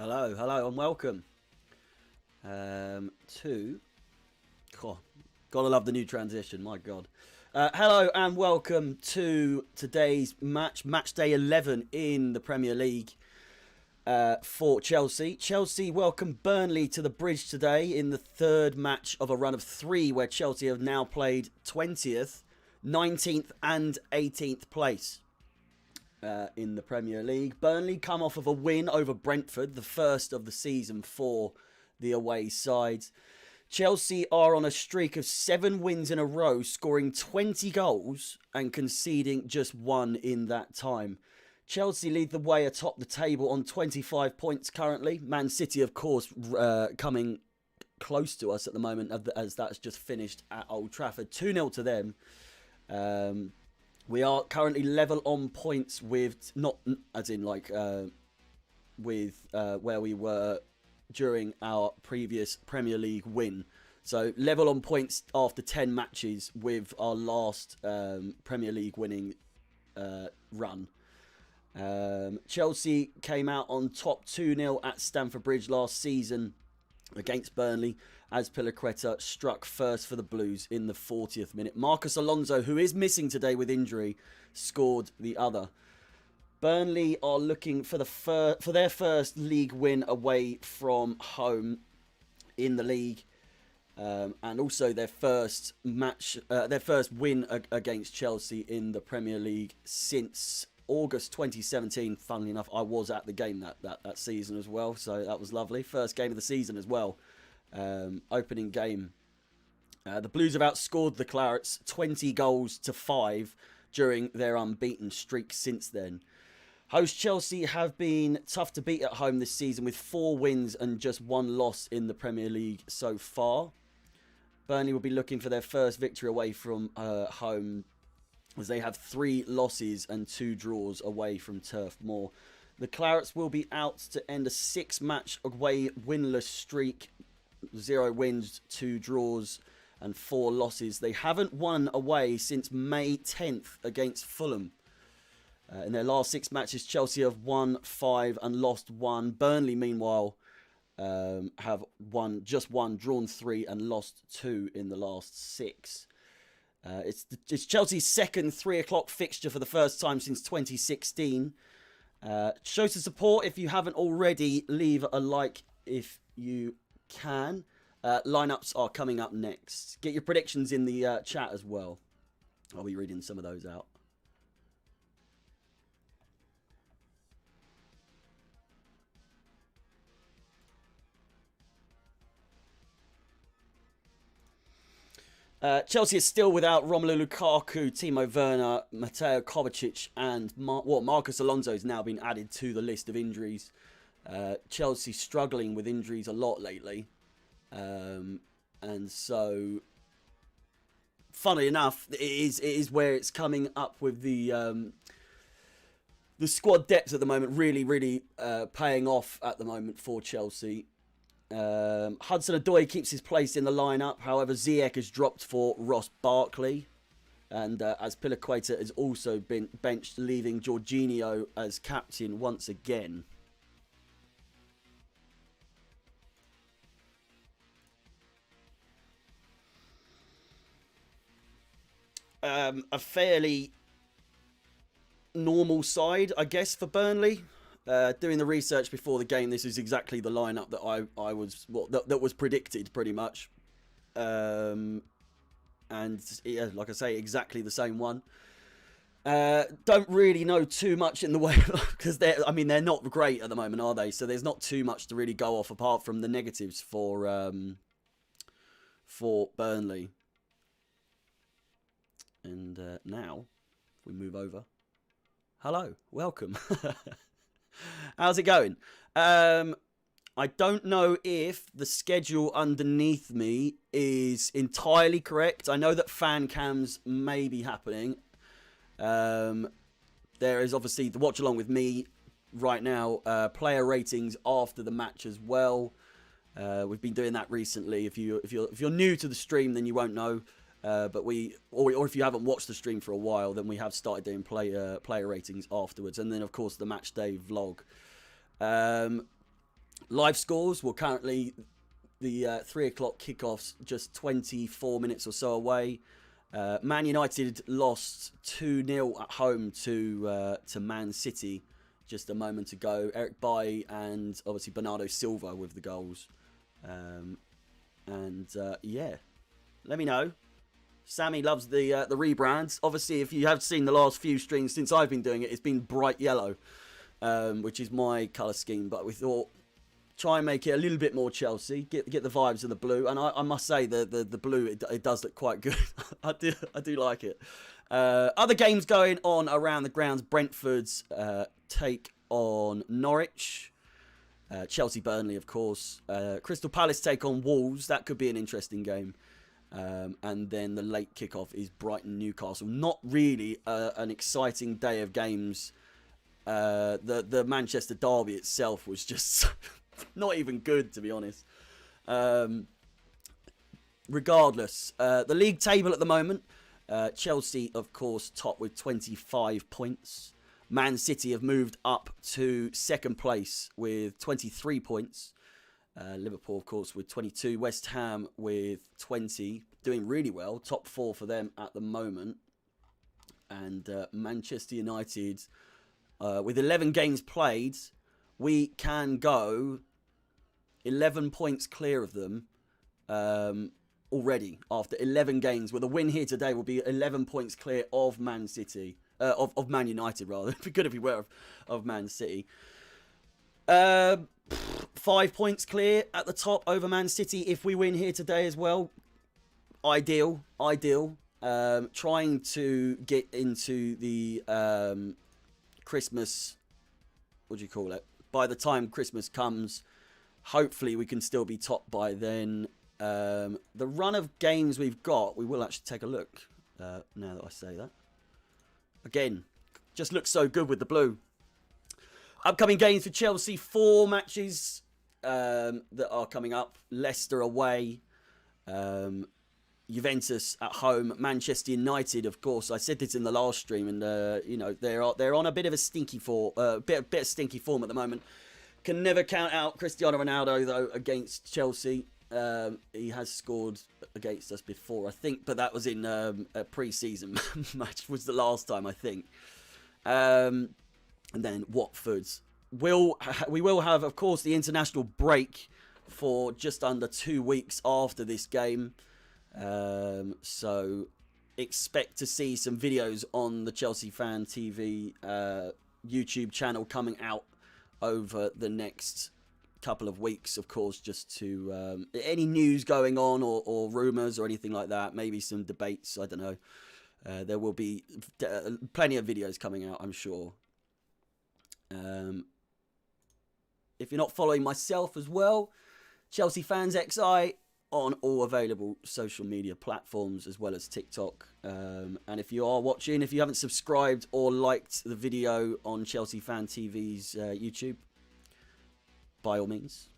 Hello, and welcome gotta love the new transition, my God. Hello, and welcome to today's match day 11 in the Premier League for Chelsea. Chelsea welcome Burnley to the bridge today in the third match of a run of 3, where Chelsea have now played 20th, 19th, and 18th place. In the Premier League. Burnley come off of a win over Brentford, the first of the season for the away sides. Chelsea are on a streak of 7 wins in a row, scoring 20 goals and conceding just 1 in that time. Chelsea lead the way atop the table on 25 points currently. Man City, of course, coming close to us at the moment, as that's just finished at Old Trafford. 2-0 to them. We are currently level on points with, not as in like, with where we were during our previous Premier League win. So level on points after 10 matches with our last Premier League winning run. Chelsea came out on top 2-0 at Stamford Bridge last season against Burnley, as Pilaqueta struck first for the Blues in the 40th minute. Marcus Alonso, who is missing today with injury, scored the other. Burnley are looking for their first league win away from home in the league, and also their first win against Chelsea in the Premier League since August 2017. Funnily enough, I was at the game that season as well, so that was lovely. First game of the season as well. Opening game. The Blues have outscored the Clarets 20 goals to 5 during their unbeaten streak since then. Host Chelsea have been tough to beat at home this season, with 4 wins and just 1 loss in the Premier League so far. Burnley will be looking for their first victory away from home, as they have 3 losses and 2 draws away from Turf Moor. The Clarets will be out to end a 6-match away winless streak. 0 wins, 2 draws and 4 losses. They haven't won away since May 10th against Fulham. In their last 6 matches, Chelsea have won 5 and lost 1. Burnley, meanwhile, have just won, drawn 3 and lost 2 in the last 6. It's Chelsea's second 3 o'clock fixture for the first time since 2016. Show some support if you haven't already. Leave a like if you can. Lineups are coming up next. Get your predictions in the chat as well. I'll be reading some of those out. Chelsea is still without Romelu Lukaku, Timo Werner, Mateo Kovacic, and Marcus Alonso has now been added to the list of injuries. Chelsea struggling with injuries a lot lately. And so, funnily enough, it is where it's coming up with the squad depth at the moment, really paying off at the moment for Chelsea. Hudson-Odoi keeps his place in the lineup. However, Ziyech has dropped for Ross Barkley. And as Pilaqueta has also been benched, leaving Jorginho as captain once again. A fairly normal side, I guess, for Burnley. Doing the research before the game, this is exactly the lineup that that was predicted, pretty much. And yeah, like I say, exactly the same one. Don't really know too much in the way, because they're not great at the moment, are they? So there's not too much to really go off apart from the negatives for Burnley. And now, if we move over, hello, welcome. How's it going? I don't know if the schedule underneath me is entirely correct. I know that fan cams may be happening. There is obviously the watch along with me right now, player ratings after the match as well. We've been doing that recently. If you're new to the stream, then you won't know. But or if you haven't watched the stream for a while, then we have started doing player ratings afterwards, and then of course the match day vlog. Live scores, well, currently the 3 o'clock kickoffs just 24 minutes or so away. Man United lost 2-0 at home to Man City just a moment ago. Eric Bailly and obviously Bernardo Silva with the goals. Yeah, let me know. Sammy loves the rebrands. Obviously, if you have seen the last few streams since I've been doing it, it's been bright yellow, which is my colour scheme. But we thought, try and make it a little bit more Chelsea. Get the vibes of the blue, and I must say the blue it does look quite good. I do like it. Other games going on around the grounds. Brentford's take on Norwich. Chelsea Burnley, of course. Crystal Palace take on Wolves. That could be an interesting game. And then the late kickoff is Brighton Newcastle. Not really an exciting day of games. The Manchester derby itself was just not even good, to be honest. Regardless, the league table at the moment, Chelsea, of course, top with 25 points. Man City have moved up to second place with 23 points. Liverpool, of course, with 22. West Ham with 20. Doing really well. Top 4 for them at the moment. And Manchester United, with 11 games played, we can go 11 points clear of them already. After 11 games. With a win here today, will be 11 points clear of Man City. Of Man United, rather. It'd be good if we were of Man City. 5 points clear at the top over Man City if we win here today as well. Ideal. Trying to get into the Christmas, what do you call it? By the time Christmas comes, hopefully we can still be top by then. The run of games we've got, we will actually take a look now that I say that. Again, just looks so good with the blue. Upcoming games for Chelsea, 4 matches that are coming up. Leicester away, Juventus at home, Manchester United, of course. I said this in the last stream, and they're on a bit of a stinky form, bit of stinky form at the moment. Can never count out Cristiano Ronaldo though against Chelsea. He has scored against us before, I think, but that was in a pre-season match. Was the last time, I think. And then Watford's. We will have, of course, the international break for just under 2 weeks after this game. So expect to see some videos on the Chelsea Fan TV YouTube channel coming out over the next couple of weeks, of course, just to any news going on or rumours or anything like that. Maybe some debates, I don't know. There will be plenty of videos coming out, I'm sure. If you're not following myself as well, Chelsea Fans XI on all available social media platforms as well as TikTok. And if you are watching, if you haven't subscribed or liked the video on Chelsea Fan TV's YouTube, by all means.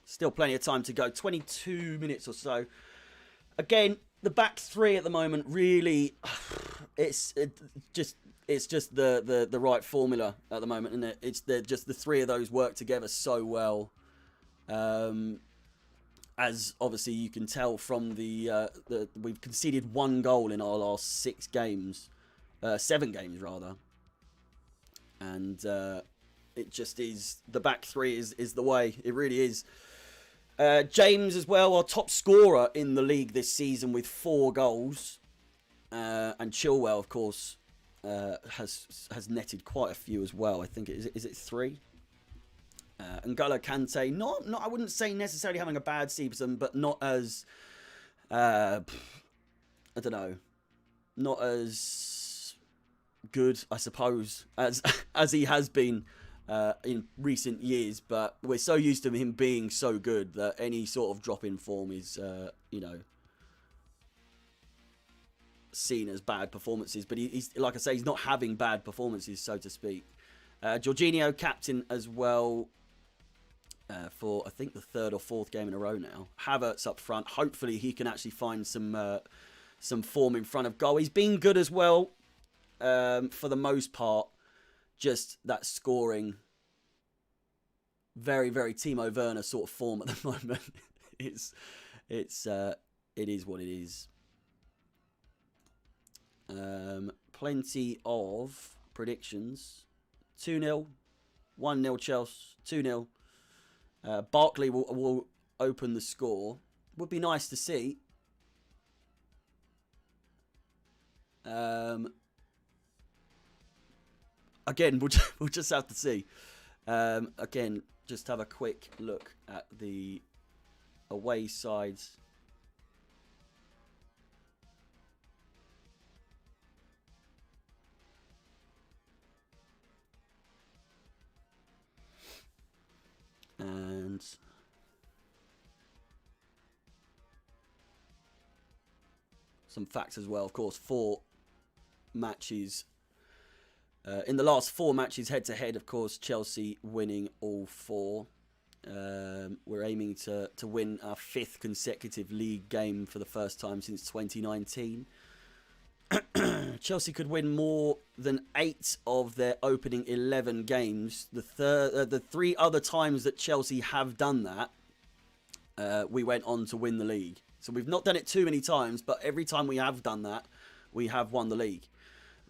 Still plenty of time to go. 22 minutes or so. Again, the back three at the moment really, it's just the right formula at the moment, isn't it? It's just the three of those work together so well. As obviously you can tell from the we've conceded 1 goal in our last 6 games, 7 games rather, and it just is, the back three is the way. It really is. James as well, our top scorer in the league this season with 4 goals, and Chilwell, of course, has netted quite a few as well. I think is it 3? N'Golo Kante, not I wouldn't say necessarily having a bad season, but not as I don't know, not as good, I suppose, as he has been in recent years. But we're so used to him being so good that any sort of drop in form is seen as bad performances. But he's, like I say, he's not having bad performances, so to speak. Jorginho captain as well, for I think the 3rd or 4th game in a row now. Havertz up front. Hopefully he can actually find some form in front of goal. He's been good as well, for the most part. just that scoring, very, very Timo Werner sort of form at the moment. It is what it is. Plenty of predictions. 2-0, 1-0 Chelsea, 2-0. Barkley will open the score. Would be nice to see. Again, we'll just have to see. Again, just have a quick look at the away sides. And some facts as well. Of course, 4 matches. In the last 4 matches head-to-head, of course, Chelsea winning all 4. We're aiming to win our 5th consecutive league game for the first time since 2019. Chelsea could win more than 8 of their opening 11 games. The 3 other times that Chelsea have done that, we went on to win the league. So we've not done it too many times, but every time we have done that, we have won the league.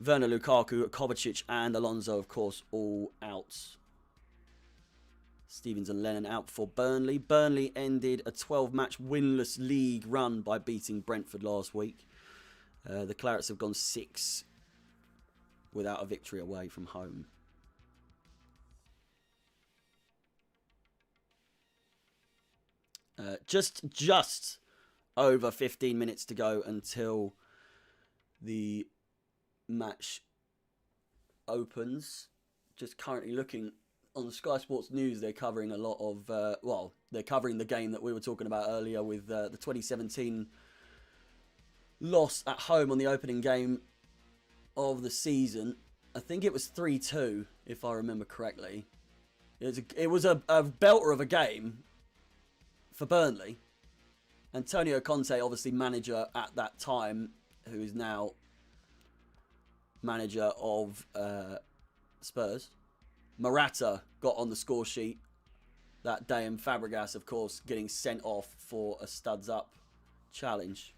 Werner, Lukaku, Kovacic and Alonso, of course, all out. Stevens and Lennon out for Burnley. Burnley ended a 12-match winless league run by beating Brentford last week. The Clarets have gone 6 without a victory away from home. Just over 15 minutes to go until the match opens. Just currently looking on Sky Sports News, they're covering a lot of, they're covering the game that we were talking about earlier with the 2017 loss at home on the opening game of the season. I think it was 3-2, if I remember correctly. It was a belter of a game for Burnley. Antonio Conte, obviously manager at that time, who is now manager of Spurs. Morata got on the score sheet that day, and Fabregas, of course, getting sent off for a studs up challenge.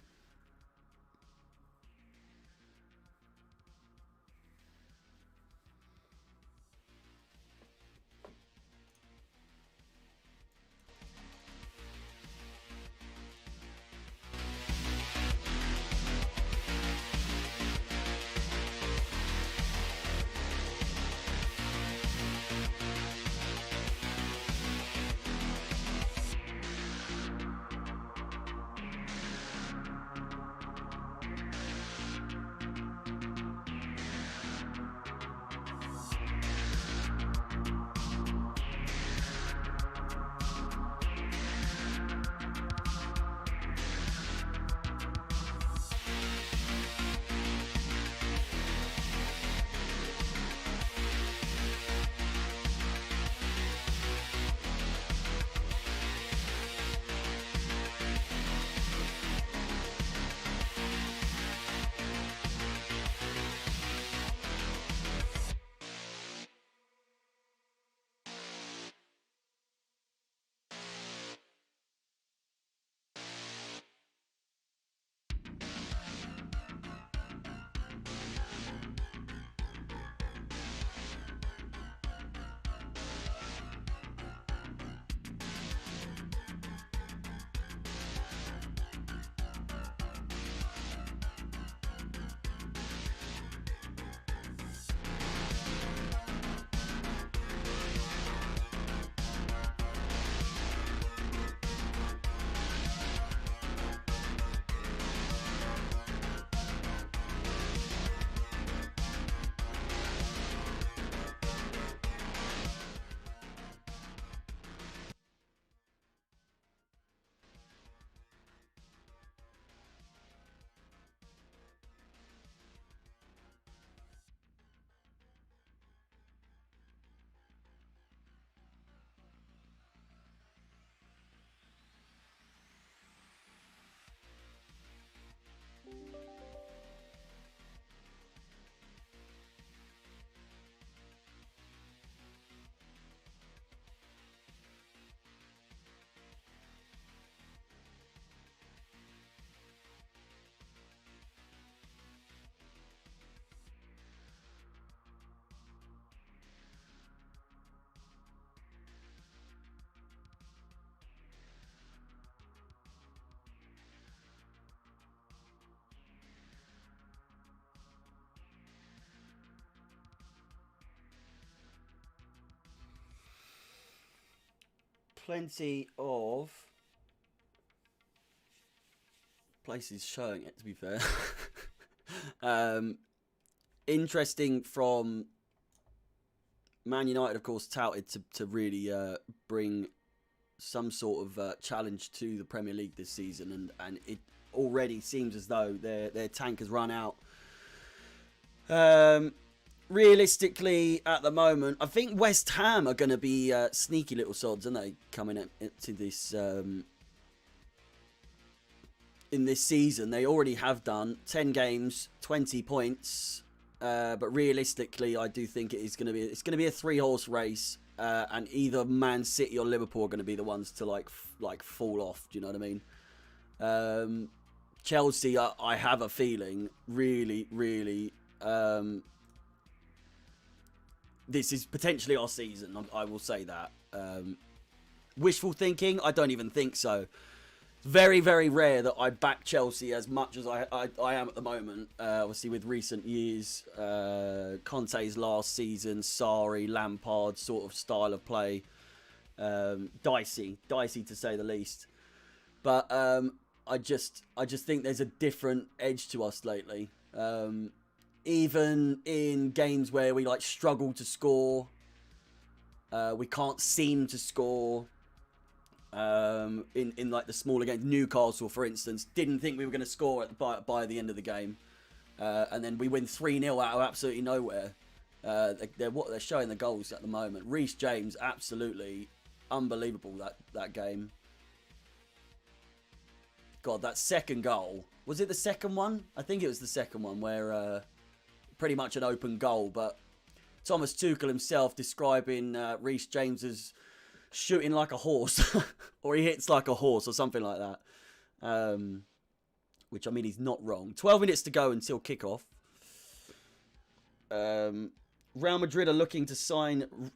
plenty of places showing it, to be fair. Interesting from Man United, of course, touted to really bring some sort of challenge to the Premier League this season, and it already seems as though their tank has run out. Realistically, at the moment, I think West Ham are going to be sneaky little sods, aren't they, coming into this in this season. They already have done 10 games, 20 points. But realistically, I do think it's going to be a 3-horse race, and either Man City or Liverpool are going to be the ones to like fall off. Do you know what I mean? Chelsea, I have a feeling, really. This is potentially our season. I will say that. Wishful thinking? I don't even think so. Very, very rare that I back Chelsea as much as I am at the moment. Obviously, with recent years, Conte's last season, Sarri, Lampard sort of style of play, dicey to say the least. But I just think there's a different edge to us lately. Even in games where we struggle to score, we can't seem to score. In the smaller games, Newcastle, for instance, didn't think we were going to score by the end of the game, and then we win 3-0 out of absolutely nowhere. They're showing the goals at the moment. Reece James, absolutely unbelievable that game. God, that second goal, was it the second one? I think it was the second one where pretty much an open goal, but Thomas Tuchel himself describing Reece James as shooting like a horse, or he hits like a horse, or something like that. Which, I mean, he's not wrong. 12 minutes to go until kickoff. Real Madrid are looking to sign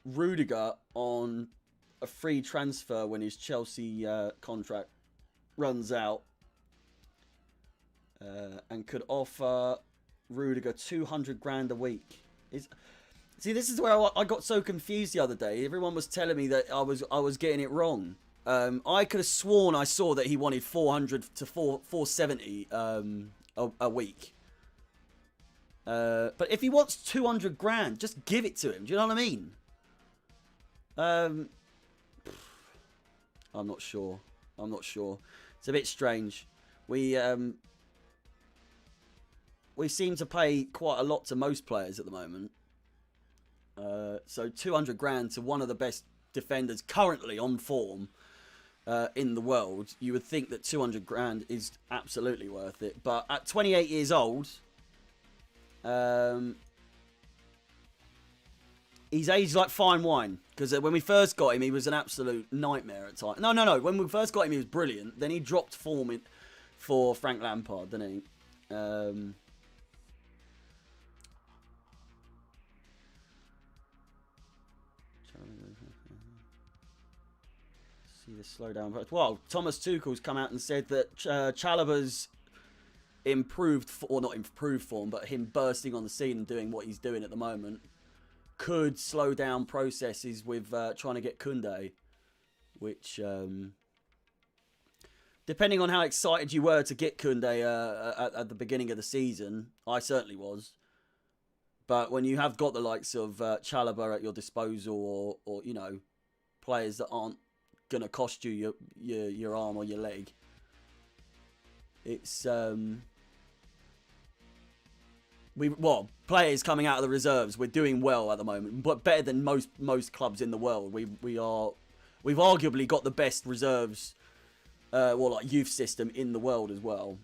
Rudiger on a free transfer when his Chelsea contract runs out, and could offer Rudiger 200 grand a week. See, this is where I got so confused the other day. Everyone was telling me that I was getting it wrong. I could have sworn I saw that he wanted 400 to 470 a week. But if he wants 200 grand, just give it to him. Do you know what I mean? I'm not sure. It's a bit strange. We seem to pay quite a lot to most players at the moment. So 200 grand to one of the best defenders currently on form in the world. You would think that 200 grand is absolutely worth it. But at 28 years old, he's aged like fine wine. Because when we first got him, he was an absolute nightmare at times. No. When we first got him, he was brilliant. Then he dropped form for Frank Lampard, didn't he? See the slowdown. Well, Thomas Tuchel's come out and said that Chalobah's improved, or not improved form, but him bursting on the scene and doing what he's doing at the moment could slow down processes with trying to get Koundé, which, depending on how excited you were to get Koundé at the beginning of the season, I certainly was. But when you have got the likes of Chalobah at your disposal, or you know, players that aren't going to cost you your arm or your leg, it's players coming out of the reserves, we're doing well at the moment, but better than most clubs in the world. We've arguably got the best reserves, youth system in the world as well.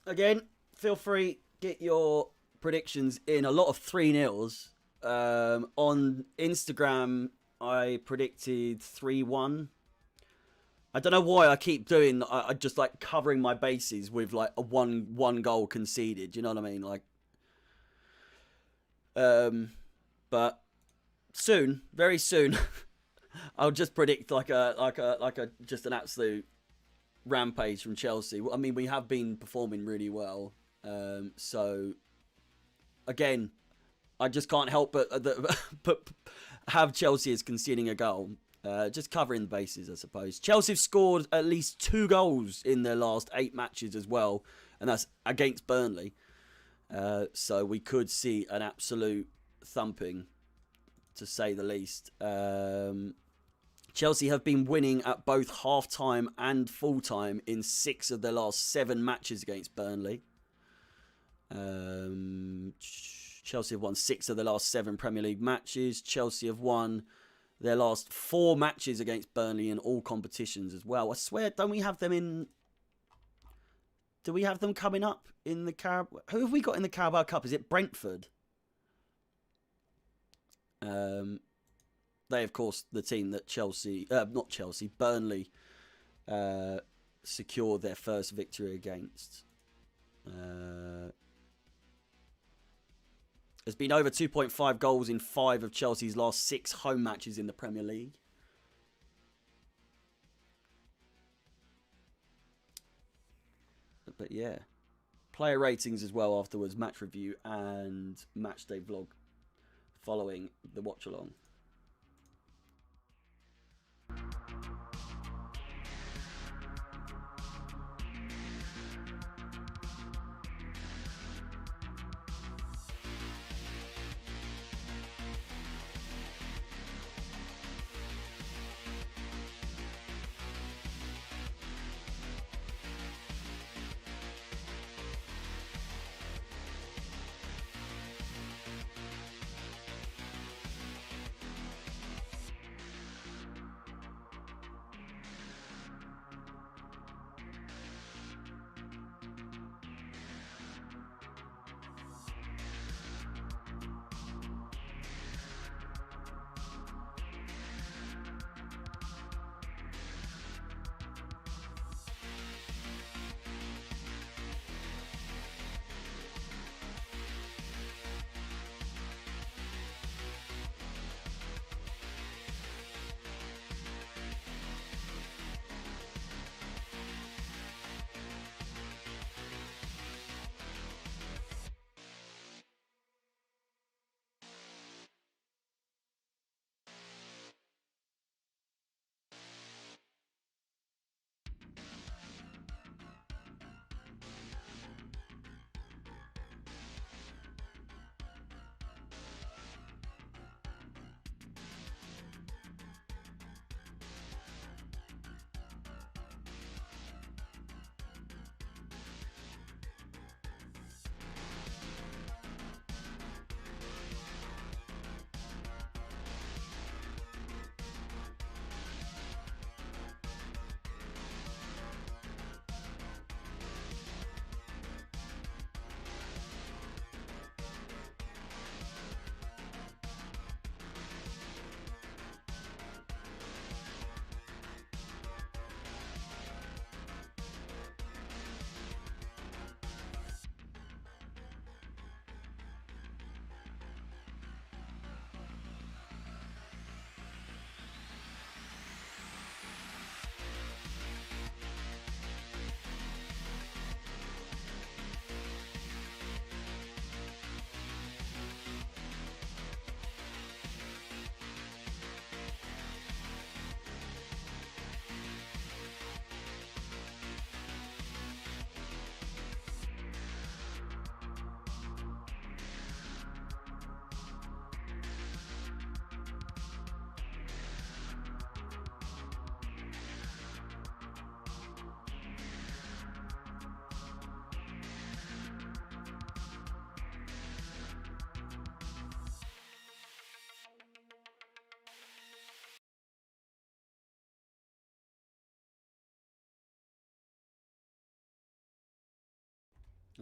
Again, feel free, get your predictions in. A lot of 3-0s. On Instagram, I predicted 3-1. I don't know why I keep doing. I just like covering my bases with like a one goal conceded. You know what I mean? Like, but soon, very soon, I'll just predict like a just an absolute rampage from Chelsea. I mean, we have been performing really well. So again, I just can't help but have Chelsea as conceding a goal. Just covering the bases, I suppose. Chelsea have scored at least 2 goals in their last 8 matches as well, and that's against Burnley. So we could see an absolute thumping, to say the least. Chelsea have been winning at both half-time and full-time in 6 of their last 7 matches against Burnley. Chelsea have won 6 of their last 7 Premier League matches. Chelsea have won their last 4 matches against Burnley in all competitions as well. I swear, don't we have them in... Do we have them coming up in the Carabao... Who have we got in the Carabao Cup? Is it Brentford? They, of course, the team that Burnley secured their first victory against. There's been over 2.5 goals in 5 of Chelsea's last 6 home matches in the Premier League. But yeah, player ratings as well afterwards, match review and match day vlog following the watch along.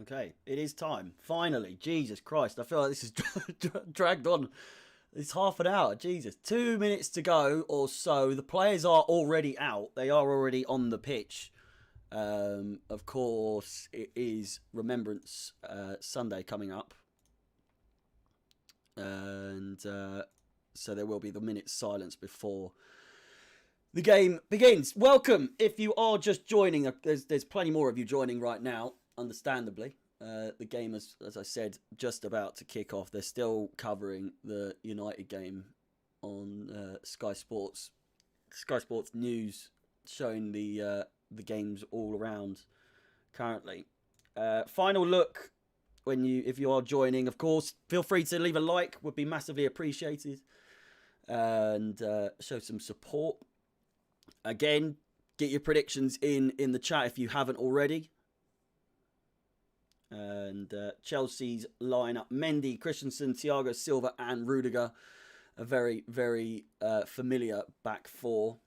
Okay, it is time. Finally, Jesus Christ! I feel like this is dragged on. It's half an hour. Jesus, 2 minutes to go or so. The players are already out. They are already on the pitch. Of course, it is Remembrance Sunday coming up, and so there will be the minute's silence before the game begins. Welcome if you are just joining. There's plenty more of you joining right now, understandably. The game is, as I said, just about to kick off. They're still covering the United game on Sky Sports. Sky Sports News showing the games all around currently. Final look if you are joining, of course, feel free to leave a like. Would be massively appreciated, and show some support. Again, get your predictions in the chat if you haven't already. And Chelsea's lineup: Mendy, Christensen, Thiago Silva, and Rudiger. A very, very familiar back four.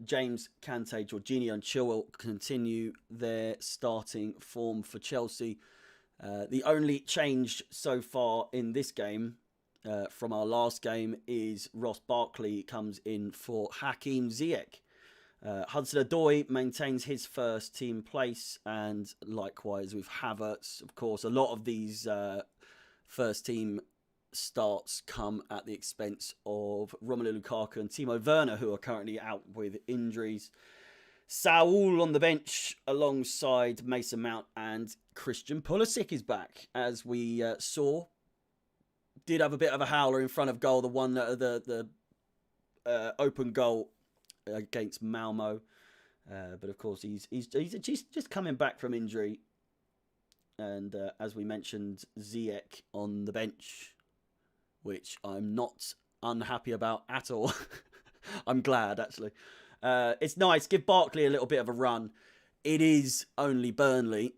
James, Kante, Jorginho, and Chilwell continue their starting form for Chelsea. The only change so far in this game from our last game is Ross Barkley comes in for Hakim Ziyech. Hudson-Odoi maintains his first team place, and likewise with Havertz. Of course, a lot of these first team starts come at the expense of Romelu Lukaku and Timo Werner, who are currently out with injuries. Saul on the bench alongside Mason Mount, and Christian Pulisic is back, as we saw. Did have a bit of a howler in front of goal, the open goal against Malmo, but of course he's just coming back from injury, and as we mentioned, Ziyech on the bench, which I'm not unhappy about at all. I'm glad, actually. It's nice. Give Barkley a little bit of a run. It is only Burnley,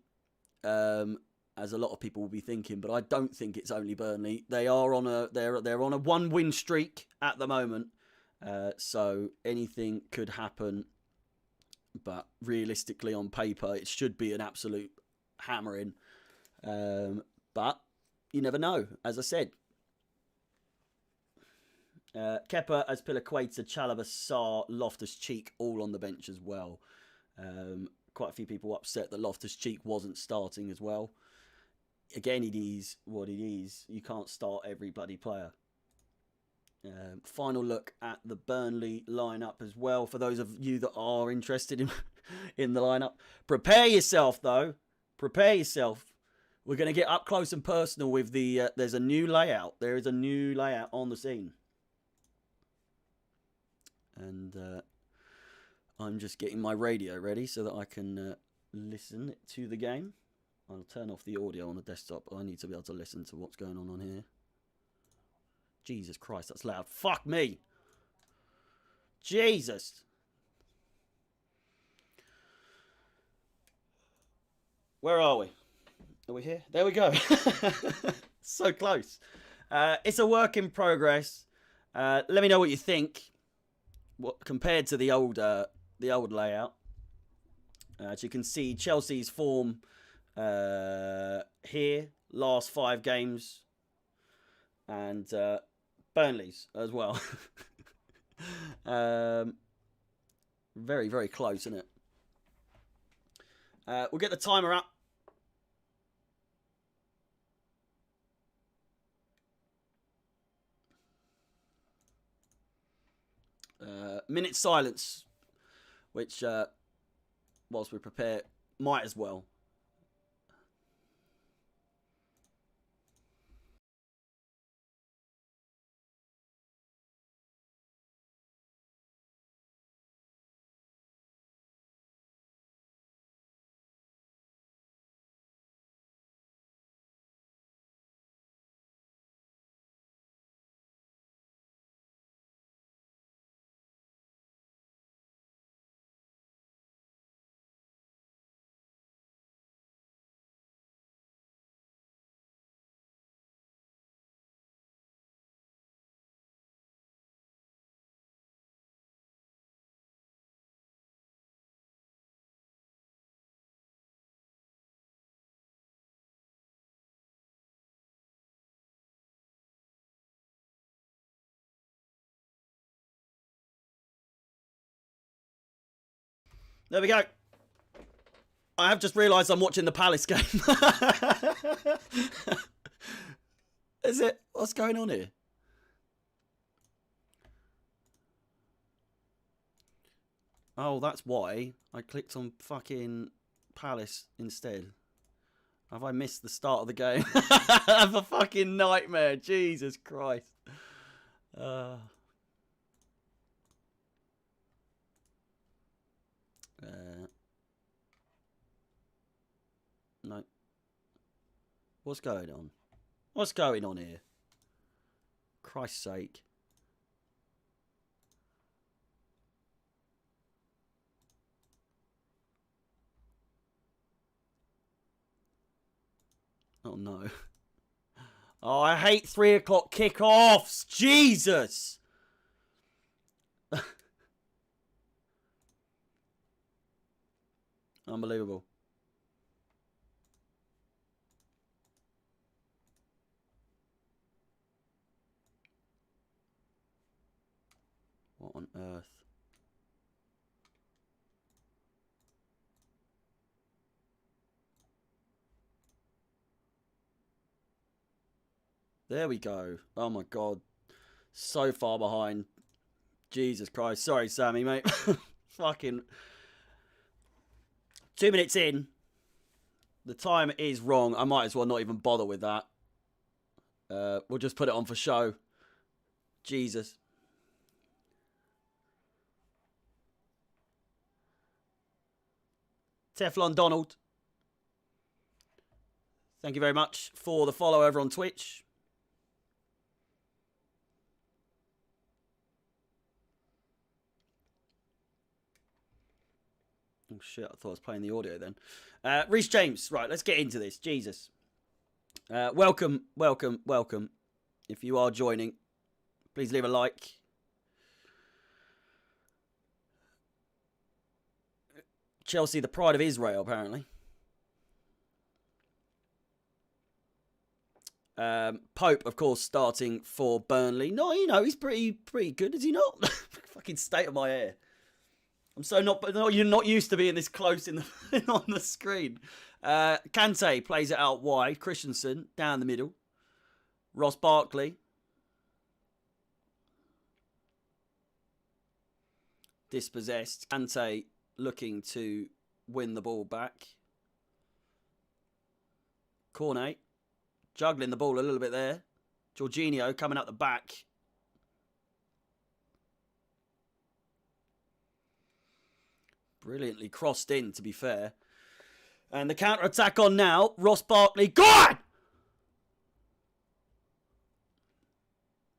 as a lot of people will be thinking, but I don't think it's only Burnley. They are on they're on a 1-win streak at the moment, so anything could happen. But realistically, on paper, it should be an absolute hammering. But you never know. As I said, Kepa, Azpilicueta, Chalobah, Sarr, Loftus-Cheek all on the bench as well. Quite a few people upset that Loftus-Cheek wasn't starting as well. Again, it is what it is. You can't start every bloody player. Final look at the Burnley lineup as well. For those of you that are interested in the lineup, prepare yourself though. Prepare yourself. We're going to get up close and personal with the. There's a new layout. There is a new layout on the scene, and I'm just getting my radio ready so that I can listen to the game. I'll turn off the audio on the desktop. I need to be able to listen to what's going on here. Jesus Christ, that's loud. Fuck me. Jesus. Where are we? Are we here? There we go. So close. It's a work in progress. Let me know what you think. What compared to the old layout. As you can see, Chelsea's form here, last 5 games, and Burnley's as well. Very, very close, isn't it? We'll get the timer up. Minute silence, which, whilst we prepare, might as well. There we go. I have just realised I'm watching the Palace game. Is it? What's going on here? Oh, that's why I clicked on fucking Palace instead. Have I missed the start of the game? I have a fucking nightmare. Jesus Christ. No. What's going on? What's going on here? Christ's sake. Oh no. Oh, I hate 3 o'clock kickoffs. Jesus. Unbelievable. What on earth? There we go. Oh my God. So far behind. Jesus Christ. Sorry, Sammy, mate. Fucking 2 minutes in. The time is wrong. I might as well not even bother with that. We'll just put it on for show. Jesus. Teflon Donald. Thank you very much for the follow over on Twitch. Oh shit, I thought I was playing the audio then. Reece James, right, let's get into this. Jesus. Welcome, welcome, welcome. If you are joining, please leave a like. Chelsea, the pride of Israel, apparently. Pope, of course, starting for Burnley. No, you know, he's pretty good, is he not? Fucking state of my hair. I'm so you're not used to being this close in the on the screen. Kante plays it out wide. Christensen down the middle. Ross Barkley. Dispossessed. Kante looking to win the ball back. Cornet juggling the ball a little bit there. Jorginho coming up the back. Brilliantly crossed in, to be fair. And the counter-attack on now. Ross Barkley. God!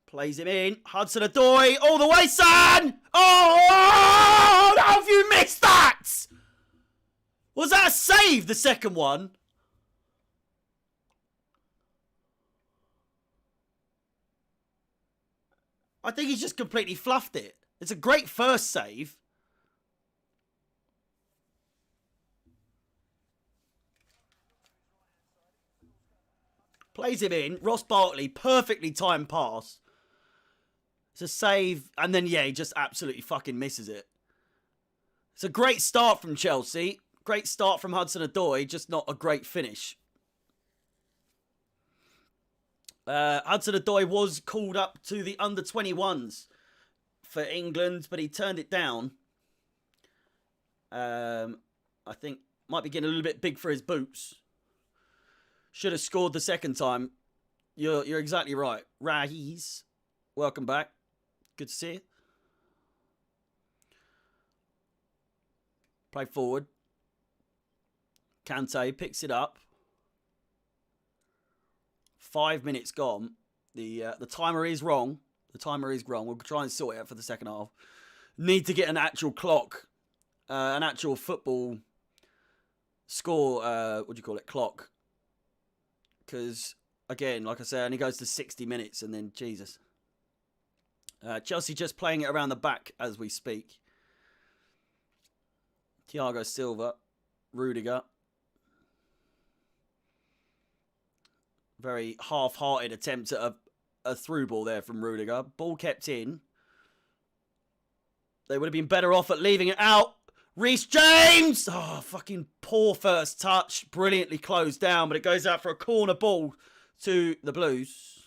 Plays him in. Hudson-Odoi. All the way, son! Oh! How have you missed that? Was that a save, the second one? I think he's just completely fluffed it. It's a great first save. Plays him in. Ross Barkley, perfectly timed pass. It's a save. And then, yeah, he just absolutely fucking misses it. It's a great start from Chelsea. Great start from Hudson-Odoi, just not a great finish. Hudson-Odoi was called up to the under-21s for England, but he turned it down. I think might be getting a little bit big for his boots. Should have scored the second time. You're exactly right. Rahiz, welcome back. Good to see you. Play forward. Kante picks it up. 5 minutes gone. The timer is wrong. The timer is wrong. We'll try and sort it out for the second half. Need to get an actual clock. An actual football score, what do you call it, clock. Because, again, like I said, it only goes to 60 minutes and then, Jesus. Chelsea just playing it around the back as we speak. Thiago Silva. Rudiger. Very half-hearted attempt at a through ball there from Rudiger. Ball kept in. They would have been better off at leaving it out. Reece James! Oh, fucking poor first touch. Brilliantly closed down, but it goes out for a corner ball to the Blues.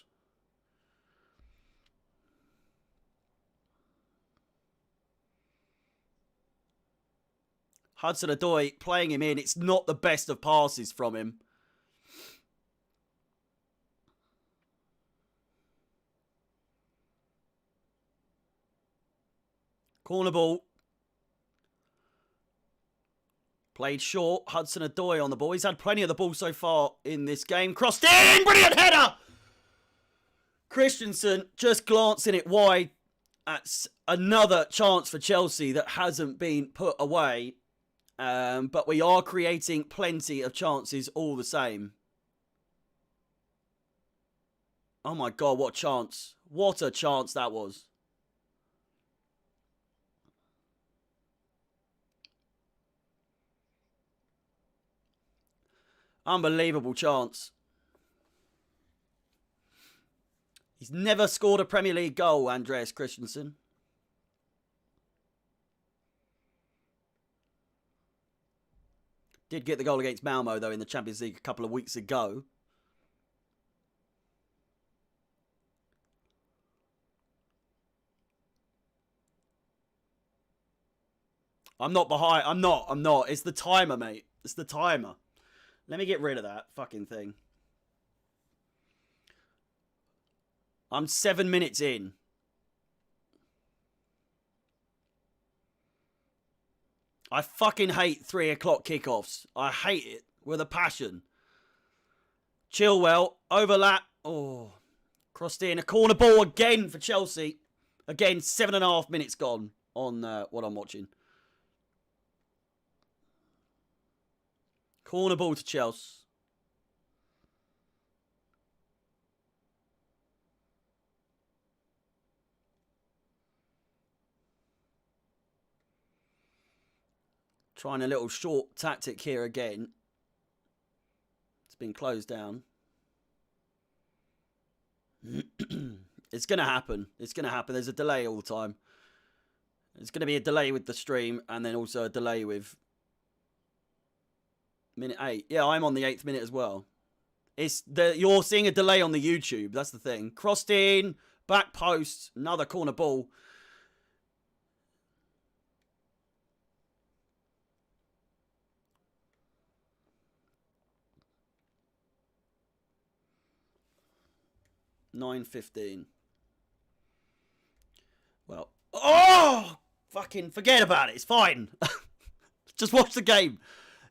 Hudson-Odoi playing him in. It's not the best of passes from him. Corner ball. Played short. Hudson-Odoi on the ball. He's had plenty of the ball so far in this game. Crossed in. Brilliant header. Christensen just glancing it wide. That's another chance for Chelsea that hasn't been put away. But we are creating plenty of chances all the same. Oh my God, what a chance. What a chance that was. Unbelievable chance. He's never scored a Premier League goal, Andreas Christensen. Did get the goal against Malmo, though, in the Champions League a couple of weeks ago. I'm not behind. I'm not. It's the timer, mate. It's the timer. Let me get rid of that fucking thing. I'm 7 minutes in. I fucking hate 3 o'clock kickoffs. I hate it with a passion. Chilwell, overlap. Oh, crossed in. A corner ball again for Chelsea. Again, 7.5 minutes gone on what I'm watching. Corner ball to Chelsea. Trying a little short tactic here again. It's been closed down. It's going to happen. It's going to happen. There's a delay all the time. There's going to be a delay with the stream and then also a delay with minute 8. Yeah, I'm on the 8th minute as well. You're seeing a delay on the YouTube. That's the thing. Crossed in, back post, another corner ball. $9.15. Well, oh, fucking forget about it. It's fine. Just watch the game.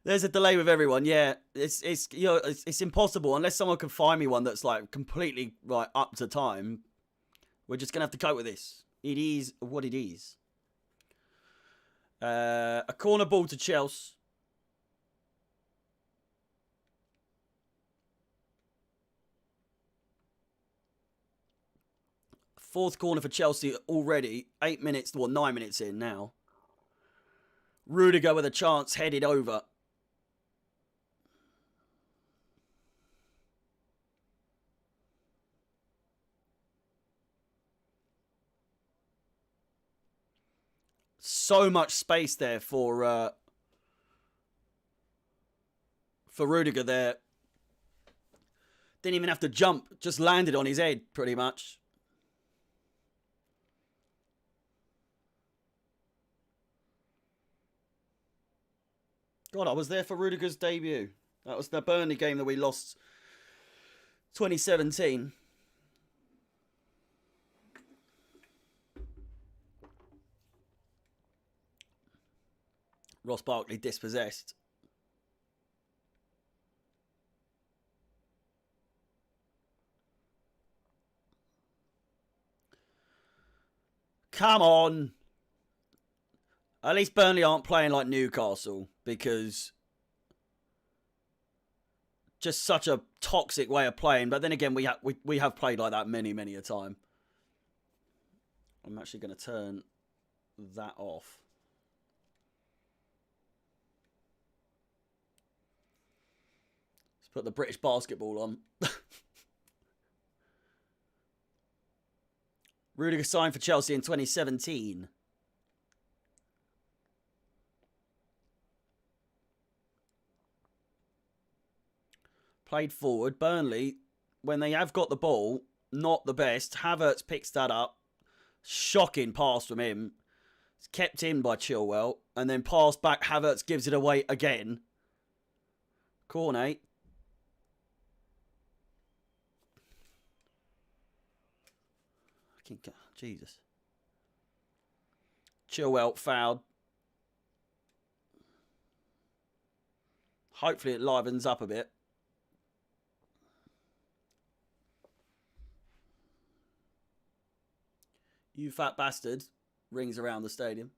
There's a delay with everyone. Yeah, it's impossible unless someone can find me one that's like completely like up to time. We're just gonna have to cope with this. It is what it is. A corner ball to Chelsea. Fourth corner for Chelsea already. 8 minutes, well, 9 minutes in now. Rudiger with a chance headed over. So much space there for Rudiger there. Didn't even have to jump. Just landed on his head, pretty much. God, I was there for Rudiger's debut. That was the Burnley game that we lost 2017. Ross Barkley dispossessed. Come on. At least Burnley aren't playing like Newcastle because just such a toxic way of playing. But then again, we have played like that many a time. I'm actually going to turn that off. Let's put the British basketball on. Rudiger signed for Chelsea in 2017. Played forward. Burnley, when they have got the ball, not the best. Havertz picks that up. Shocking pass from him. It's kept in by Chilwell. And then pass back. Havertz gives it away again. Cornet. Jesus. Chilwell fouled. Hopefully it livens up a bit. You fat bastard. Rings around the stadium.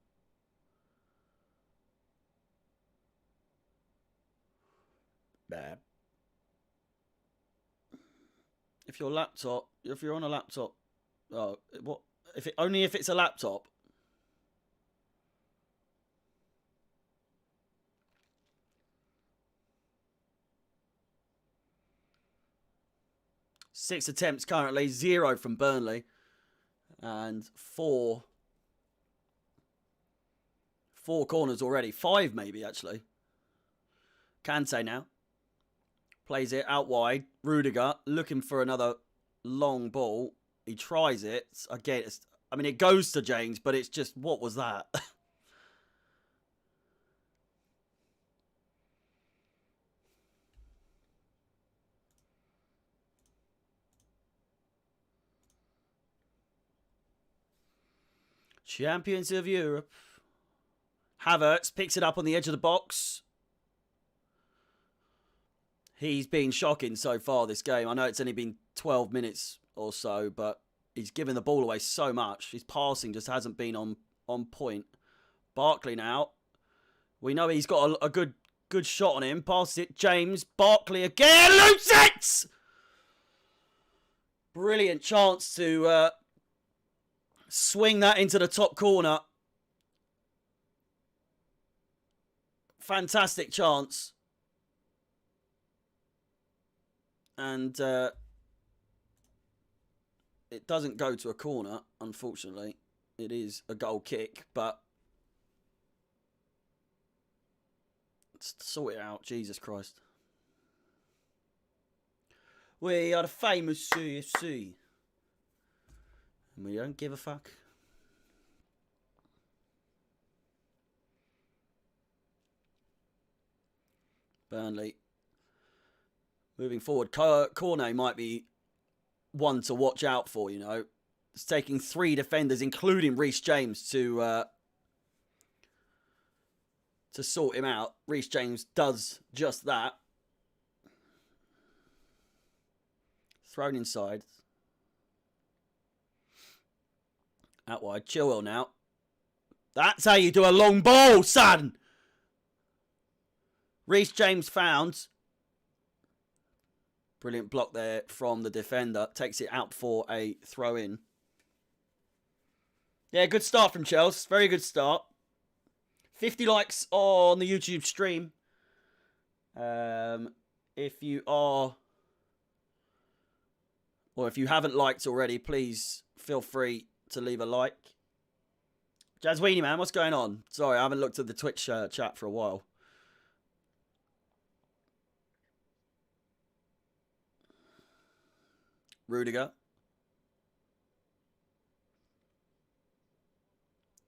Bad. If you're on a laptop, oh, what? Only if it's a laptop. Six attempts currently, 0 from Burnley, and four corners already. 5 maybe actually. Kante now plays it out wide. Rudiger looking for another long ball. He tries it again. It goes to James, but it's just, what was that? Champions of Europe. Havertz picks it up on the edge of the box. He's been shocking so far this game. I know it's only been 12 minutes or so, but he's given the ball away so much. His passing just hasn't been on point. Barkley now. We know he's got a good shot on him. Passes it. James. Barkley again. Loses it! Brilliant chance to swing that into the top corner. Fantastic chance. And it doesn't go to a corner, unfortunately. It is a goal kick, but let's sort it out. Jesus Christ. We are the famous CFC. And we don't give a fuck. Burnley. Moving forward, Cornet might be one to watch out for, you know. It's taking 3 defenders, including Reece James, to sort him out. Reece James does just that. Thrown inside. Out wide. Chilwell now. That's how you do a long ball, son! Reece James found. Brilliant block there from the defender. Takes it out for a throw-in. Yeah, good start from Chelsea. Very good start. 50 likes on the YouTube stream. If you are, or if you haven't liked already, please feel free to leave a like. Jazweenie, man, what's going on? Sorry, I haven't looked at the Twitch chat for a while. Rudiger.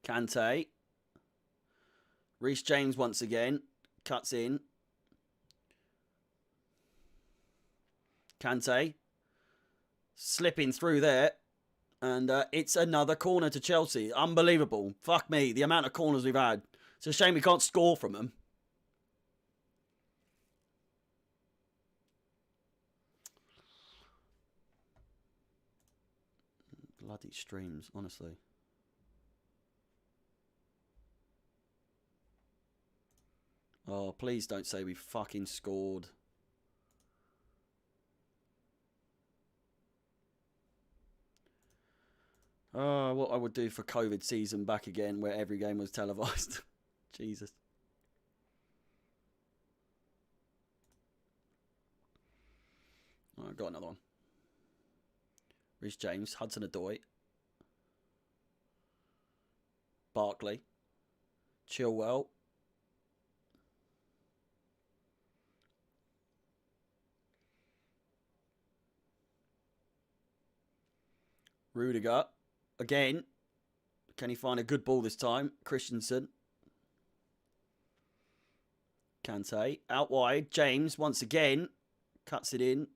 Kante. Reece James once again. Cuts in. Kante. Slipping through there. And it's another corner to Chelsea. Unbelievable. Fuck me. The amount of corners we've had. It's a shame we can't score from them. Bloody streams, honestly. Oh, please don't say we fucking scored. Oh, what I would do for COVID season back again where every game was televised. Jesus. Oh, I got another one. Reece James, Hudson-Odoi. Barkley. Chilwell. Rudiger. Again. Can he find a good ball this time? Christensen. Kante. Out wide. James once again. Cuts it in.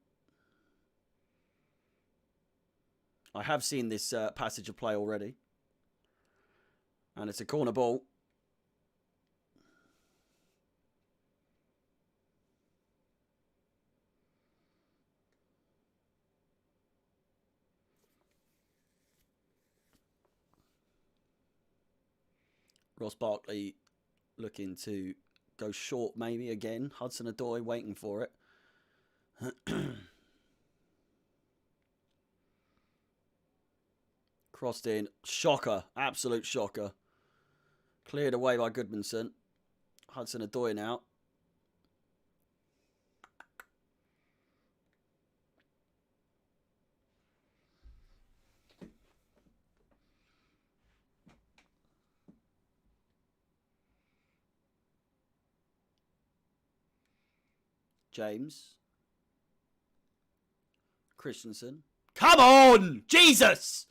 I have seen this passage of play already. And it's a corner ball. Ross Barkley looking to go short maybe again. Hudson-Odoi waiting for it. Crossed in. Shocker. Absolute shocker. Cleared away by Goodmanson. Hudson-Odoi now. James. Christensen. Come on! Jesus!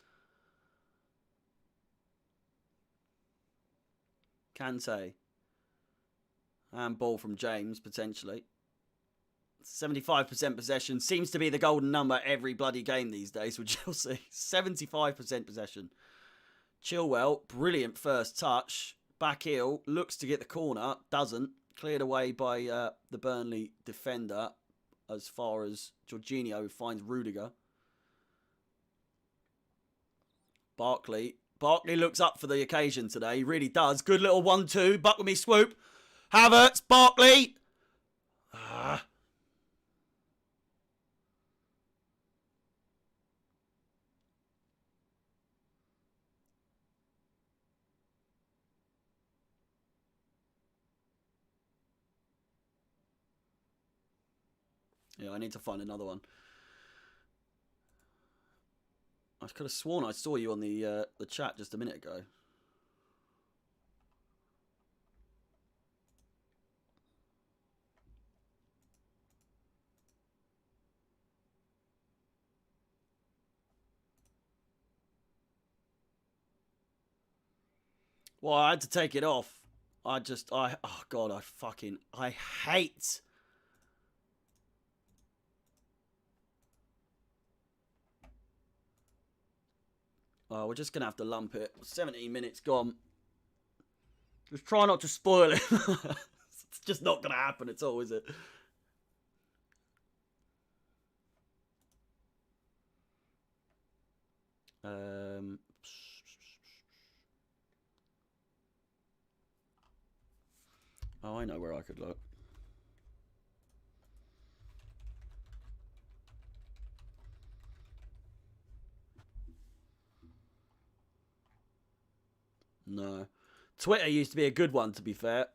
Kante. And ball from James, potentially. 75% possession. Seems to be the golden number every bloody game these days with Chelsea. 75% possession. Chilwell, brilliant first touch. Back heel, looks to get the corner. Doesn't. Cleared away by the Burnley defender as far as Jorginho finds Rudiger. Barkley. Barkley looks up for the occasion today. He really does. Good little 1-2. Buck with me swoop. Havertz. Barkley. Ah. Yeah, I need to find another one. I could have sworn I saw you on the chat just a minute ago. Well, I had to take it off. Oh God, I hate. Oh, we're just going to have to lump it. 17 minutes gone. Just try not to spoil it. It's just not going to happen at all, is it? Oh, I know where I could look. No. Twitter used to be a good one, to be fair.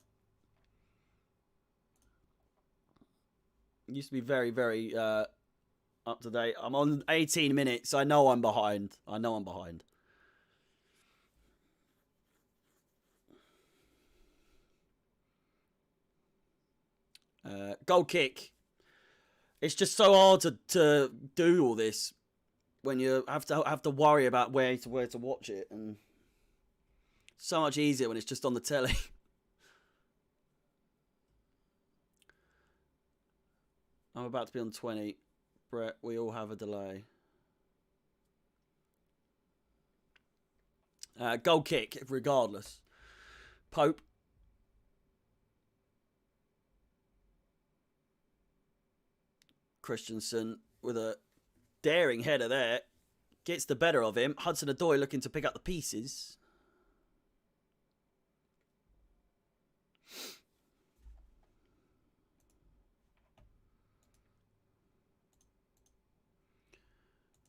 It used to be very, very up to date. I'm on 18 minutes. I know I'm behind. Goal kick. It's just so hard to do all this when you have to worry about where to watch it, and so much easier when it's just on the telly. I'm about to be on 20. Brett, we all have a delay. Goal kick, regardless. Pope. Christensen with a daring header there. Gets the better of him. Hudson-Odoi looking to pick up the pieces.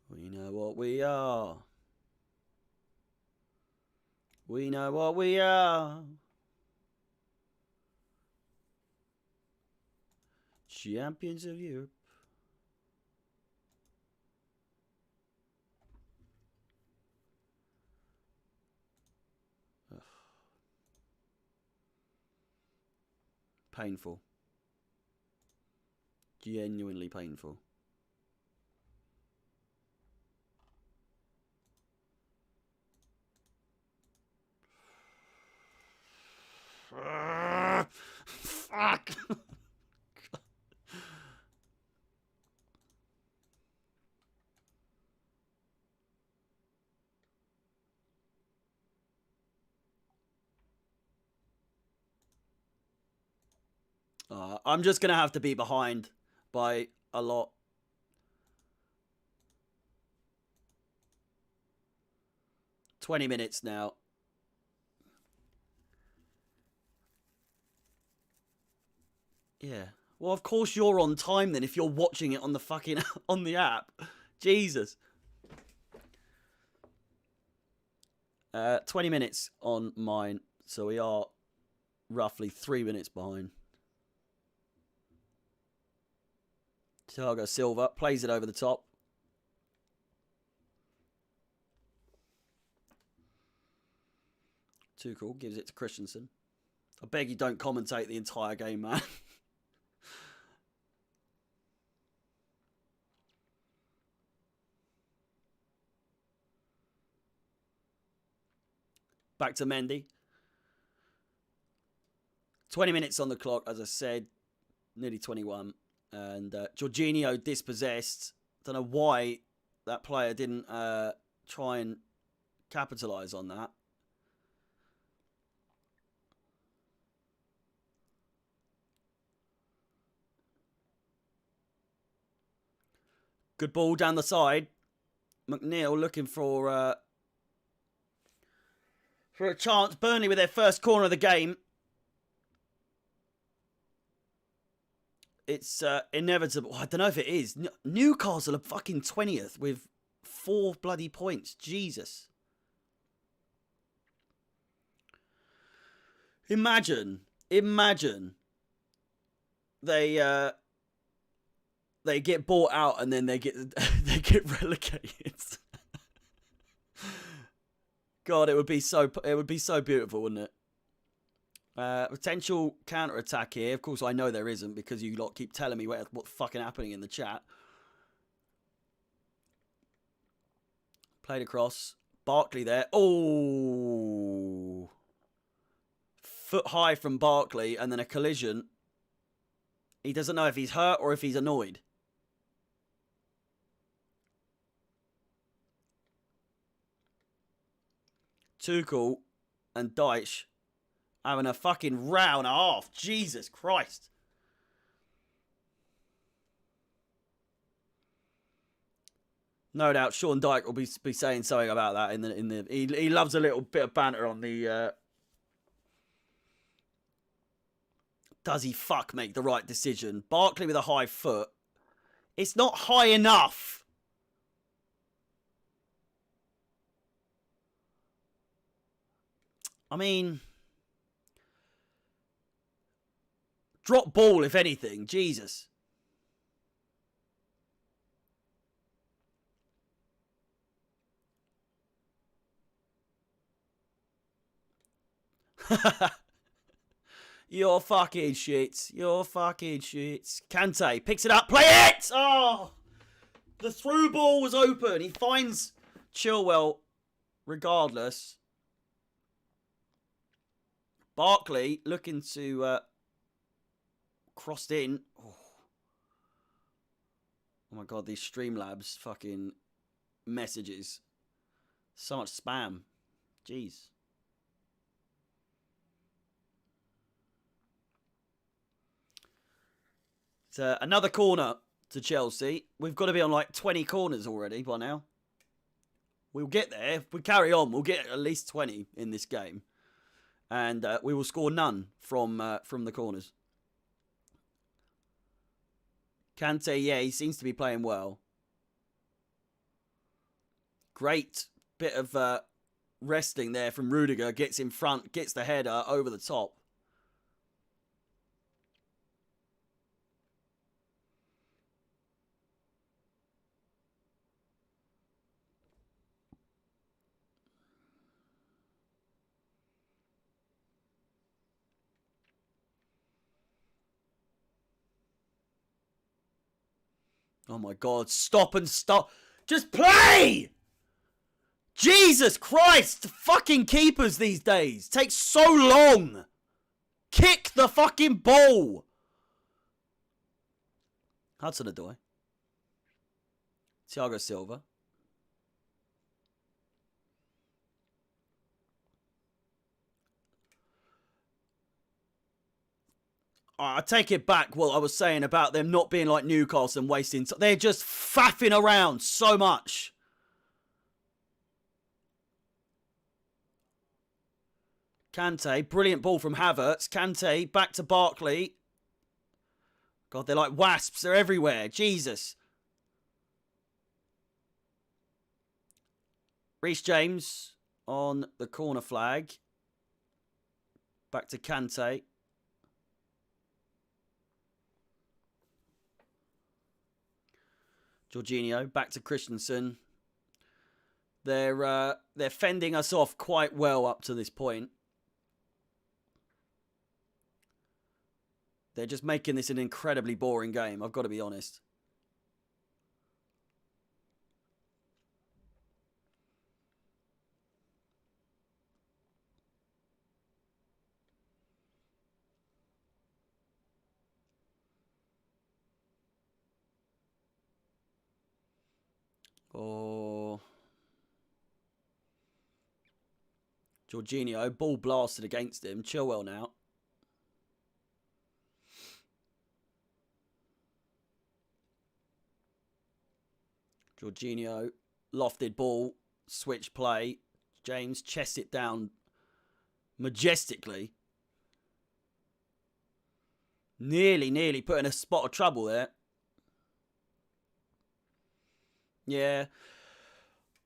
We know what we are. We know what we are. Champions of Europe. Ugh. Painful. Genuinely painful. I'm just going to have to be behind by a lot. $20 minutes now. Yeah. Well, of course you're on time then if you're watching it on the fucking on the app. Jesus. 20 minutes on mine, so we are roughly 3 minutes behind. Thiago Silva plays it over the top. Tuchel gives it to Christensen. I beg you don't commentate the entire game, man. Back to Mendy. 20 minutes on the clock, as I said. Nearly 21. And Jorginho dispossessed. Don't know why that player didn't try and capitalise on that. Good ball down the side. McNeil looking for a chance. Burnley with their first corner of the game. It's inevitable. I don't know if it is. Newcastle are fucking 20th with 4 bloody points. Jesus. Imagine they get bought out and then they get relegated. God, it would be so beautiful, wouldn't it? Potential counter-attack here. Of course, I know there isn't because you lot keep telling me what's fucking happening in the chat. Played across. Barkley there. Oh. Foot high from Barkley and then a collision. He doesn't know if he's hurt or if he's annoyed. Tuchel and Deitch having a fucking row and a half. Jesus Christ. No doubt Sean Dyche will be saying something about that in the he loves a little bit of banter on the does he make the right decision? Barkley with a high foot. It's not high enough. I mean, drop ball, if anything. Jesus. You're fucking shit. You're fucking shit. Kante picks it up. Play it! Oh! The through ball was open. He finds Chilwell regardless. Barkley looking to crossed in. Oh my God, these Streamlabs fucking messages. So much spam. Jeez. It's another corner to Chelsea. We've got to be on like 20 corners already by now. We'll get there. If we carry on, we'll get at least 20 in this game. And we will score none from the corners. Kante, yeah, he seems to be playing well. Great bit of wrestling there from Rudiger. Gets in front, gets the header over the top. Oh my God, stop and stop. Just play! Jesus Christ, fucking keepers these days. Takes so long. Kick the fucking ball. Hudson-Odoi. Thiago Silva. I take it back what I was saying about them not being like Newcastle and wasting time. They're just faffing around so much. Kante, brilliant ball from Havertz. Kante, back to Barkley. God, they're like wasps. They're everywhere. Jesus. Reece James on the corner flag. Back to Kante. Jorginho, back to Christensen. They're fending us off quite well up to this point. They're just making this an incredibly boring game, I've got to be honest. Oh. Jorginho, ball blasted against him. Chilwell now. Jorginho, lofted ball, switch play. James chests it down majestically. Nearly put in a spot of trouble there. Yeah.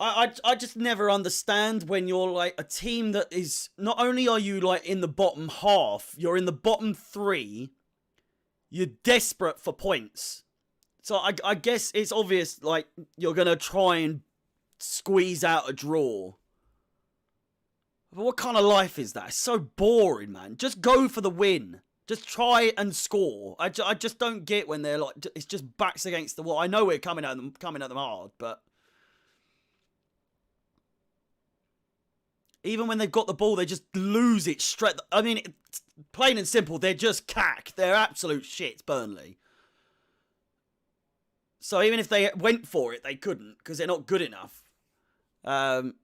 I just never understand when you're like a team that is... Not only are you like in the bottom half, you're in the bottom 3. You're desperate for points. So I guess it's obvious like you're going to try and squeeze out a draw. But what kind of life is that? It's so boring, man. Just go for the win. Just try and score. I just don't get when they're like... It's just backs against the wall. I know we're coming at them hard, but... Even when they've got the ball, they just lose it straight. I mean, plain and simple, they're just cack. They're absolute shit, Burnley. So even if they went for it, they couldn't because they're not good enough. But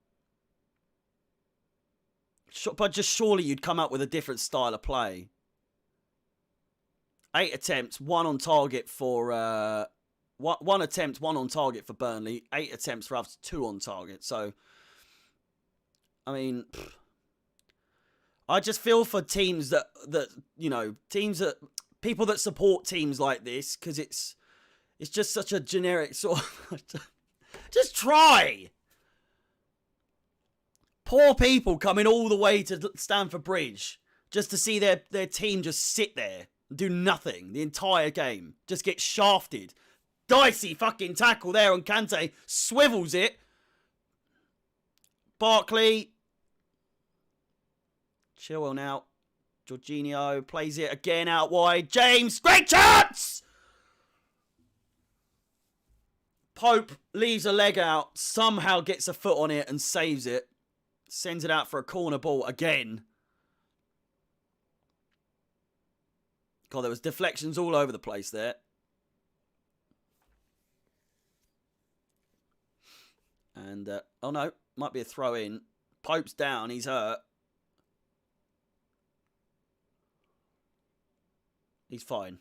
just surely you'd come up with a different style of play. 8 attempts, 1 on target for... one attempt, 1 on target for Burnley. 8 attempts for us, 2 on target. So... I mean, I just feel for teams that you know, people that support teams like this because it's just such a generic sort of. Just try. Poor people coming all the way to Stamford Bridge just to see their team just sit there and do nothing the entire game, just get shafted. Dicey fucking tackle there on Kante, swivels it. Barkley. Chilwell now. Jorginho plays it again out wide. James, great chance! Pope leaves a leg out, somehow gets a foot on it and saves it. Sends it out for a corner ball again. God, there was deflections all over the place there. And, oh no, might be a throw in. Pope's down, he's hurt. He's fine.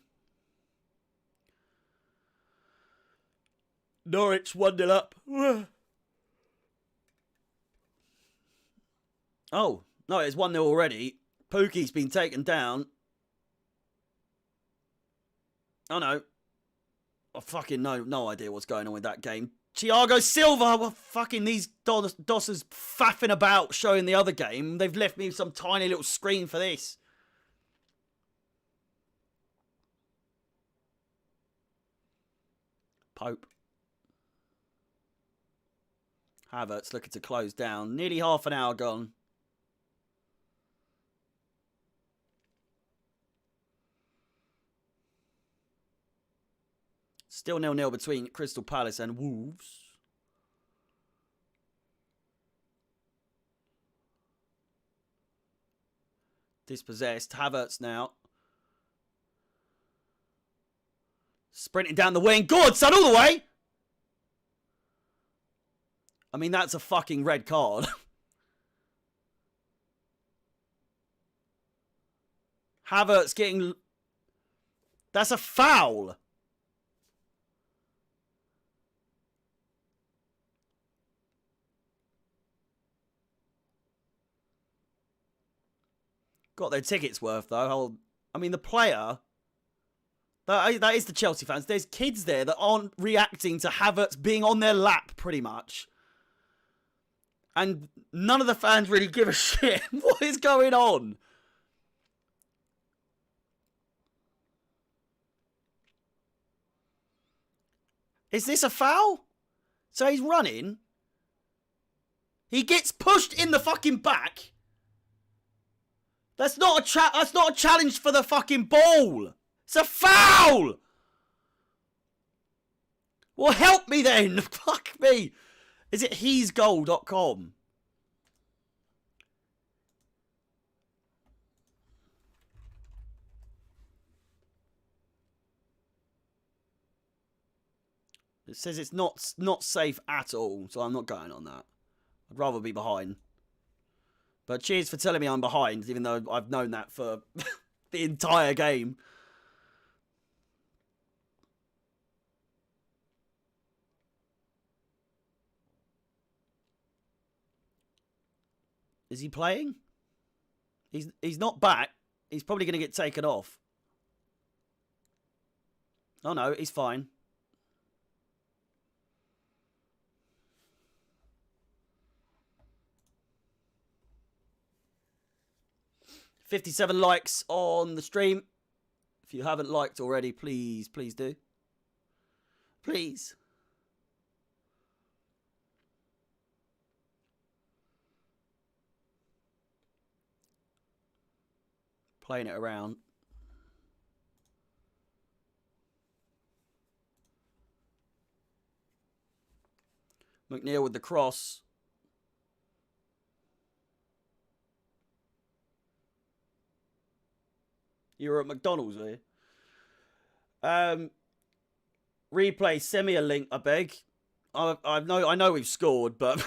Norwich 1-0 up. Oh, no, it's 1-0 already. Pookie's been taken down. Oh, no. I fucking no idea what's going on with that game. Thiago Silva, well, fucking these dossers faffing about showing the other game. They've left me some tiny little screen for this. Pope. Havertz looking to close down. Nearly half an hour gone. Still 0-0 between Crystal Palace and Wolves. Dispossessed. Havertz now. Sprinting down the wing. Good, son, all the way. I mean, that's a fucking red card. Havertz getting... That's a foul. Got their tickets worth, though. I mean, the player... That is the Chelsea fans. There's kids there that aren't reacting to Havertz being on their lap, pretty much. And none of the fans really give a shit. What is going on? Is this a foul? So he's running. He gets pushed in the fucking back. That's not a challenge for the fucking ball. It's a foul! Well, help me then. Fuck me. Is it he'sgoal.com? It says it's not safe at all, so I'm not going on that. I'd rather be behind. But cheers for telling me I'm behind, even though I've known that for the entire game. Is he playing? He's not back. He's probably going to get taken off. Oh no, he's fine. $57 likes on the stream. If you haven't liked already, please do. Please. Playing it around. McNeil with the cross. You were at McDonald's, were you? Replay, send me a link, I beg. I know we've scored, but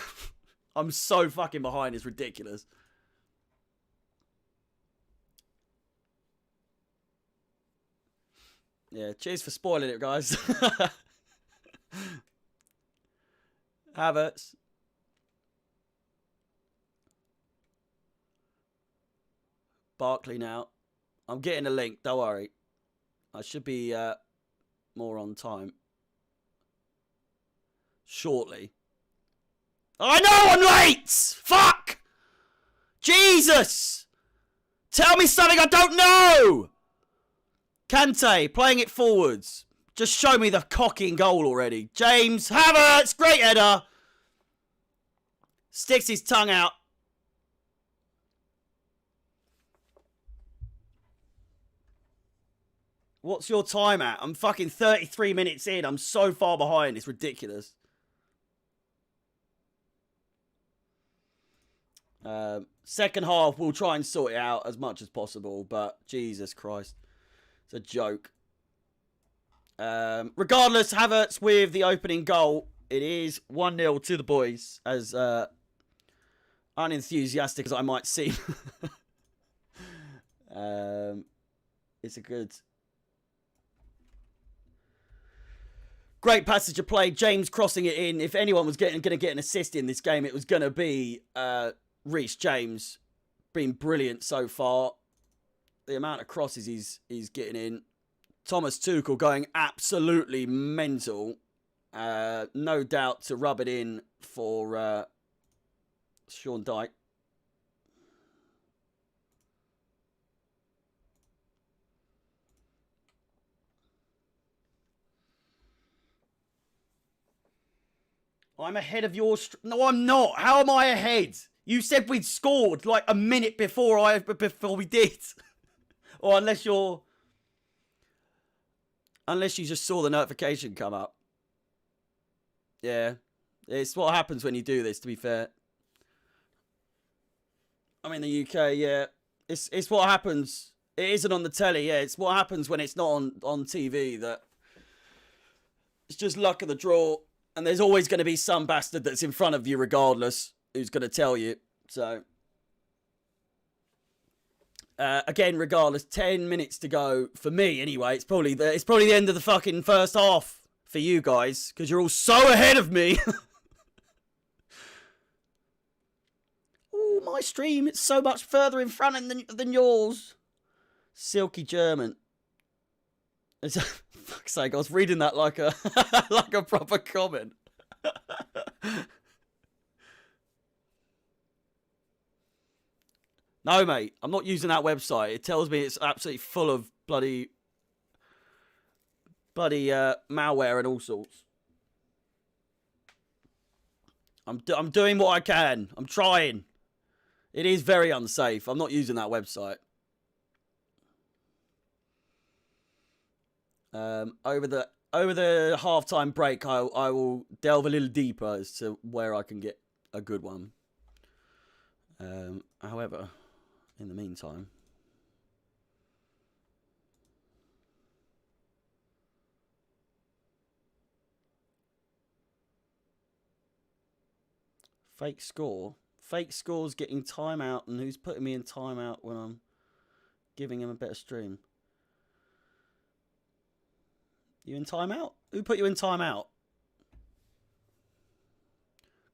I'm so fucking behind, it's ridiculous. Yeah, cheers for spoiling it, guys. Havertz. Barkley now. I'm getting a link, don't worry. I should be more on time. Shortly. I know I'm late! Fuck! Jesus! Tell me something I don't know! Kante, playing it forwards. Just show me the cocking goal already. James Havertz, great header. Sticks his tongue out. What's your time at? I'm fucking 33 minutes in. I'm so far behind. It's ridiculous. Second half, we'll try and sort it out as much as possible. But Jesus Christ. It's a joke. Regardless, Havertz with the opening goal. It is 1-0 to the boys. As unenthusiastic as I might seem. It's a good... Great passage of play. James crossing it in. If anyone was going to get an assist in this game, it was going to be Reece James. Been brilliant so far. The amount of crosses he's getting in. Thomas Tuchel going absolutely mental. No doubt to rub it in for Sean Dyche. I'm ahead of your... No, I'm not. How am I ahead? You said we'd scored like a minute before we did. Or unless you're... Unless you just saw the notification come up. Yeah. It's what happens when you do this, to be fair. I'm in the UK, yeah. It's what happens. It isn't on the telly, yeah. It's what happens when it's not on TV that It's just luck of the draw. And there's always going to be some bastard that's in front of you regardless who's going to tell you. So, again, regardless, 10 minutes to go for me anyway. It's probably the end of the fucking first half for you guys because you're all so ahead of me. Oh, my stream, it's so much further in front than yours. Silky German. Fuck's sake, I was reading that like a like a proper comment. No, mate, I'm not using that website. It tells me it's absolutely full of bloody malware and all sorts. I'm doing what I can. I'm trying. It is very unsafe. I'm not using that website. Over the halftime break, I will delve a little deeper as to where I can get a good one. However, in the meantime, fake score's getting timeout, and who's putting me in timeout when I'm giving him a better stream? You in timeout? Who put you in timeout?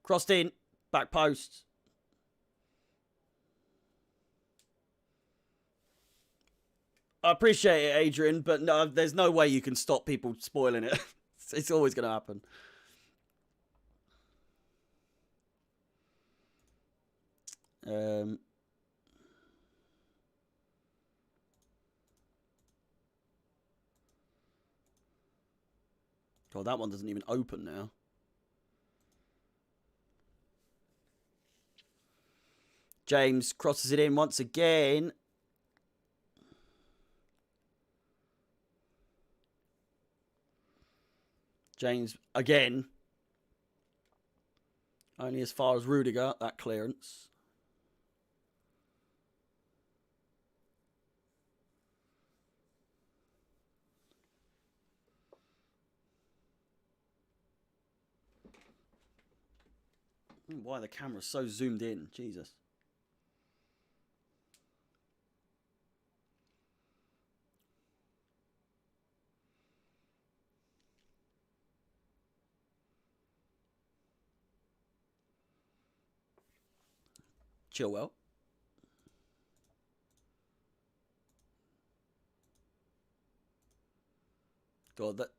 Crossed in. Back post. I appreciate it, Adrian, but no, there's no way you can stop people spoiling it. It's always going to happen. God, that one doesn't even open now. James crosses it in once again. James again. Only as far as Rudiger, that clearance. Why the camera's so zoomed in? Jesus. Chilwell. God, that's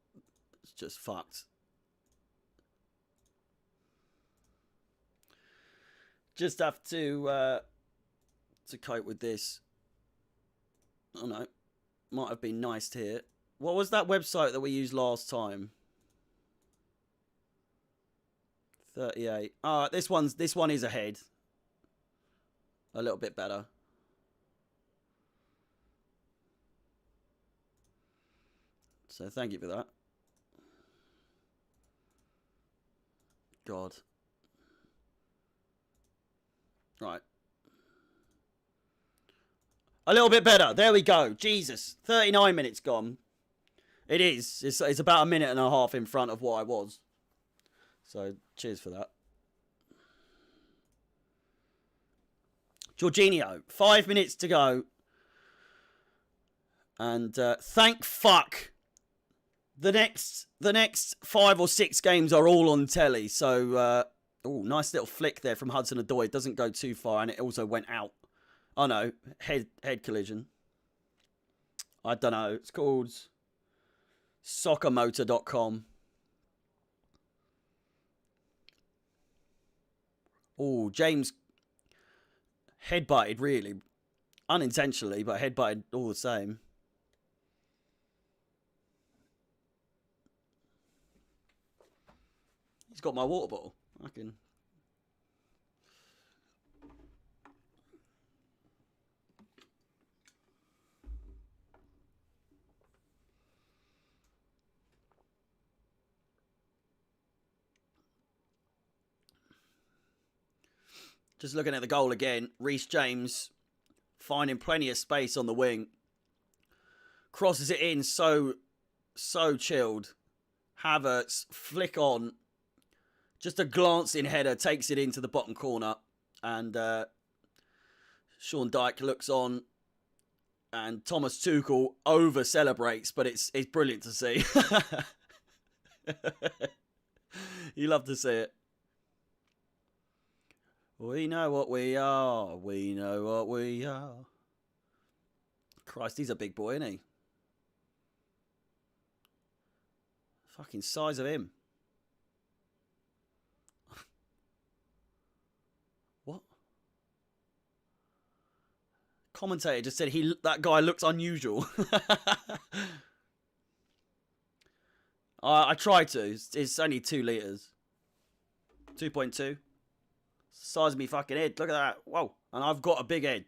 just fucked. Just have to cope with this. Oh no, might have been nice to hear. What was that website that we used last time? 38. This one is ahead. A little bit better. So thank you for that. God. Right. A little bit better. There we go. Jesus. 39 minutes gone. It is. It's about a minute and a half in front of what I was. So, cheers for that. Jorginho. 5 minutes to go. And thank fuck. The next 5 or 6 games are all on telly. So, nice little flick there from Hudson-Odoi. It doesn't go too far, and it also went out. Oh no, head collision. I don't know. It's called soccermotor.com. Oh, James headbutted, really. Unintentionally, but headbutted all the same. He's got my water bottle. I can... Just looking at the goal again. Reece James finding plenty of space on the wing. Crosses it in so chilled. Havertz, flick on. Just a glancing header takes it into the bottom corner. And Sean Dyche looks on. And Thomas Tuchel over-celebrates, but it's brilliant to see. You love to see it. We know what we are. We know what we are. Christ, he's a big boy, isn't he? Fucking size of him. What? Commentator just said that guy looks unusual. I tried to. It's only 2 litres. 2.2. Size of me fucking head. Look at that. Whoa. And I've got a big head.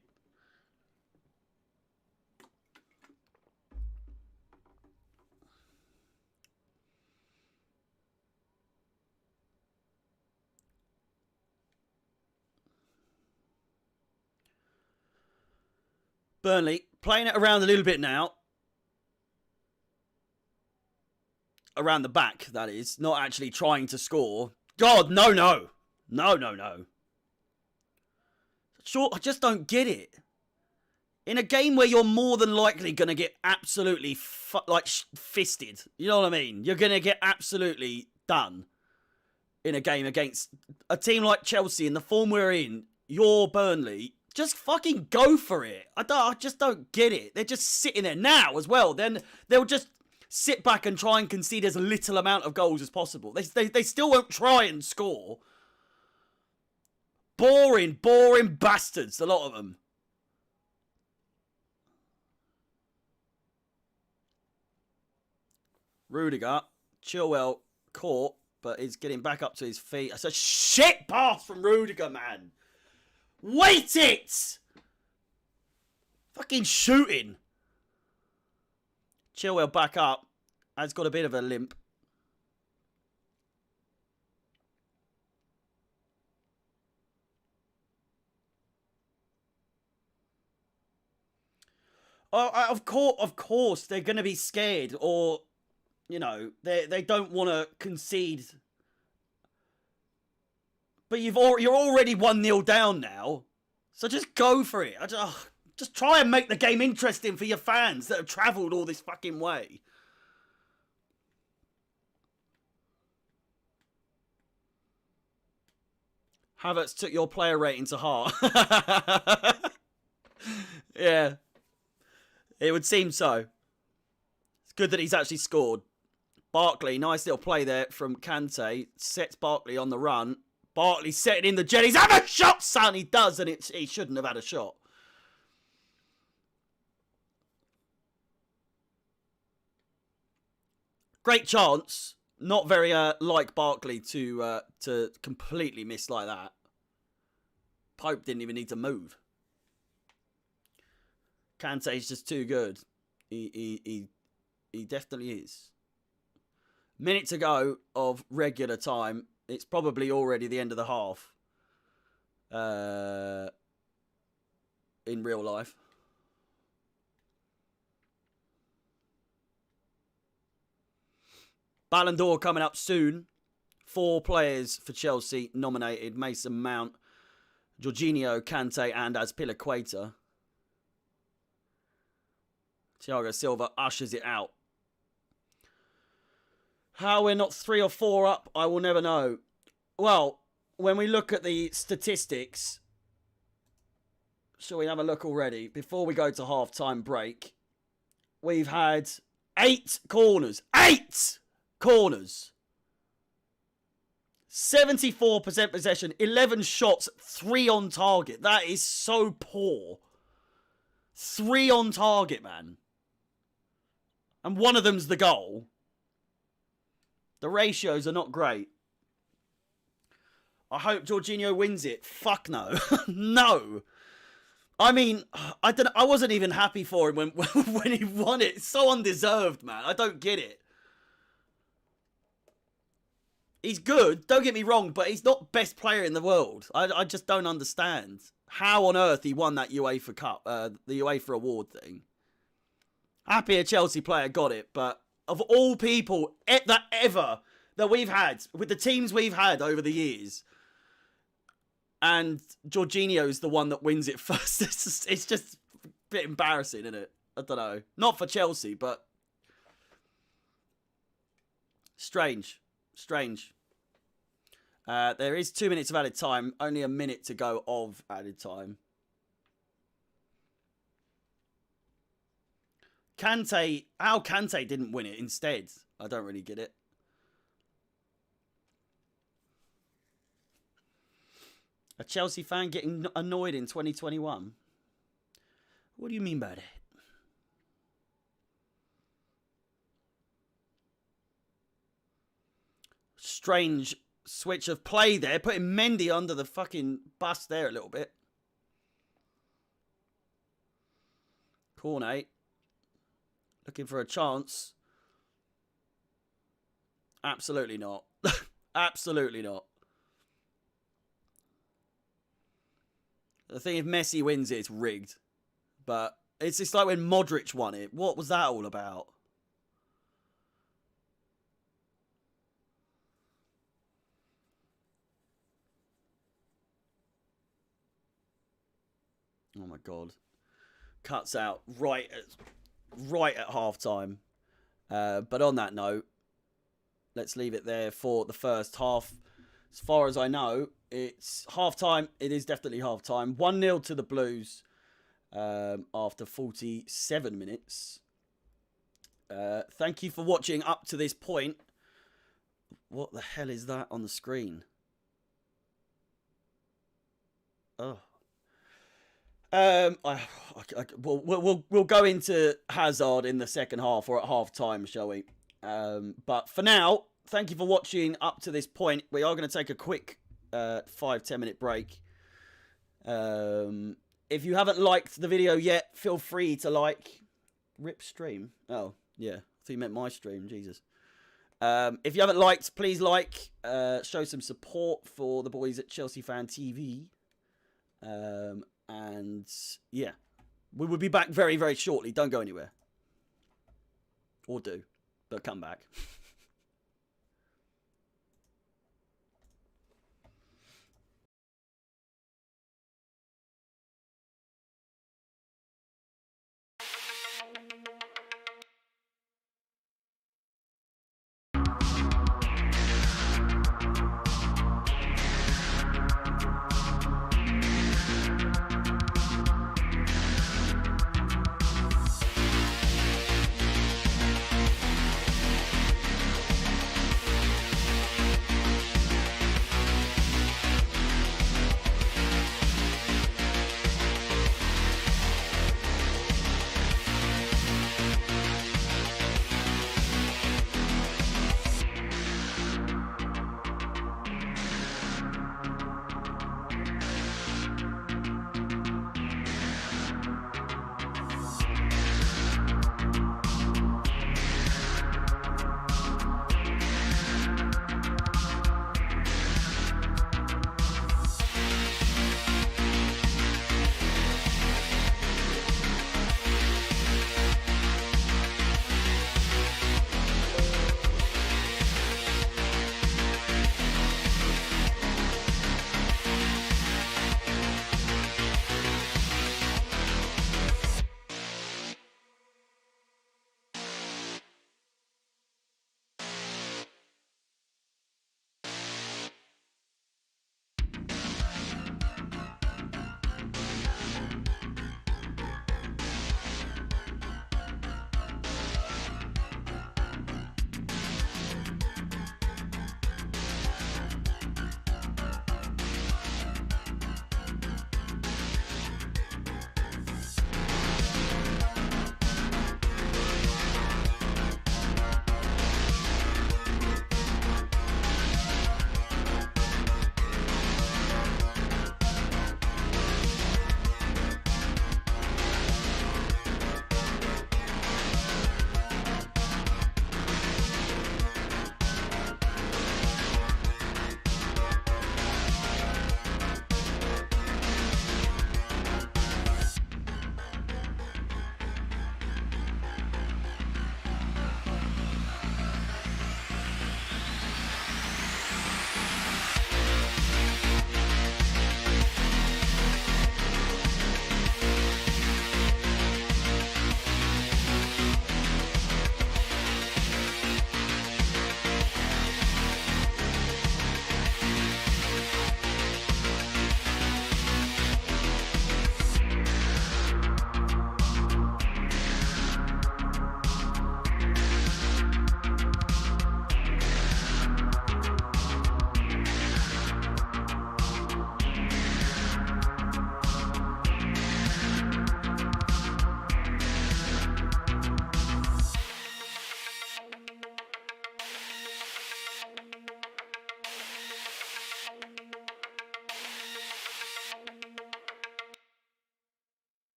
Burnley playing it around a little bit now. Around the back, that is. Not actually trying to score. God, no. No. Sure, I just don't get it. In a game where you're more than likely going to get absolutely fisted. You know what I mean? You're going to get absolutely done in a game against a team like Chelsea in the form we're in. You're Burnley. Just fucking go for it. I just don't get it. They're just sitting there now as well. Then they'll just sit back and try and concede as little amount of goals as possible. They still won't try and score. Boring bastards, a lot of them. Rudiger, Chilwell caught, but he's getting back up to his feet. That's a shit pass from Rudiger, man. Wait it! Fucking shooting. Chilwell back up. Has got a bit of a limp. Of course, they're going to be scared, or you know, they don't want to concede. But you're already 1-0 down now, so just go for it. Just try and make the game interesting for your fans that have travelled all this fucking way. Havertz took your player rating to heart. Yeah. It would seem so. It's good that he's actually scored. Barkley, nice little play there from Kante. Sets Barkley on the run. Barkley setting in the jellies. Have a shot, son! He does, and he shouldn't have had a shot. Great chance. Not very like Barkley to completely miss like that. Pope didn't even need to move. Kante's just too good. He definitely is. Minute to go of regular time. It's probably already the end of the half. In real life. Ballon d'Or coming up soon. 4 players for Chelsea nominated. Mason Mount, Jorginho, Kante and Azpilicueta. Thiago Silva ushers it out. How we're not 3 or 4 up, I will never know. Well, when we look at the statistics, shall we have a look already? Before we go to half-time break, we've had 8 corners. 8 corners. 74% possession, 11 shots, 3 on target. That is so poor. 3 on target, man. And one of them's the goal. The ratios are not great. I hope Jorginho wins it. Fuck no. No. I mean, I wasn't even happy for him when he won it. It's so undeserved, man. I don't get it. He's good, don't get me wrong, but he's not best player in the world. I just don't understand how on earth he won that UEFA Cup, the UEFA award thing. Happy a Chelsea player got it, but of all people that we've had, with the teams we've had over the years, and Jorginho's the one that wins it first. It's just a bit embarrassing, isn't it? I don't know. Not for Chelsea, but strange. There is 2 minutes of added time. Only a minute to go of added time. Kante, how Kante didn't win it instead, I don't really get it. A Chelsea fan getting annoyed in 2021? What do you mean by that? Strange switch of play there, putting Mendy under the fucking bus there a little bit. Cornet. Looking for a chance. Absolutely not. Absolutely not. The thing, if Messi wins it, it's rigged. But it's just like when Modric won it. What was that all about? Oh my God. Cuts out right at half time. But on that note, let's leave it there for the first half. As far as I know, it's half time. It is definitely half time. 1-0 to the Blues after 47 minutes. Thank you for watching up to this point. What the hell is that on the screen? Oh. We'll go into Hazard in the second half or at half time, shall we? But for now, thank you for watching up to this point. We are going to take a quick 5-10 minute break. If you haven't liked the video yet, feel free to like. Rip stream. Oh, yeah. I thought you meant my stream. Jesus. If you haven't liked, please like. Show some support for the boys at Chelsea Fan TV. And yeah, we will be back very, very shortly. Don't go anywhere. Or do, but come back.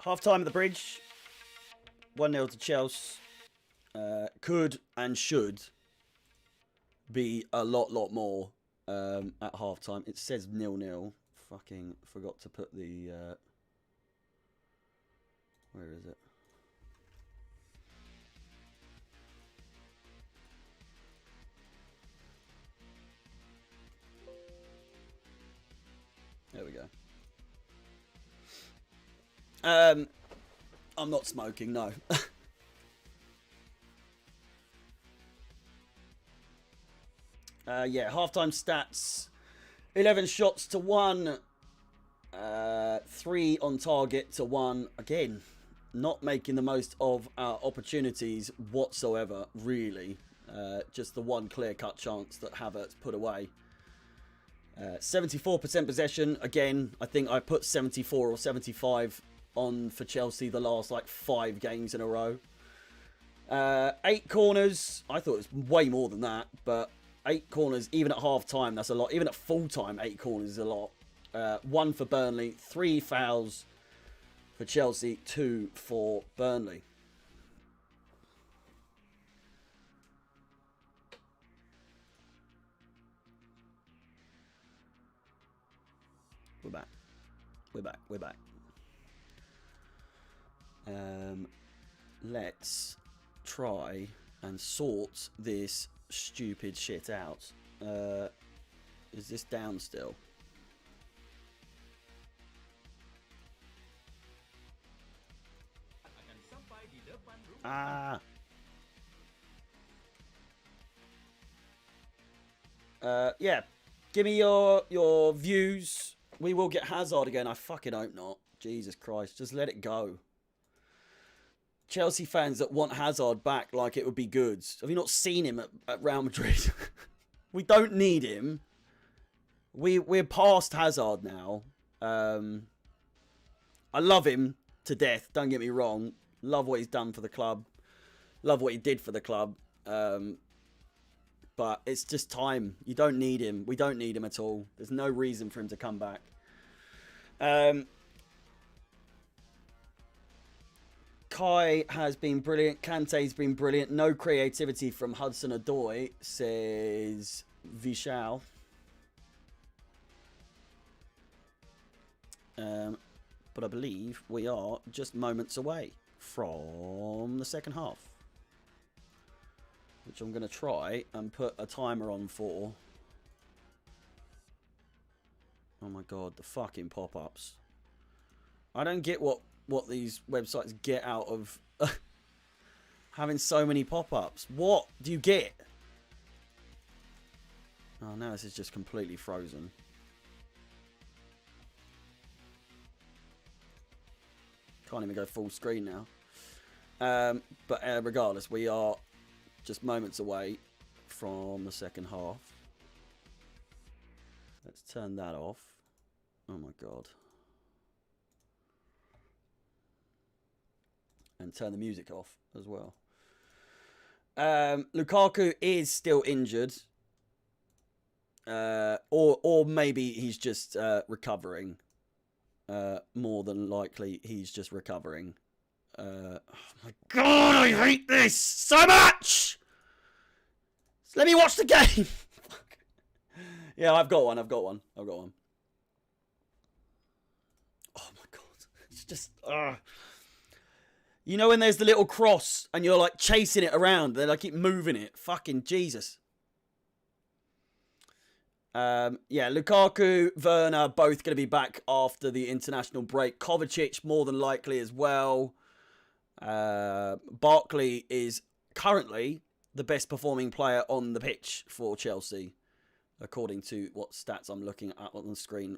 Half-time at the Bridge. 1-0 to Chelsea. Could and should be a lot more at half-time. It says 0-0. Fucking forgot to put the... where is it? There we go. I'm not smoking, no. Yeah, halftime stats. 11 shots to 1. 3 on target to 1. Again, not making the most of our opportunities whatsoever, really. Just the one clear-cut chance that Havertz put away. 74% possession. Again, I think I put 74 or 75 on for Chelsea the last, like, 5 games in a row. 8 corners. I thought it was way more than that, but 8 corners, even at half-time, that's a lot. Even at full-time, 8 corners is a lot. 1 for Burnley, 3 fouls for Chelsea, 2 for Burnley. We're back. We're back. We're back. Let's try and sort this stupid shit out. Is this down still? Yeah. Give me your views. We will get Hazard again. I fucking hope not. Jesus Christ. Just let it go. Chelsea fans that want Hazard back like it would be good. Have you not seen him at Real Madrid? We don't need him. We're past Hazard now. I love him to death. Don't get me wrong. Love what he's done for the club. Love what he did for the club. But it's just time. You don't need him. We don't need him at all. There's no reason for him to come back. Kai has been brilliant. Kante's been brilliant. No creativity from Hudson-Odoi, says Vishal. But I believe we are just moments away from the second half, which I'm going to try and put a timer on for. Oh my god, the fucking pop-ups. I don't get what these websites get out of having so many pop-ups. What do you get? Oh, now this is just completely frozen. Can't even go full screen now. But regardless, we are just moments away from the second half. Let's turn that off. Oh my god. And turn the music off as well. Lukaku is still injured. Or maybe he's just recovering. More than likely, he's just recovering. Oh my god, I hate this so much! Just let me watch the game! Yeah, I've got one. Oh my god. It's just... You know when there's the little cross and you're like chasing it around, then I keep moving it. Fucking Jesus. Yeah, Lukaku, Werner, both going to be back after the international break. Kovacic, more than likely as well. Barkley is currently the best performing player on the pitch for Chelsea, according to what stats I'm looking at on the screen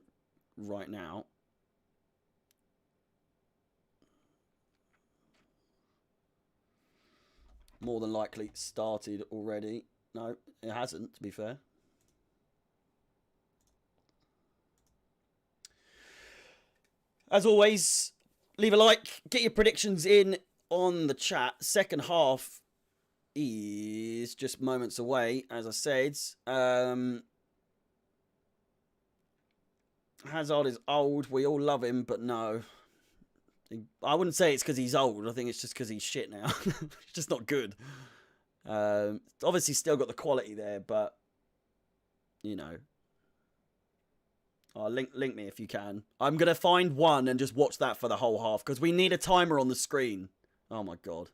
right now. More than likely started already. No, it hasn't, to be fair. As always, leave a like, get your predictions in on the chat. Second half is just moments away, as I said. Hazard is old. We all love him, but no. I wouldn't say it's because he's old. I think it's just because he's shit now. It's just not good. Obviously, still got the quality there, but you know. Oh, link me if you can. I'm gonna find one and just watch that for the whole half because we need a timer on the screen. Oh my god.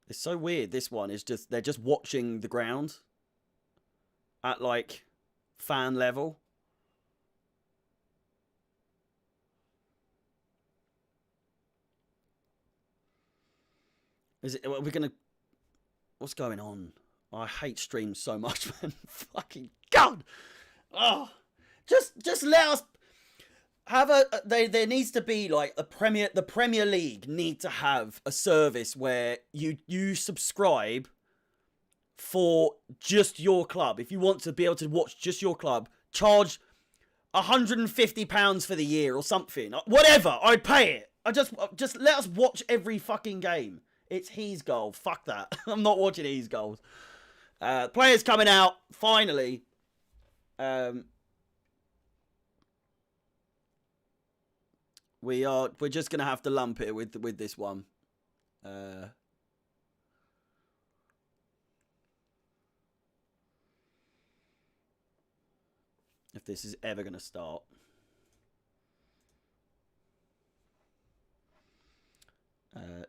It's so weird. This one is just they're just watching the ground at like fan level. Is it? Are we gonna? What's going on? I hate streams so much, man. Fucking god. Oh, just let us have a. There needs to be like the Premier League need to have a service where you subscribe for just your club. If you want to be able to watch just your club, charge £150 for the year or something. Whatever, I'd pay it. Just let us watch every fucking game. It's his goal. Fuck that. I'm not watching his goals. Players coming out finally. We're just gonna have to lump it with this one. If this is ever gonna start.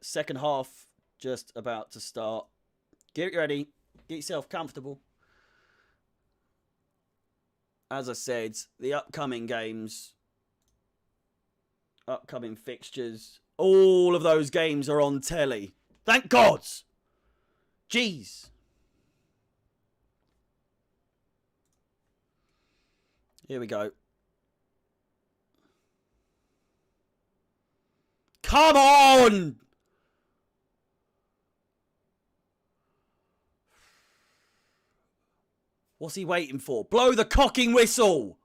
Second half just about to start. Get ready. Get yourself comfortable. As I said, the upcoming games, upcoming fixtures, all of those games are on telly. Thank God. Jeez. Here we go. Come on! What's he waiting for? Blow the cocking whistle!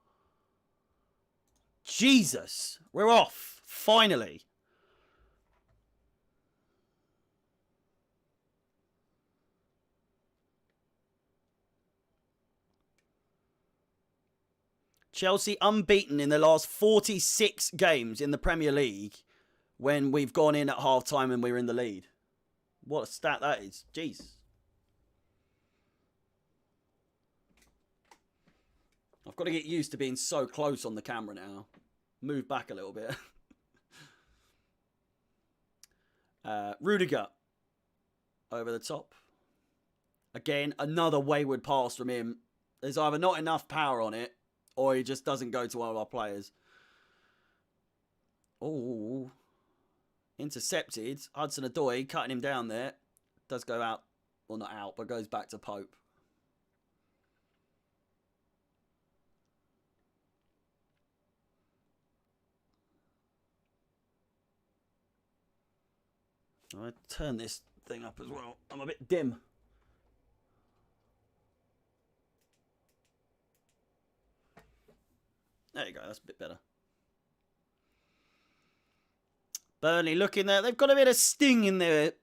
Jesus. We're off. Finally. Chelsea unbeaten in the last 46 games in the Premier League when we've gone in at half-time and we're in the lead. What a stat that is. Jeez. I've got to get used to being so close on the camera now. Move back a little bit. Rudiger. Over the top. Again, another wayward pass from him. There's either not enough power on it, or he just doesn't go to one of our players. Oh. Intercepted. Hudson-Odoi cutting him down there. Does go out. Well, not out, but goes back to Pope. I turn this thing up as well. I'm a bit dim. There you go. That's a bit better. Burnley looking there. They've got a bit of sting in their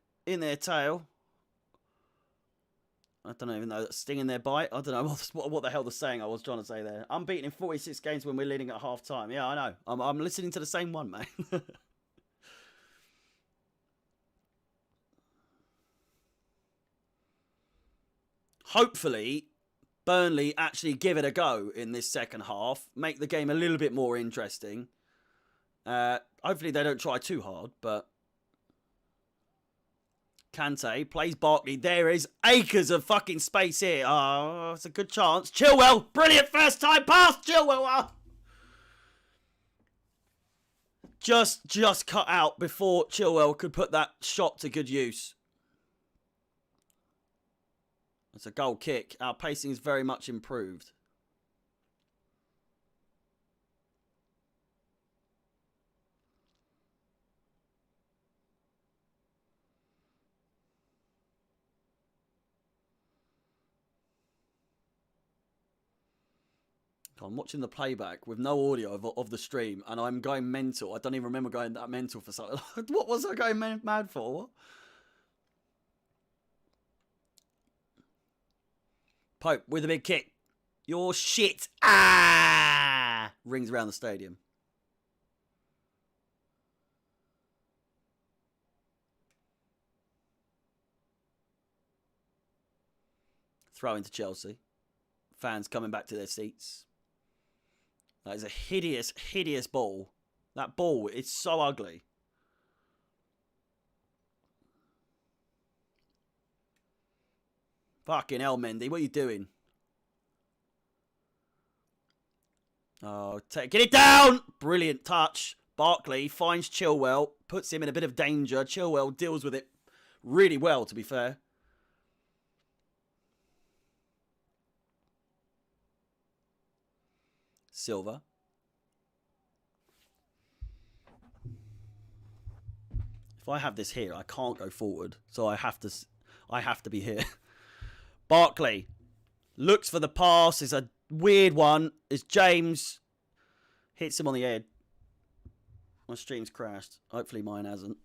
tail. I don't even know. Sting in their bite. I don't know what the hell the saying I was trying to say there. Unbeaten in 46 games when we're leading at half time. Yeah, I know. I'm listening to the same one, mate. Hopefully, Burnley actually give it a go in this second half. Make the game a little bit more interesting. Hopefully they don't try too hard, but Kante plays Barkley. There is acres of fucking space here. Oh, it's a good chance. Chilwell, brilliant first time pass. Chilwell. Oh. Just cut out before Chilwell could put that shot to good use. It's a goal kick. Our pacing is very much improved. I'm watching the playback with no audio of the stream, and I'm going mental. I don't even remember going that mental for something. What was I going mad for? What? Pope with a big kick. Your shit. Ah! Rings around the stadium. Throw into Chelsea. Fans coming back to their seats. That is a hideous, hideous ball. That ball, it's so ugly. Fucking hell, Mendy. What are you doing? Oh, get it down! Brilliant touch. Barkley finds Chilwell. Puts him in a bit of danger. Chilwell deals with it really well, to be fair. Silva. If I have this here, I can't go forward. So I have to be here. Barkley looks for the pass. It's a weird one. It's James. Hits him on the head. My stream's crashed. Hopefully mine hasn't.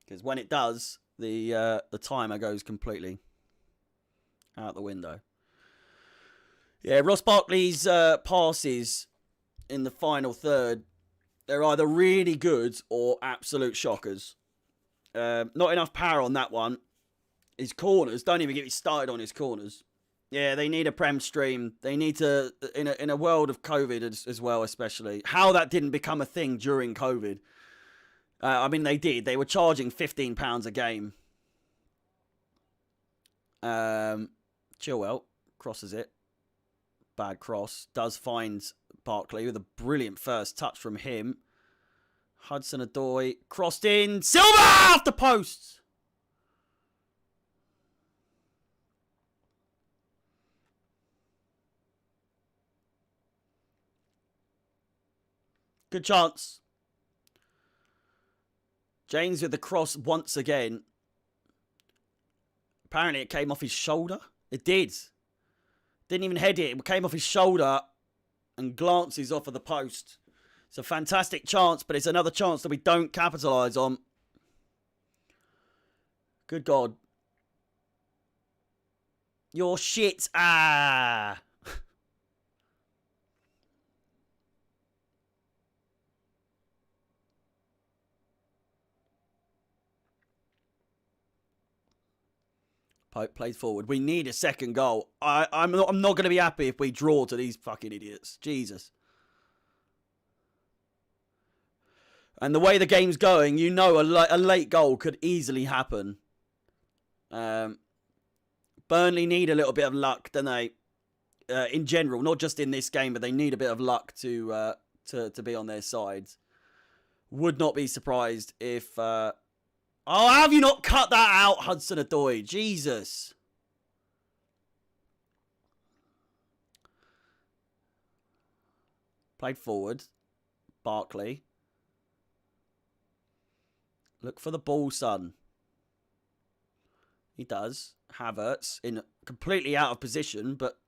Because when it does, the timer goes completely out the window. Yeah, Ross Barkley's passes in the final third, they're either really good or absolute shockers. Not enough power on that one. His corners, don't even get me started on his corners. Yeah, they need a Prem stream. They need to, in a world of COVID as well, especially. How that didn't become a thing during COVID. I mean, they did. They were charging £15 a game. Chilwell crosses it. Bad cross. Does find Barkley with a brilliant first touch from him. Hudson-Odoi crossed in. Silva off the post. Good chance. James with the cross once again. Apparently it came off his shoulder. It did. Didn't even head it. It came off his shoulder and glances off of the post. It's a fantastic chance, but it's another chance that we don't capitalise on. Good God. Your shit. Ah. Pope plays forward. We need a second goal. I'm not going to be happy if we draw to these fucking idiots. Jesus. And the way the game's going, you know a late goal could easily happen. Burnley need a little bit of luck, don't they? In general, not just in this game, but they need a bit of luck to be on their side. Would not be surprised if... Oh, have you not cut that out, Hudson-Odoi? Jesus. Played forward. Barkley. Look for the ball, son. He does. Havertz in completely out of position, but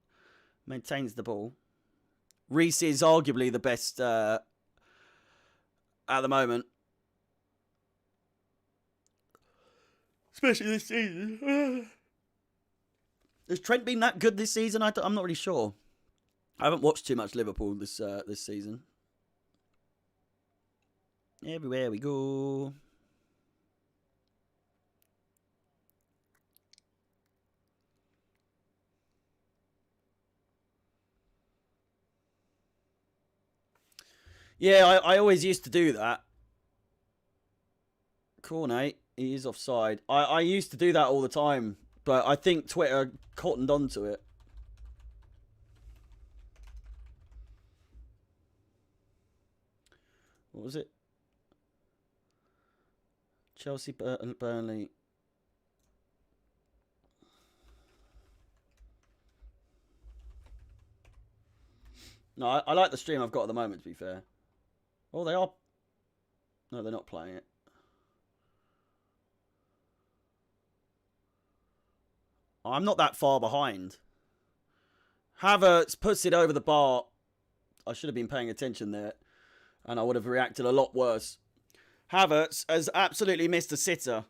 maintains the ball. Reece is arguably the best at the moment. Especially this season. Has Trent been that good this season? I'm not really sure. I haven't watched too much Liverpool this season. Everywhere we go. Yeah, I always used to do that. Cornet, he is offside. I used to do that all the time, but I think Twitter cottoned onto it. What was it? Chelsea, Burnley. No, I like the stream I've got at the moment, to be fair. Oh, they are... No, they're not playing it. I'm not that far behind. Havertz puts it over the bar. I should have been paying attention there. And I would have reacted a lot worse. Havertz has absolutely missed a sitter.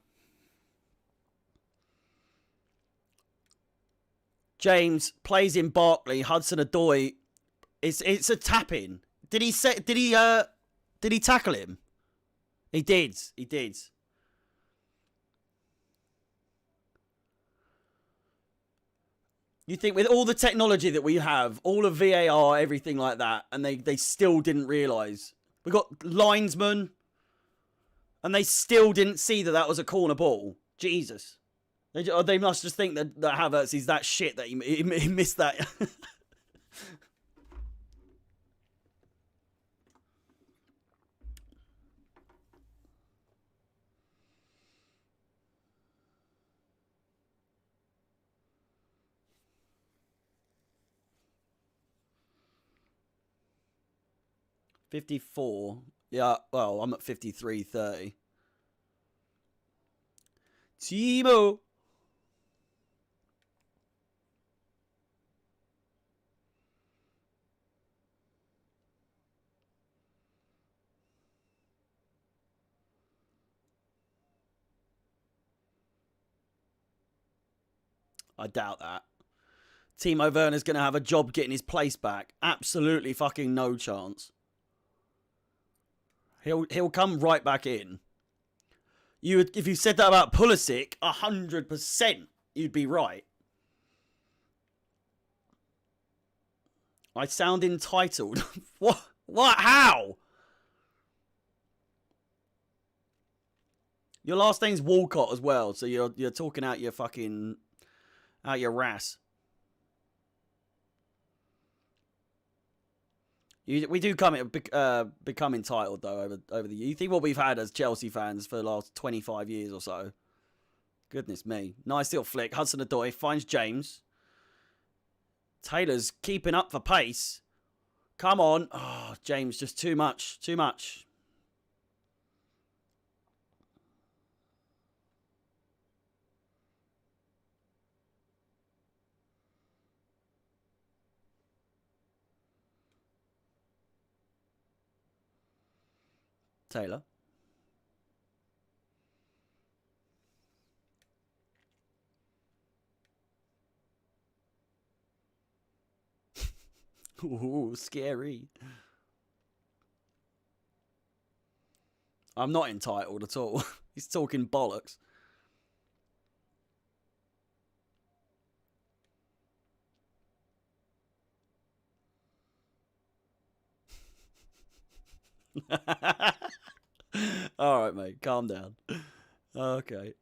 James plays in Barkley. Hudson-Odoi. It's a tap in. Did he tackle him? He did. He did. You think with all the technology that we have, all of VAR, everything like that, and they still didn't realise. We got linesmen, and they still didn't see that was a corner ball. Jesus. They must just think that Havertz is that shit that he missed that. $54. Yeah, well, I'm at 53.30. Timo. I doubt that. Timo Werner's going to have a job getting his place back. Absolutely fucking no chance. He'll come right back in. If you said that about Pulisic, 100% you'd be right. I sound entitled. What? How? Your last name's Walcott as well, so you're talking out your fucking ass. We do become entitled though over the years. You think what we've had as Chelsea fans for the last 25 years or so? Goodness me! Nice little flick. Hudson-Odoi finds James. Taylor's keeping up for pace. Come on. Oh, James, just too much. Too much. Taylor. Ooh, scary. I'm not entitled at all. He's talking bollocks. All right, mate. Calm down. Okay.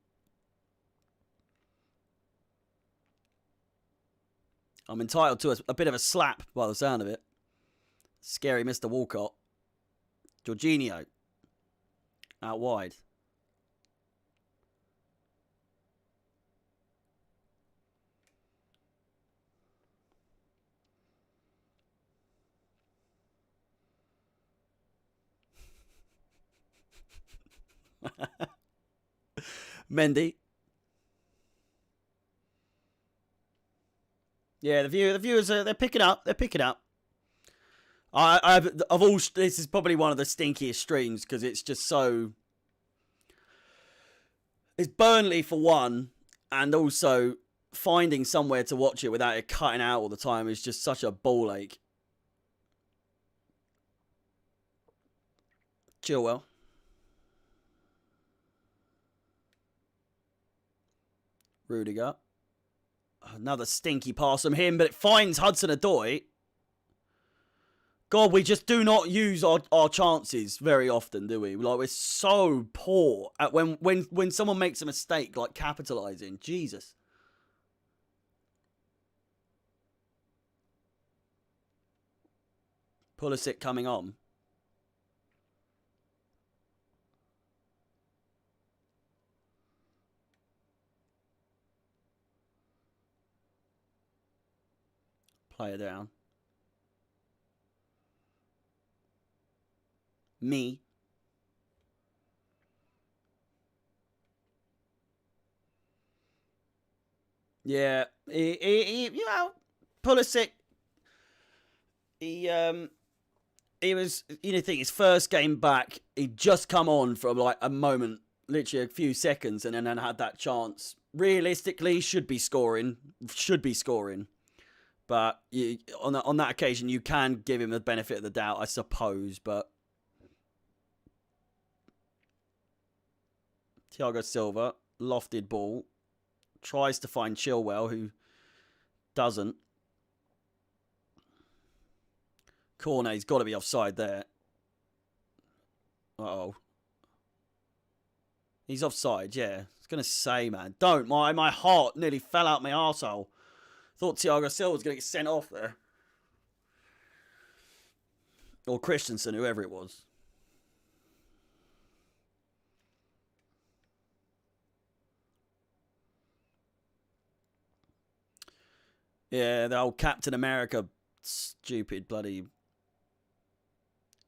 I'm entitled to a bit of a slap by the sound of it. Scary Mr. Walcott. Jorginho. Out wide. Mendy. Yeah, the viewers they're picking up. They're picking up. This is probably one of the stinkiest streams because it's just so. It's Burnley for one, and also finding somewhere to watch it without it cutting out all the time is just such a ball ache. Chilwell. Rudiger. Another stinky pass from him, but it finds Hudson-Odoi. God, we just do not use our chances very often, do we? Like, we're so poor at when someone makes a mistake, like capitalising. Jesus. Pulisic coming on. Player down. Me. Yeah, you know, Pulisic. He was, you know, think his first game back. He'd just come on from like a moment literally a few seconds and then had that chance. Realistically, should be scoring. But on that occasion, you can give him the benefit of the doubt, I suppose. But Thiago Silva, lofted ball, tries to find Chilwell, who doesn't. Cornet's got to be offside there. Uh-oh. He's offside, yeah. I was going to say, man. Don't. My heart nearly fell out my arsehole. Thought Thiago Silva was going to get sent off there. Or Christensen, whoever it was. Yeah, the old Captain America, stupid bloody...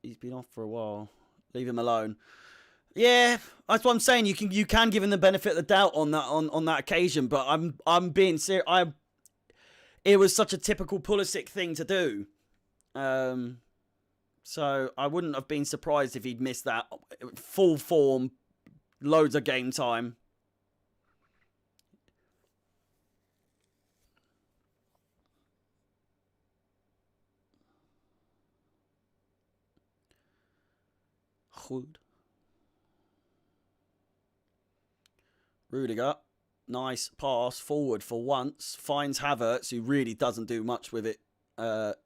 He's been off for a while. Leave him alone. Yeah, that's what I'm saying. You can give him the benefit of the doubt on that occasion, but I'm being serious. It was such a typical Pulisic thing to do. So I wouldn't have been surprised if he'd missed that. Full form, loads of game time. Goed. Rudiger, nice pass forward for once. Finds Havertz, who really doesn't do much with it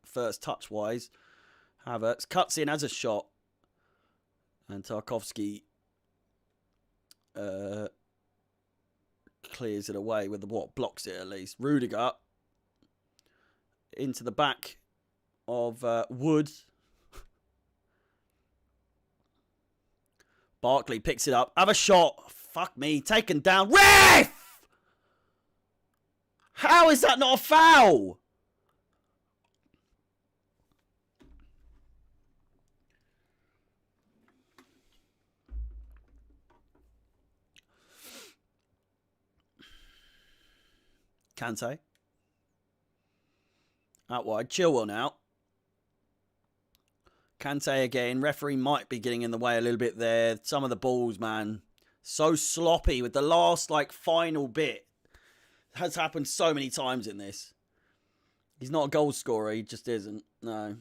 first touch-wise. Havertz cuts in as a shot. And Tarkowski clears it away with the what? Blocks it at least. Rudiger into the back of Wood. Barkley picks it up. Have a shot. Fuck me. Taken down. Ref! How is that not a foul? Kante. Out wide. Chilwell now. Kante again. Referee might be getting in the way a little bit there. Some of the balls, man. So sloppy with the last, final bit. Has happened so many times in this. He's not a goal scorer. He just isn't. No.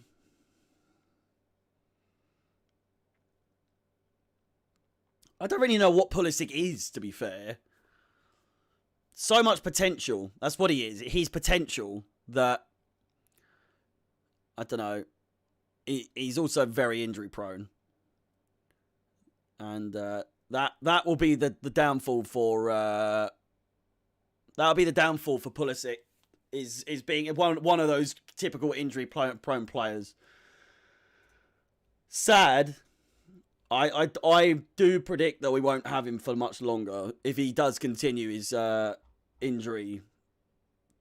I don't really know what Pulisic is, to be fair. So much potential. That's what he is. He's potential that... I don't know. He's also very injury prone. And that will be the downfall for... That'll be the downfall for Pulisic, is being one of those typical injury prone players. Sad. I do predict that we won't have him for much longer if he does continue his injury,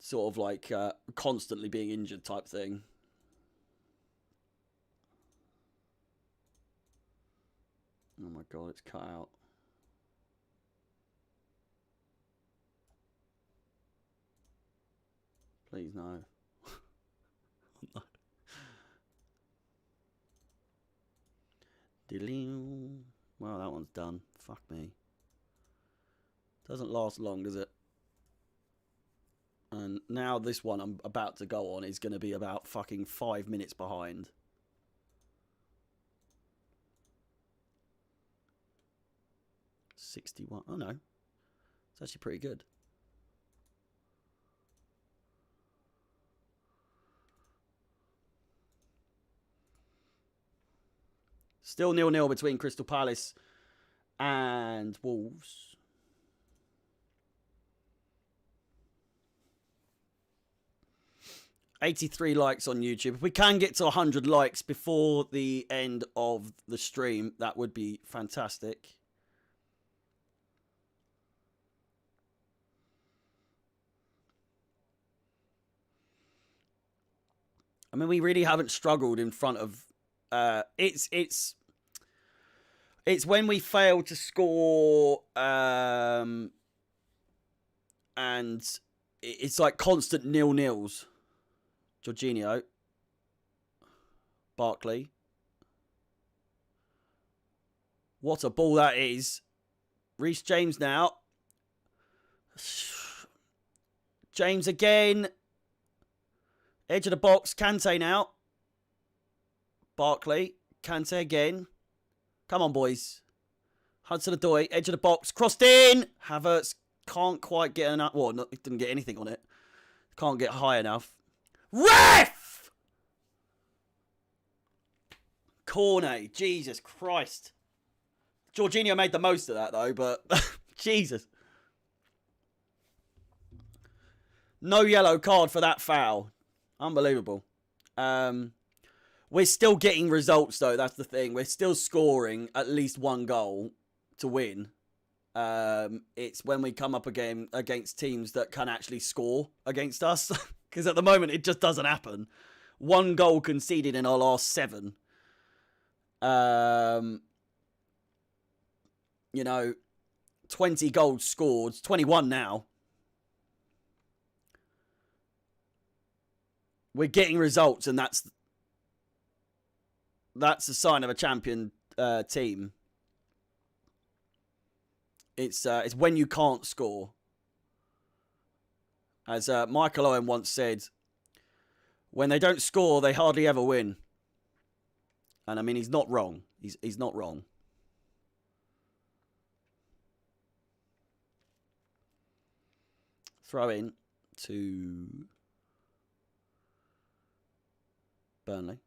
sort of constantly being injured type thing. Oh my god, it's cut out. Please no. Well, that one's done. Fuck me. Doesn't last long, does it? And now this one I'm about to go on is going to be about fucking 5 minutes behind. $61. Oh no. It's actually pretty good. Still 0-0 between Crystal Palace and Wolves. $83 likes on YouTube. If we can get to 100 likes before the end of the stream, that would be fantastic. I mean, we really haven't struggled in front of... It's when we fail to score, and it's like constant 0-0s. Jorginho. Barkley. What a ball that is. Reece James now. James again. Edge of the box. Kante now. Barkley. Kante again. Come on, boys. Hudson-Odoi. Edge of the box. Crossed in. Havertz can't quite get enough. Well, he didn't get anything on it. Can't get high enough. Ref! Cornet. Jesus Christ. Jorginho made the most of that, though, but Jesus. No yellow card for that foul. Unbelievable. We're still getting results, though. That's the thing. We're still scoring at least one goal to win. It's when we come up again against teams that can actually score against us. Because at the moment, it just doesn't happen. 1 goal conceded in our last 7. You know, 20 goals scored. 21 now. We're getting results, and that's a sign of a champion team. It's when you can't score. As Michael Owen once said, when they don't score, they hardly ever win. And I mean, he's not wrong. He's not wrong. Throw in to Burnley.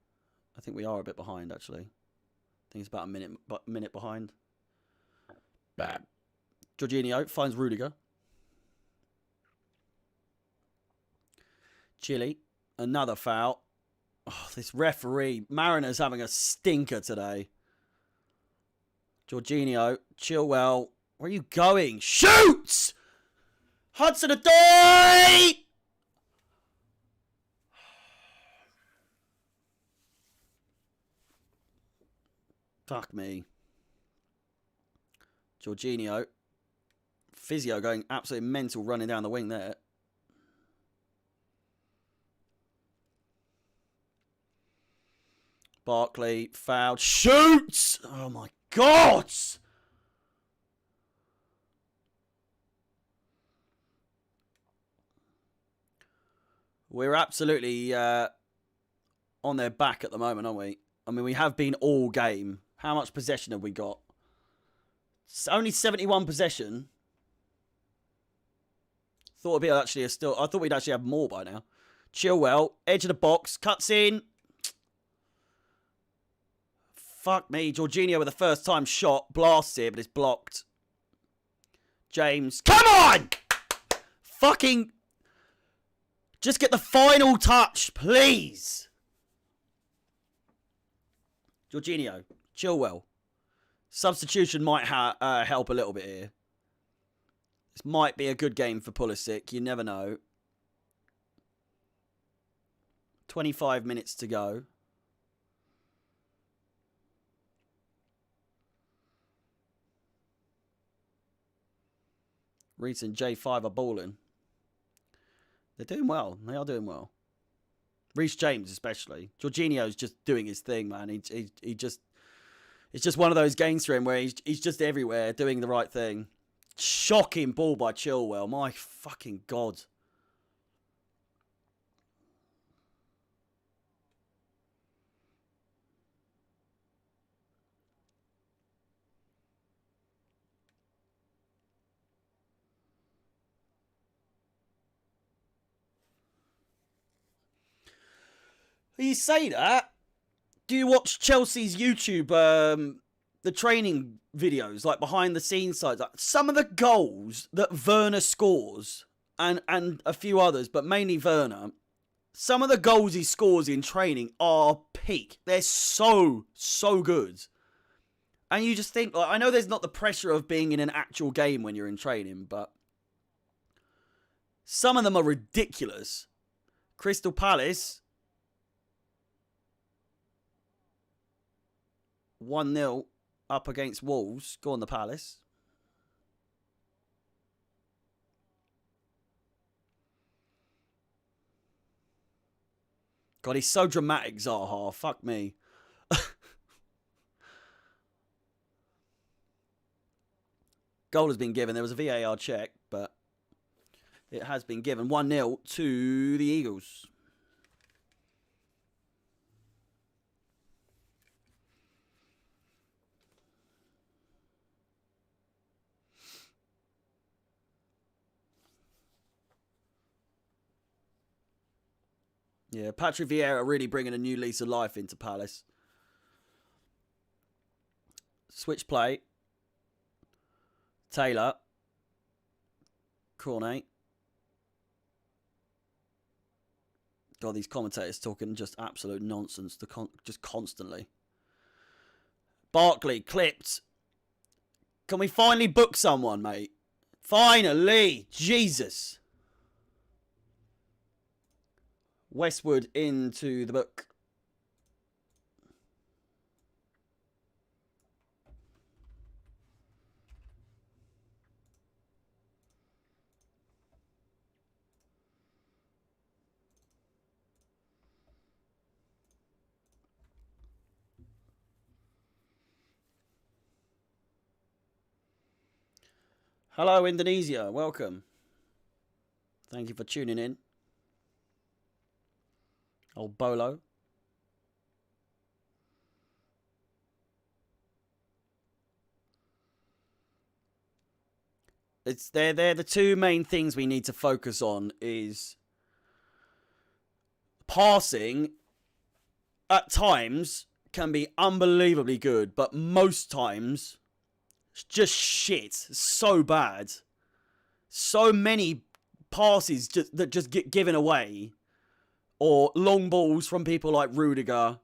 I think we are a bit behind, actually. I think it's about a minute behind. Bad. Jorginho finds Rudiger. Chile. Another foul. Oh, this referee. Mariner's having a stinker today. Jorginho. Chilwell. Where are you going? Shoot! Hudson-Odoi! Fuck me. Jorginho. Physio going absolutely mental running down the wing there. Barkley fouled. Shoots! Oh my God! We're absolutely on their back at the moment, aren't we? I mean, we have been all game. How much possession have we got? It's only 71 possession. Thought it'd be actually I thought we'd actually have more by now. Chilwell, edge of the box, cuts in. Fuck me, Jorginho with the first time shot, blasts it, but it's blocked. James, come on! Fucking, just get the final touch, please. Jorginho, Chilwell. Substitution might help a little bit here. This might be a good game for Pulisic. You never know. 25 minutes to go. Reece and J5 are balling. They're doing well. They are doing well. Reece James especially. Jorginho's just doing his thing, man. He just... It's just one of those games for him where he's just everywhere doing the right thing. Shocking ball by Chilwell. My fucking God. You say that. Do you watch Chelsea's YouTube, the training videos, like behind the scenes sides? Like, some of the goals that Werner scores, and a few others, but mainly Werner, some of the goals he scores in training are peak. They're so good. And you just think, like, I know there's not the pressure of being in an actual game when you're in training, but some of them are ridiculous. Crystal Palace, 1-0 up against Wolves. Go on, the Palace. God, he's so dramatic, Zaha. Fuck me. Goal has been given. There was a VAR check, but it has been given. 1-0 to the Eagles. Yeah, Patrick Vieira really bringing a new lease of life into Palace. Switch play. Taylor. Cornet. God, these commentators talking just absolute nonsense just constantly. Barkley clipped. Can we finally book someone, mate? Finally! Jesus! Westwood into the book. Hello, Indonesia. Welcome. Thank you for tuning in. Old Bolo. They're the two main things we need to focus on is passing at times can be unbelievably good, but most times it's just shit. So bad. So many passes that just get given away. Or long balls from people like Rudiger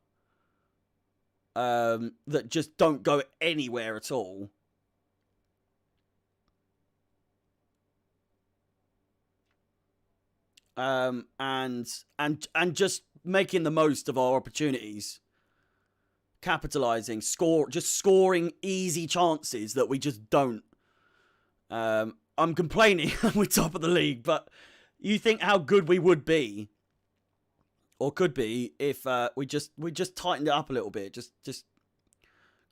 that just don't go anywhere at all. And just making the most of our opportunities. Capitalising, scoring easy chances that we just don't. I'm complaining we're top of the league, but you think how good we would be, or could be, if we just tightened it up a little bit, just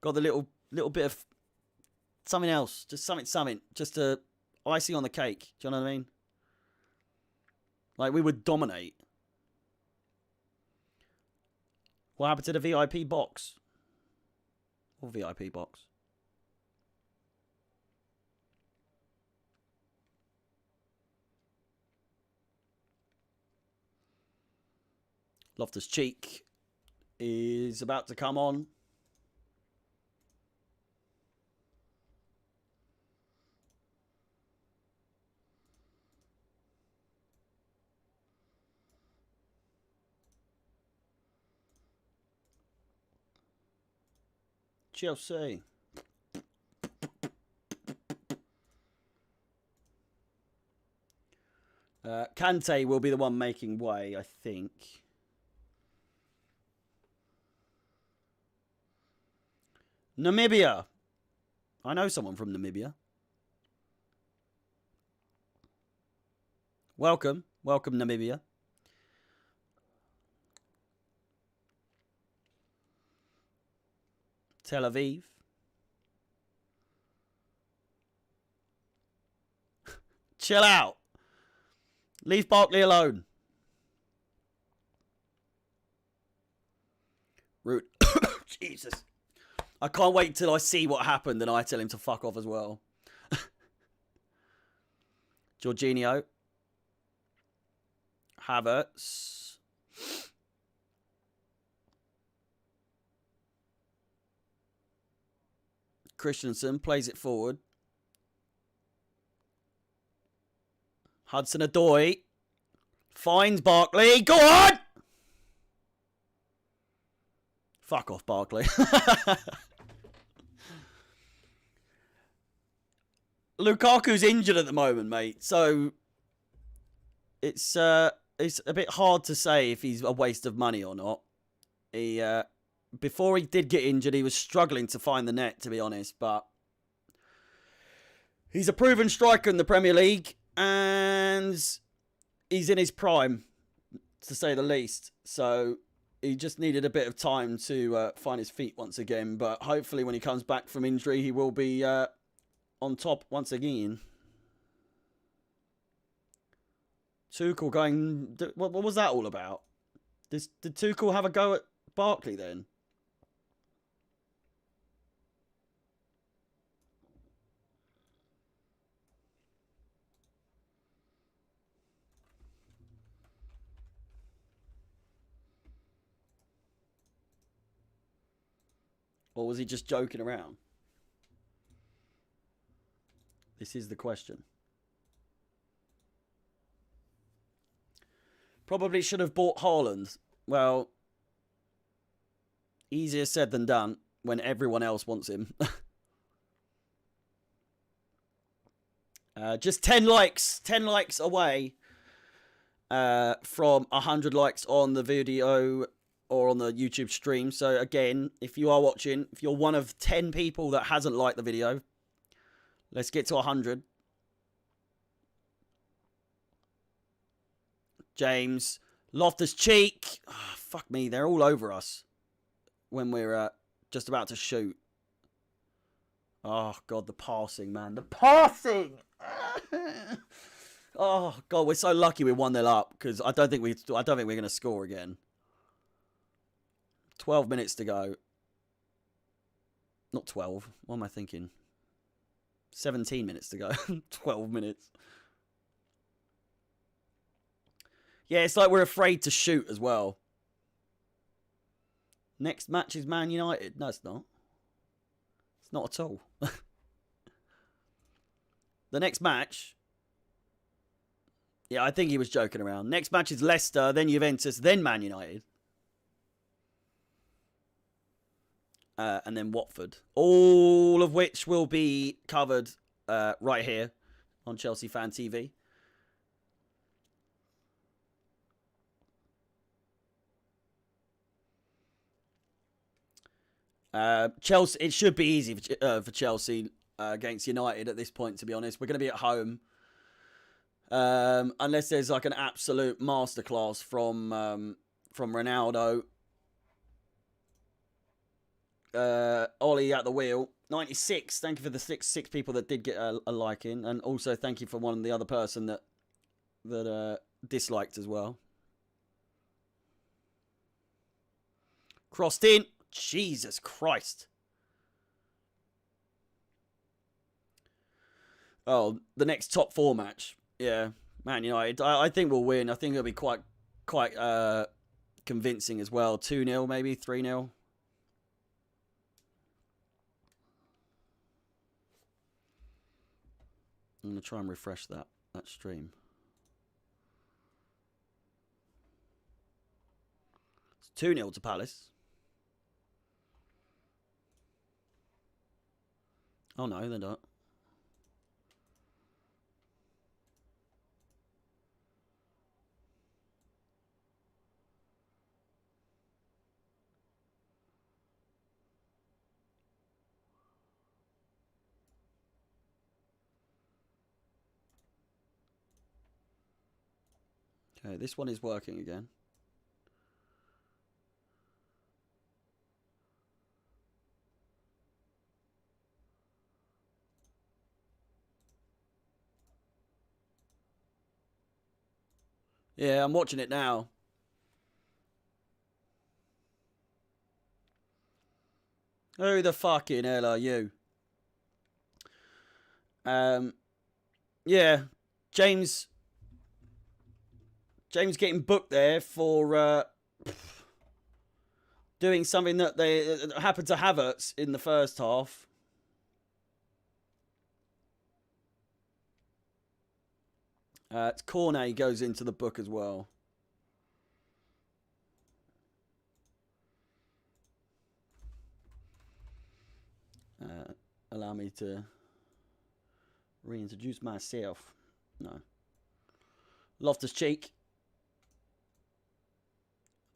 got the little bit of something else, just something, just a icing on the cake. Do you know what I mean? Like, we would dominate. What happened to the VIP box? Or VIP box? Loftus-Cheek is about to come on. Chelsea. Kante will be the one making way, I think. Namibia. I know someone from Namibia. Welcome. Welcome, Namibia. Tel Aviv. Chill out. Leave Barkley alone. Root. Jesus. I can't wait till I see what happened and I tell him to fuck off as well. Jorginho. Havertz. Christensen plays it forward. Hudson-Odoi finds Barkley. Go on! Fuck off, Barkley. Lukaku's injured at the moment, mate. So it's a bit hard to say if he's a waste of money or not. He before he did get injured, he was struggling to find the net, to be honest. But he's a proven striker in the Premier League, and he's in his prime, to say the least. So he just needed a bit of time to find his feet once again. But hopefully when he comes back from injury, he will be on top once again. Tuchel going... What was that all about? Did Tuchel have a go at Barkley then? Or was he just joking around? This is the question. Probably should have bought Haaland. Well, easier said than done when everyone else wants him. Just 10 likes. 10 likes away from 100 likes on the video or on the YouTube stream. So again, if you are watching, if you're one of 10 people that hasn't liked the video, let's get to 100. James, Loftus-Cheek. Oh, fuck me, they're all over us when we're just about to shoot. Oh, God, the passing, man. The passing! Oh, God, we're so lucky we're 1-0 up because I don't think we're going to score again. 12 minutes to go. Not 12. What am I thinking? 17 minutes to go. 12 minutes. Yeah, it's like we're afraid to shoot as well. Next match is Man United. No, it's not. It's not at all. The next match... Yeah, I think he was joking around. Next match is Leicester, then Juventus, then Man United. And then Watford. All of which will be covered right here on Chelsea Fan TV. Chelsea. It should be easy for Chelsea against United at this point, to be honest. We're going to be at home. Unless there's like an absolute masterclass from Ronaldo. Ollie at the wheel. 96. Thank you for the six people that did get a like in. And also thank you for one the other person that disliked as well. Crossed in. Jesus Christ. Oh, the next top 4 match. Yeah, Man United. I think we'll win. I think it'll be quite convincing as well. 2-0 maybe, 3-0. I'm going to try and refresh that stream. It's 2-0 to Palace. Oh no, they're not. Okay, this one is working again. Yeah, I'm watching it now. Who the fucking hell are you? Yeah, James getting booked there for doing something that they happened to Havertz in the first half. Cornet goes into the book as well. Allow me to reintroduce myself. No. Loftus-Cheek.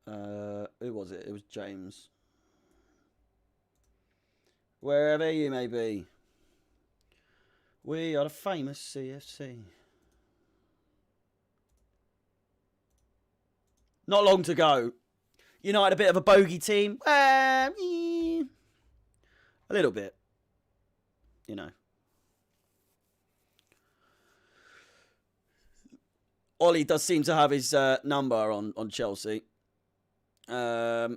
Who was it? It was James. Wherever you may be. We are the famous CFC. Not long to go. United a bit of a bogey team. A little bit. You know. Ollie does seem to have his number on Chelsea. I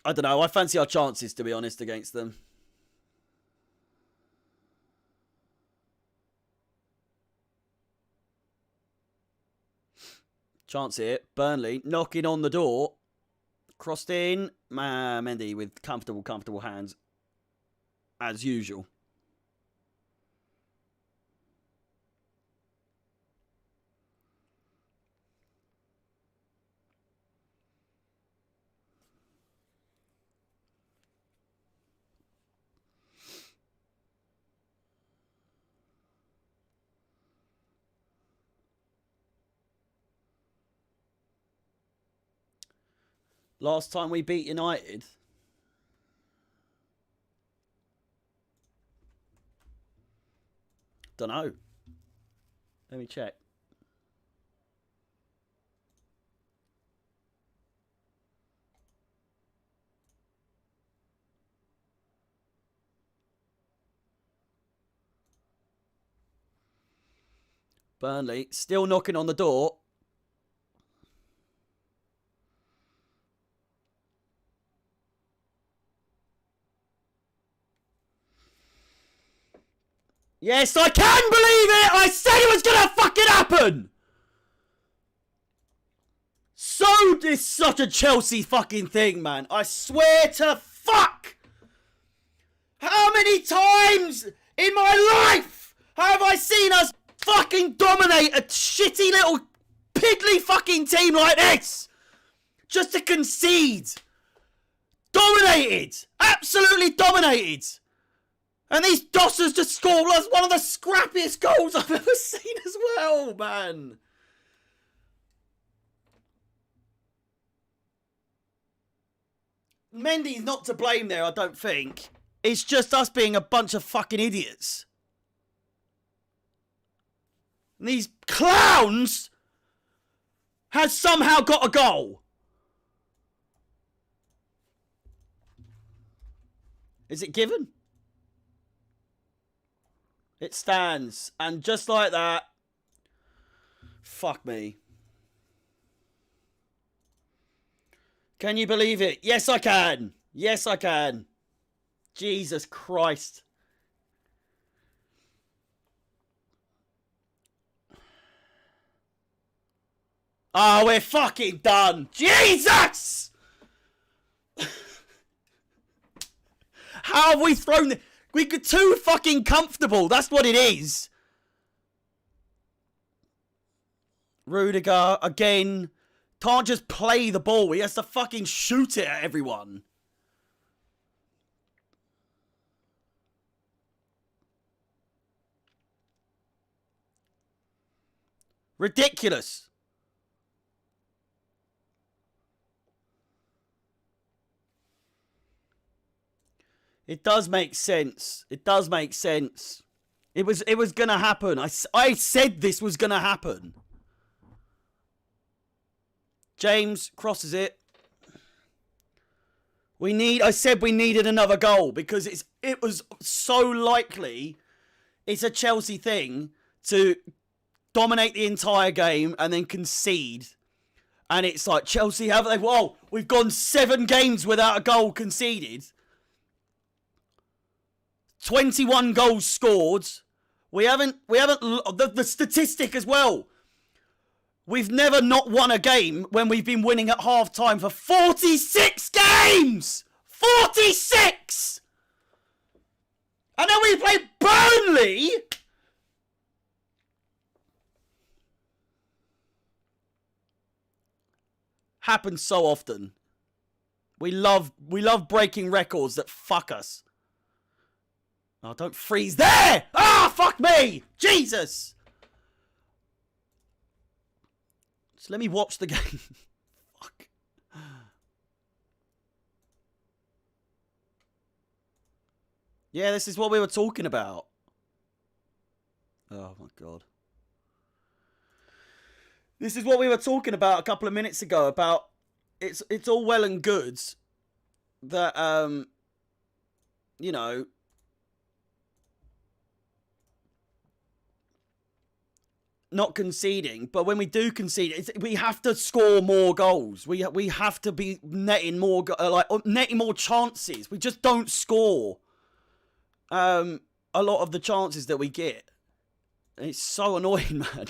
don't know. I fancy our chances, to be honest, against them. Chance here. Burnley knocking on the door. Crossed in. Mendy with comfortable hands. As usual. Last time we beat United. Don't know. Let me check. Burnley still knocking on the door. Yes, I can believe it! I said it was gonna fucking happen! So, this is such a Chelsea fucking thing, man. I swear to fuck! How many times in my life have I seen us fucking dominate a shitty little piddly fucking team like this? Just to concede. Dominated! Absolutely dominated! And these dossers just scored one of the scrappiest goals I've ever seen as well, man. Mendy's not to blame there, I don't think. It's just us being a bunch of fucking idiots. And these clowns has somehow got a goal. Is it given? It stands. And just like that. Fuck me. Can you believe it? Yes, I can. Yes, I can. Jesus Christ. Oh, we're fucking done. Jesus! How have we thrown it? We're too fucking comfortable. That's what it is. Rudiger, again, can't just play the ball. He has to fucking shoot it at everyone. Ridiculous. It does make sense. It does make sense. It was gonna happen. I said this was gonna happen. James crosses it. I said we needed another goal because it was so likely it's a Chelsea thing to dominate the entire game and then concede. And it's like, Chelsea, haven't they? Whoa, we've gone 7 games without a goal conceded. 21 goals scored. We haven't the statistic as well. We've never not won a game when we've been winning at half time for 46 games. 46. And then we play Burnley. Happens so often. We love breaking records that fuck us. Oh, don't freeze there! Ah, fuck me! Jesus! Just let me watch the game. Fuck. Yeah, this is what we were talking about. Oh, my God. This is what we were talking about a couple of minutes ago, about it's all well and good that, you know, not conceding, but when we do concede, we have to score more goals. We have to be netting more netting more chances. We just don't score a lot of the chances that we get. And it's so annoying, man.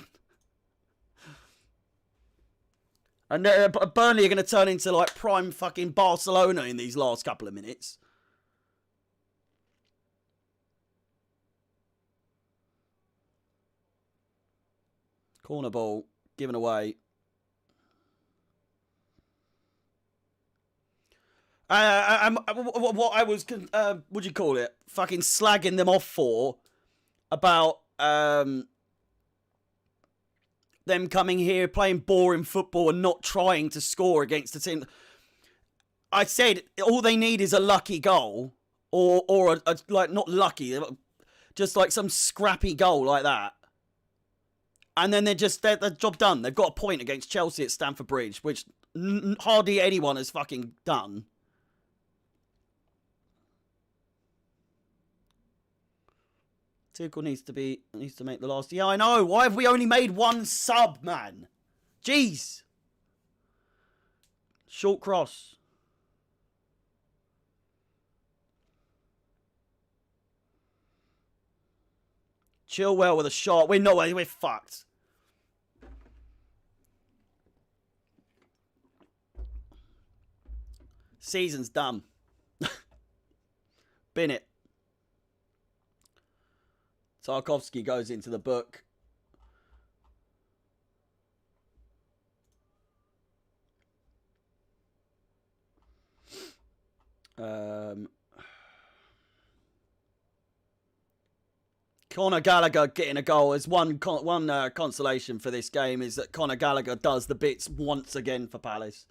And Burnley are going to turn into like prime fucking Barcelona in these last couple of minutes. Corner ball given away. What I was, what do you call it? Fucking slagging them off for about them coming here playing boring football and not trying to score against a team. I said all they need is a lucky goal or a like not lucky, just like some scrappy goal like that. And then they're job done. They've got a point against Chelsea at Stamford Bridge, which hardly anyone has fucking done. Tuchel needs to make the last. Yeah, I know. Why have we only made one sub, man? Jeez. Short cross. Chilwell with a shot. We're fucked. Season's done. Bin it. Tarkovsky goes into the book. Conor Gallagher getting a goal is one consolation for this game, is that Conor Gallagher does the bits once again for Palace.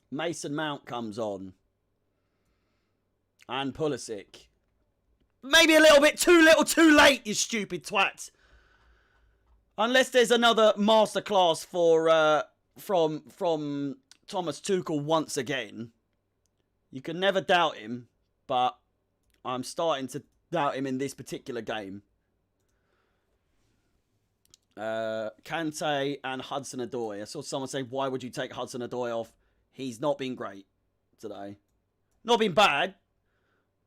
Mason Mount comes on. And Pulisic. Maybe a little bit too little too late, you stupid twat. Unless there's another masterclass for from Thomas Tuchel once again. You can never doubt him, but I'm starting to doubt him in this particular game. Kante and Hudson-Odoi. I saw someone say, why would you take Hudson-Odoi off? He's not been great today. Not been bad,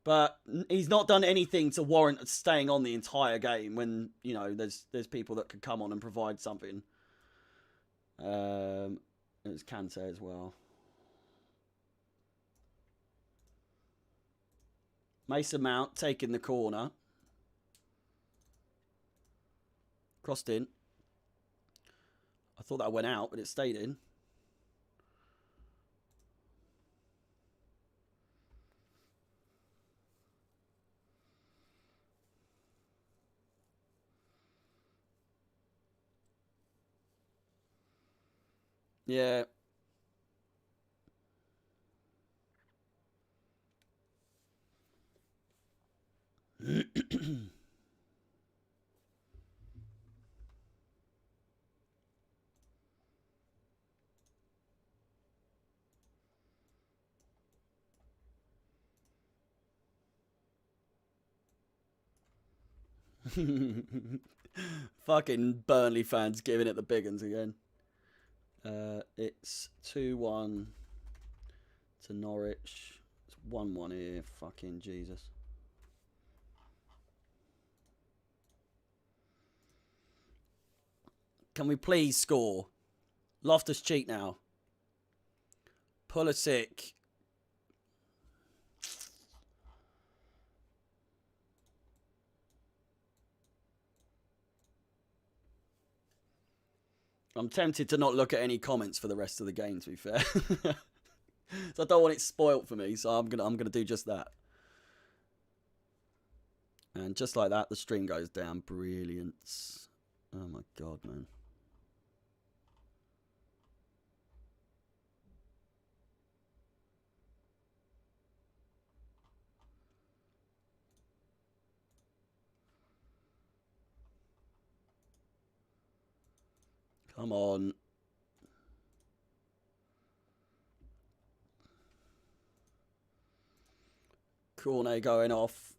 but he's not done anything to warrant staying on the entire game when, you know, there's people that could come on and provide something. It's Kante as well. Mason Mount taking the corner. Crossed in. I thought that went out, but it stayed in. Yeah. Fucking Burnley fans giving it the big uns again. It's 2-1 to Norwich. It's 1-1 here. Fucking Jesus. Can we please score? Loftus-Cheek now. Pulisic. I'm tempted to not look at any comments for the rest of the game, to be fair. So I don't want it spoilt for me, so I'm gonna do just that. And just like that, the string goes down. Brilliant. Oh my god, man. Come on. Cornet going off.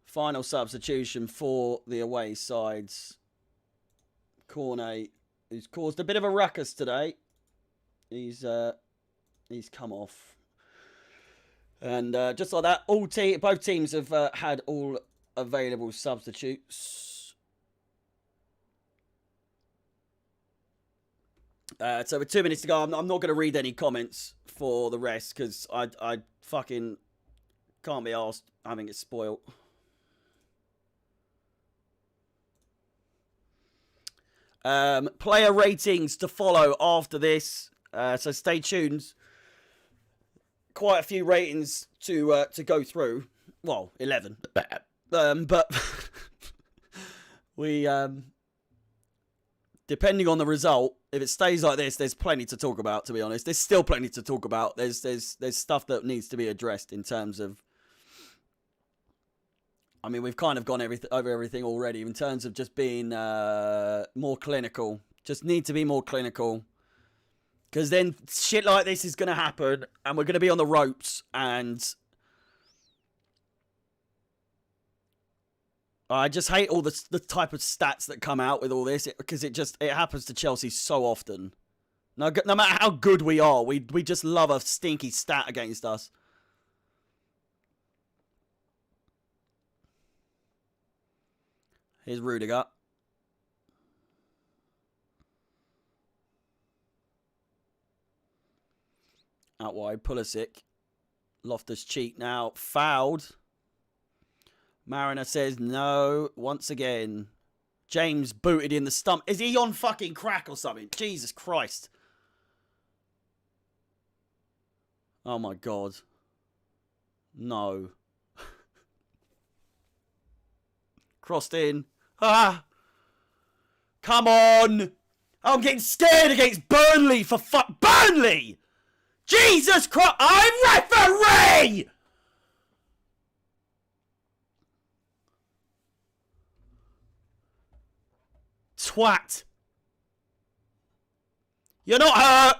Final substitution for the away sides. Cornet, who's caused a bit of a ruckus today. He's come off. And just like that, both teams have had all available substitutes. So with 2 minutes to go, I'm not going to read any comments for the rest because I fucking can't be arsed having it spoiled. Player ratings to follow after this, so stay tuned. Quite a few ratings to go through. Well, 11. But we depending on the result, if it stays like this, there's plenty to talk about. To be honest, there's still plenty to talk about. There's stuff that needs to be addressed in terms of. I mean, we've kind of gone over everything already in terms of just being more clinical. Just need to be more clinical. Because then shit like this is going to happen and we're going to be on the ropes. And I just hate all the type of stats that come out with all this. Because it happens to Chelsea so often. No matter how good we are, we just love a stinky stat against us. Here's Rudiger. Out wide, Pulisic. Loftus-Cheek now fouled. Mariner says no once again. James booted in the stump. Is he on fucking crack or something? Jesus Christ. Oh my God. No. Crossed in. Ah! Come on! I'm getting scared against Burnley for Burnley! Jesus Christ! I'm referee! Twat. You're not hurt!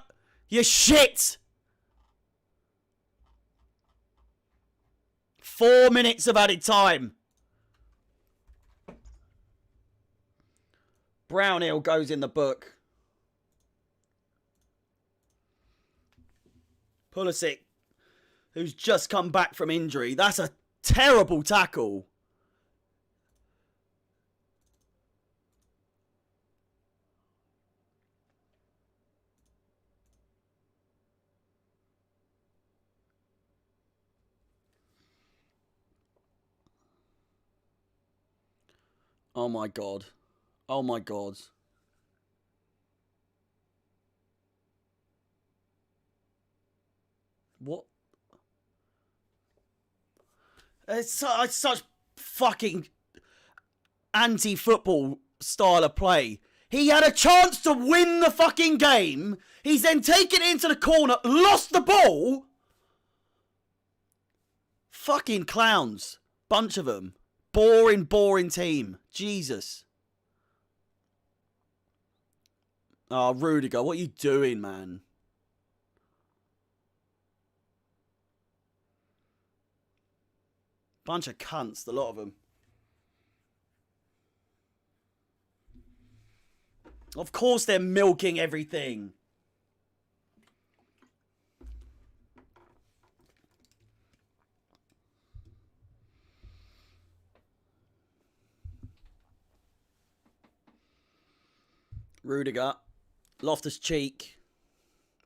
You're shit! 4 minutes of added time. Brownhill goes in the book. Pulisic, who's just come back from injury. That's a terrible tackle. Oh my God. Oh my God. What? It's such fucking anti-football style of play. He had a chance to win the fucking game. He's then taken it into the corner, lost the ball. Fucking clowns. Bunch of them. Boring team. Jesus. Oh, Rudiger, what are you doing, man? Bunch of cunts, a lot of them. Of course they're milking everything. Rudiger. Loftus-Cheek.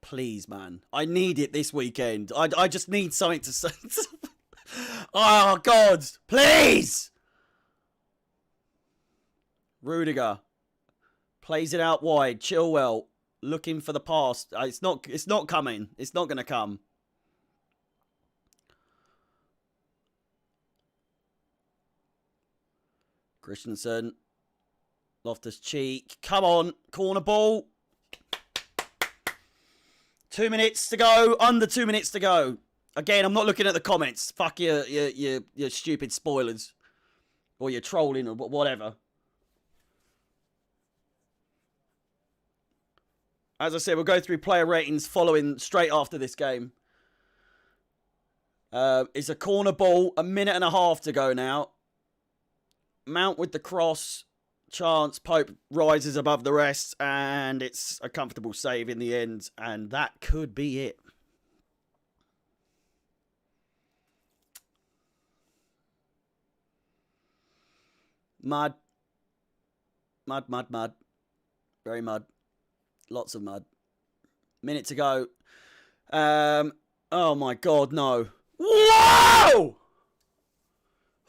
Please, man. I need it this weekend. I just need something to say. Oh, God. Please. Rudiger. Plays it out wide. Chilwell. Looking for the pass. It's not coming. It's not going to come. Christensen. Loftus-Cheek. Come on. Corner ball. 2 minutes to go. Under 2 minutes to go. Again, I'm not looking at the comments. Fuck your stupid spoilers. Or your trolling or whatever. As I said, we'll go through player ratings following straight after this game. It's a corner ball. 1.5 minutes to go now. Mount with the cross. Chance. Pope rises above the rest. And it's a comfortable save in the end. And that could be it. Mud. Mud, mud, mud. Very mud. Lots of mud. Minute to go. Oh my God, no. Whoa!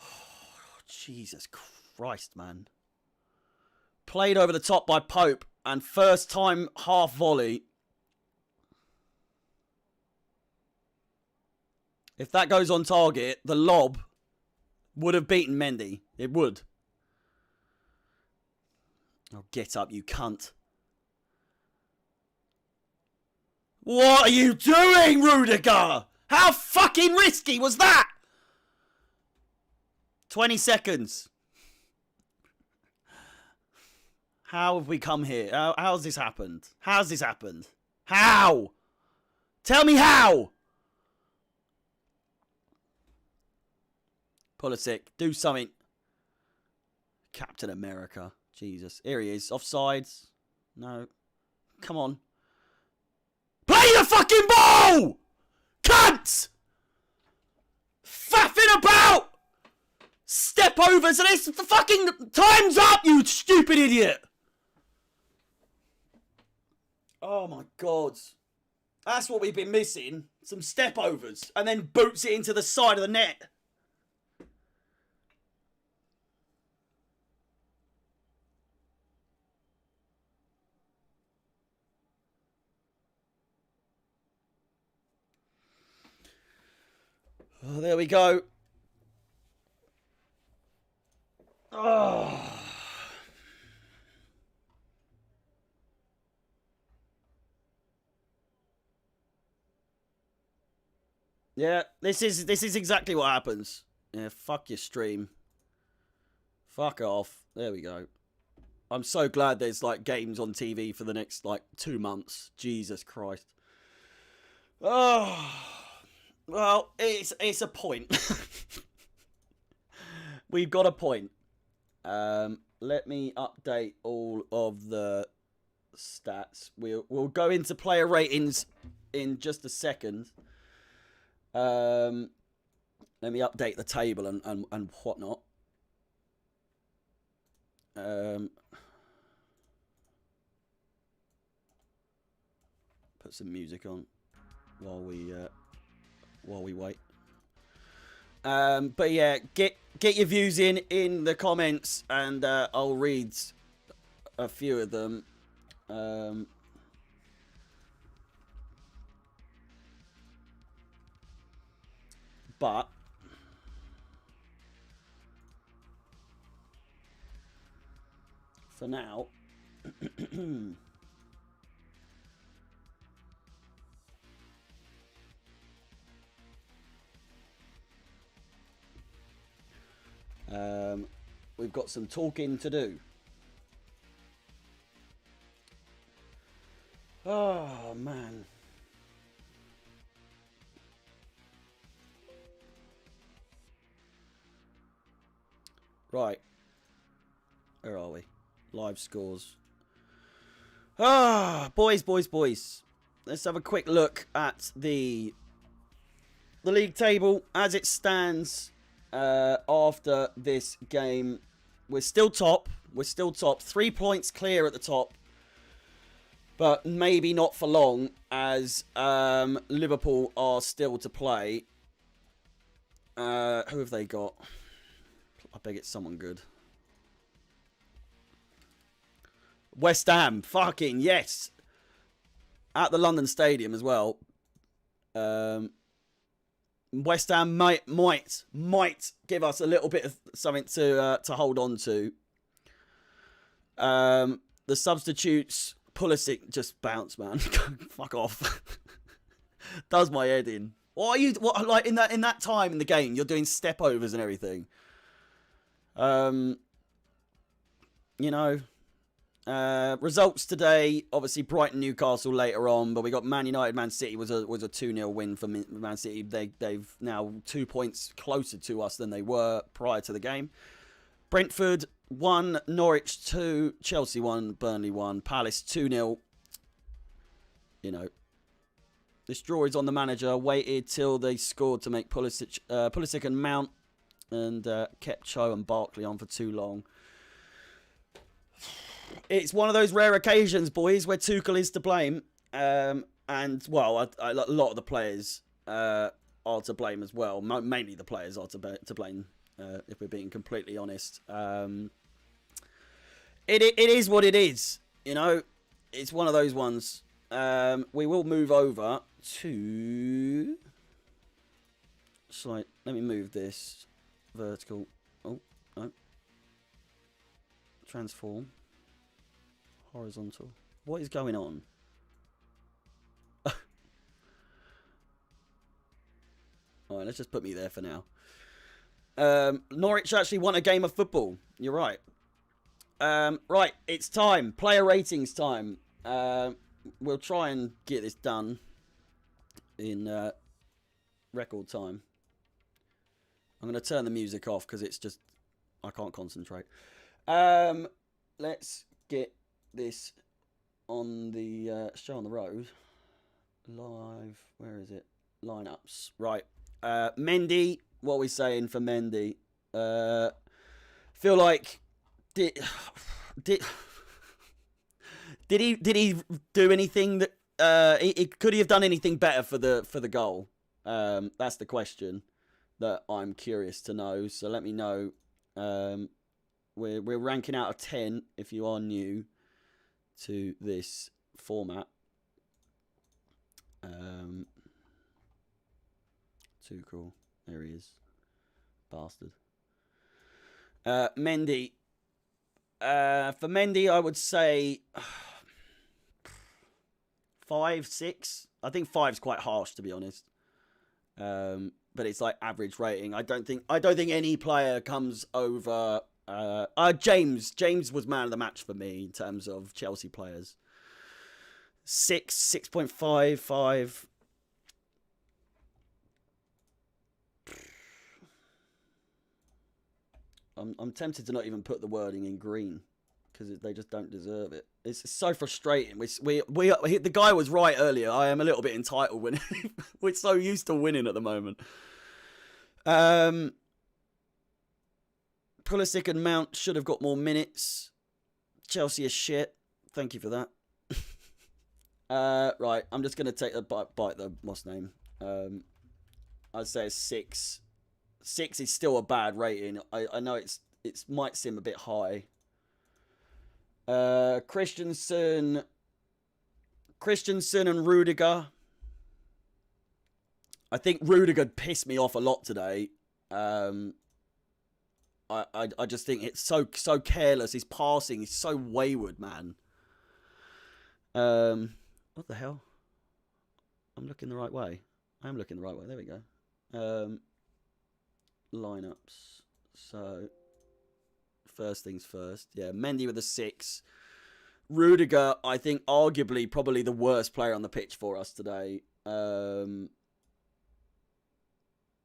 Oh, Jesus Christ, man. Played over the top by Pope. And first time half volley. If that goes on target, the lob would have beaten Mendy. It would. Oh, get up, you cunt. What are you doing, Rudiger? How fucking risky was that? 20 seconds. How have we come here? How's this happened? How's this happened? How? Tell me how. Pulisic, do something. Captain America. Jesus. Here he is. Offsides. No. Come on. Play the fucking ball! Cunt! Faffing about! Step overs and it's fucking time's up, you stupid idiot! Oh my God. That's what we've been missing. Some step overs. And then boots it into the side of the net. Oh, there we go. Oh. Yeah, this is exactly what happens. Yeah, fuck your stream. Fuck off. There we go. I'm so glad there's like games on TV for the next like 2 months. Jesus Christ. Oh. Well, it's a point. We've got a point. Let me update all of the stats. We'll go into player ratings in just a second. Let me update the table and whatnot. Put some music on while we wait. But yeah, get your views in the comments, and I'll read a few of them. But for now, we've got some talking to do. Oh, man. Right. Where are we? Live scores. Ah, boys. Let's have a quick look at the league table as it stands after this game. We're still top. 3 points clear at the top. But maybe not for long, as Liverpool are still to play. Who have they got? I beg it's someone good. West Ham. Fucking yes. At the London Stadium as well. West Ham might give us a little bit of something to hold on to. The substitutes, Pulisic just bounced, man. Fuck off. Does my head in. What like in that time in the game you're doing step overs and everything. You know, Results today, obviously Brighton, Newcastle later on, but we got Man United, Man City was a 2-0 win for Man City. They've now 2 points closer to us than they were prior to the game. Brentford 1, Norwich 2, Chelsea 1, Burnley 1, Palace 2-0. You know, this draw is on the manager. Waited till they scored to make Pulisic and Mount, and kept Cho and Barkley on for too long. It's one of those rare occasions, boys, where Tuchel is to blame. And, well, a lot of the players are to blame as well. Mainly the players are to blame, if we're being completely honest. It is what it is, you know. It's one of those ones. We will move over to... Let me move this vertical. Oh, no. Transform. Horizontal. What is going on? Alright, let's just put me there for now. Norwich actually won a game of football. You're right. Right, it's time. Player ratings time. We'll try and get this done in record time. I'm going to turn the music off because it's just... I can't concentrate. Let's get this on the show on the road. Live. Where is it? Lineups. Right. Mendy. What are we saying for Mendy? Feel like... Did he do anything that... could he have done anything better for the goal? That's the question that I'm curious to know. So let me know. We're ranking out of 10 if you are new to this format. Too cool. There he is. Bastard. Mendy. For Mendy, I would say 5, 6. I think 5's quite harsh, to be honest. But it's like average rating. I don't think any player comes over. James was man of the match for me in terms of Chelsea players. 6, 6.5, 5. I'm tempted to not even put the wording in green because they just don't deserve it. It's so frustrating. The guy was right earlier. I am a little bit entitled when we're so used to winning at the moment. Pulisic and Mount should have got more minutes. Chelsea is shit. Thank you for that. Right, I'm just going to take a bite the what's name. I'd say a 6. 6 is still a bad rating. I know it might seem a bit high. Christensen and Rudiger. I think Rudiger pissed me off a lot today. I just think it's so careless. His passing is so wayward, man. What the hell? I'm looking the right way. I am looking the right way. There we go. Lineups. So, first things first. Yeah, Mendy with a 6. Rudiger, I think, arguably probably the worst player on the pitch for us today.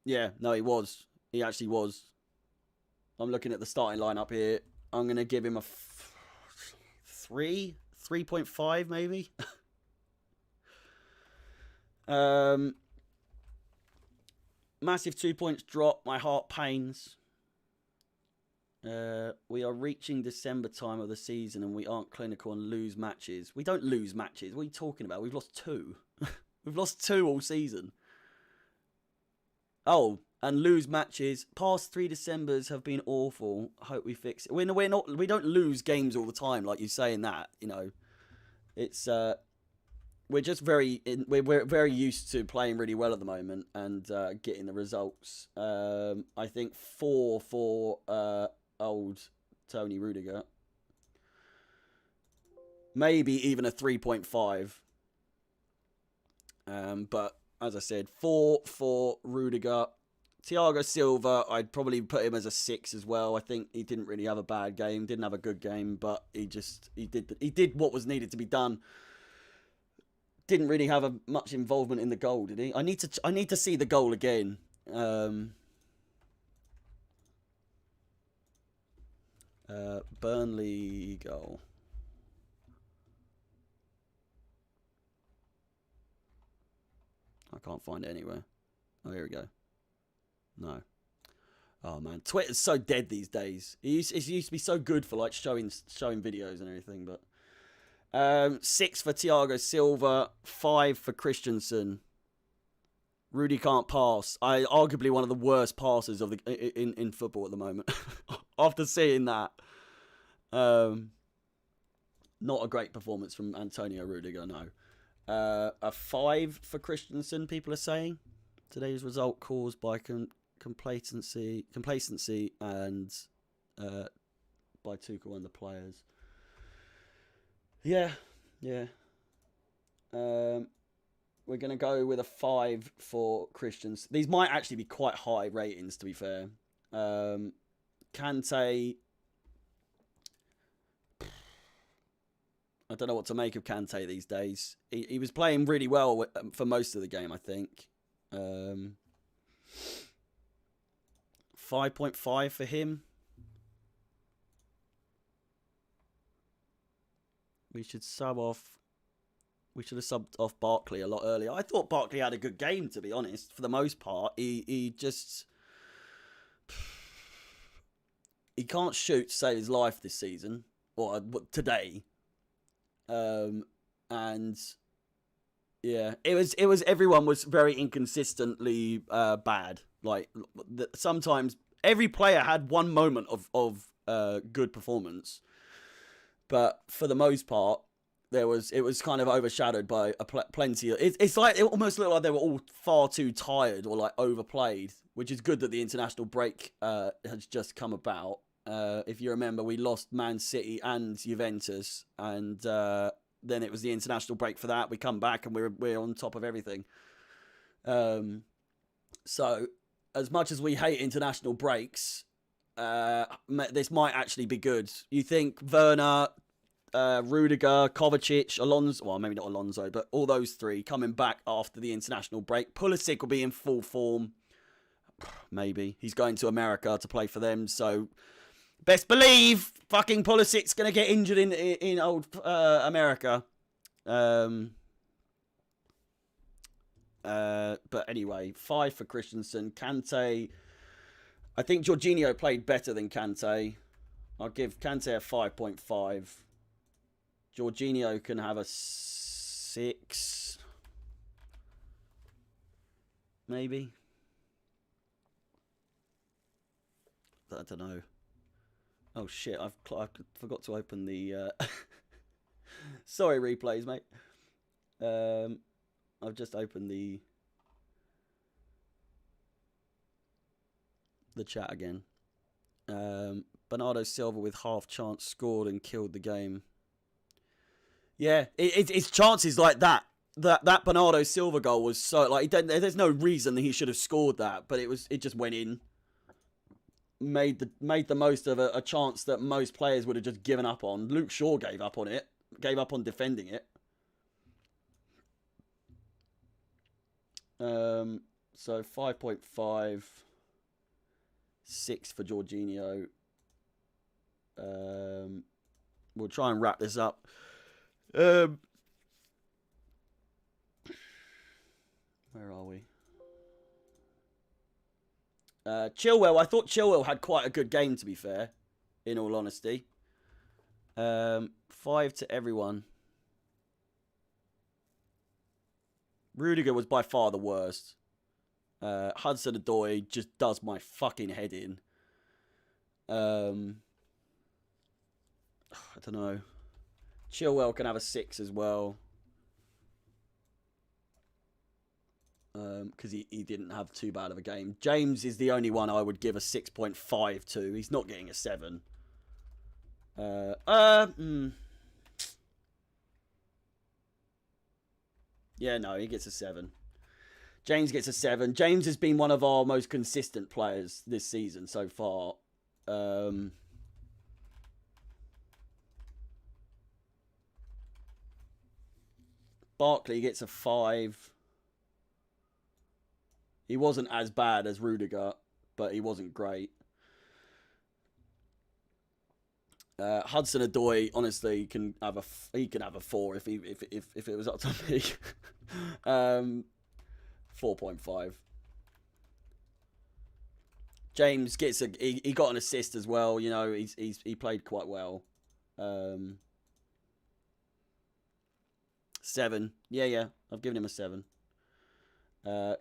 Yeah, no, he was. He actually was. I'm looking at the starting lineup here. I'm going to give him a 3, 3.5 maybe. Massive 2 points drop. My heart pains. We are reaching December time of the season and we aren't clinical and lose matches. We don't lose matches. What are you talking about? We've lost 2. We've lost 2 all season. Oh, and lose matches. Past 3 Decembers have been awful. Hope we fix it. We don't lose games all the time, like you saying that. You know, it's we're just we're very used to playing really well at the moment and getting the results. I think 4 for old Tony Rudiger. Maybe even a 3.5. But as I said, 4 for Rudiger, Thiago Silva, I'd probably put him as a 6 as well. I think he didn't really have a bad game, didn't have a good game, but he did what was needed to be done. Didn't really have much involvement in the goal, did he? I need to see the goal again. Burnley goal. I can't find it anywhere. Oh, here we go. No. Oh man, Twitter's so dead these days. It used to be so good for like showing videos and everything, but 6 for Thiago Silva, 5 for Christensen. Rudy can't pass. Arguably one of the worst passers of in football at the moment. After seeing that, not a great performance from Antonio Rudiger. No, a 5 for Christensen. People are saying today's result caused by complacency, and by Tuchel and the players. Yeah. We're going to go with a 5 for Christians. These might actually be quite high ratings, to be fair. Kante. I don't know what to make of Kante these days. He was playing really well for most of the game, I think. 5.5 for him. We should sub off. We should have subbed off Barkley a lot earlier. I thought Barkley had a good game, to be honest. For the most part, he can't shoot to save his life this season or today. And yeah, it was everyone was very inconsistently bad. Like sometimes every player had one moment of good performance, but for the most part, it was kind of overshadowed by plenty of. It's like it almost looked like they were all far too tired or like overplayed, which is good that the international break has just come about. If you remember, we lost Man City and Juventus, and then it was the international break for that. We come back and we're on top of everything. So, as much as we hate international breaks, this might actually be good. You think Werner, Rudiger, Kovacic, Alonso, well, maybe not Alonso, but all those three coming back after the international break. Pulisic will be in full form. Maybe. He's going to America to play for them, so best believe fucking Pulisic's going to get injured in old America. But anyway, 5 for Christensen. Kante, I think Jorginho played better than Kante. I'll give Kante a 5.5. Jorginho can have a 6. Maybe. I don't know. Oh shit, I forgot to open the... Sorry, replays, mate. I've just opened the chat again. Bernardo Silva with half chance scored and killed the game. Yeah, it's chances like that. That Bernardo Silva goal was so like there's no reason that he should have scored that, but it just went in. Made the most of a chance that most players would have just given up on. Luke Shaw gave up on it. Gave up on defending it. So 5.5, 6 for Jorginho. We'll try and wrap this up. Where are we? Chilwell, I thought Chilwell had quite a good game, to be fair, in all honesty. 5 to everyone. Rudiger was by far the worst. Hudson-Odoi just does my fucking head in. I don't know. Chilwell can have a 6 as well. Because he didn't have too bad of a game. James is the only one I would give a 6.5 to. He's not getting a 7. Yeah, no, he gets a 7. James gets a 7. James has been one of our most consistent players this season so far. Barkley gets a 5. He wasn't as bad as Rudiger, but he wasn't great. Hudson-Odoi, honestly, can have a 4 if it was up to me. 4.5. James gets he got an assist as well. You know, he played quite well. 7. Yeah. I've given him a 7.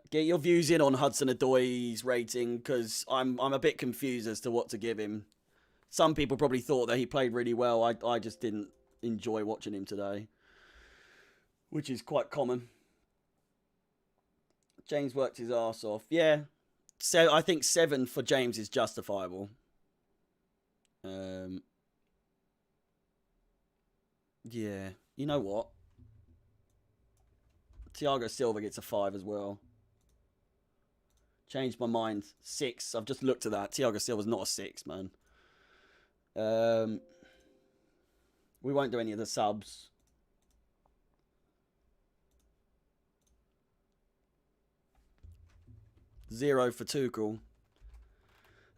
Get your views in on Hudson-Odoi's rating, because I'm a bit confused as to what to give him. Some people probably thought that he played really well. I just didn't enjoy watching him today, which is quite common. James worked his arse off. Yeah. So I think 7 for James is justifiable. Yeah. You know what? Thiago Silva gets a 5 as well. Changed my mind. 6. I've just looked at that. Thiago Silva's not a 6, man. We won't do any of the subs. Zero for Tuchel.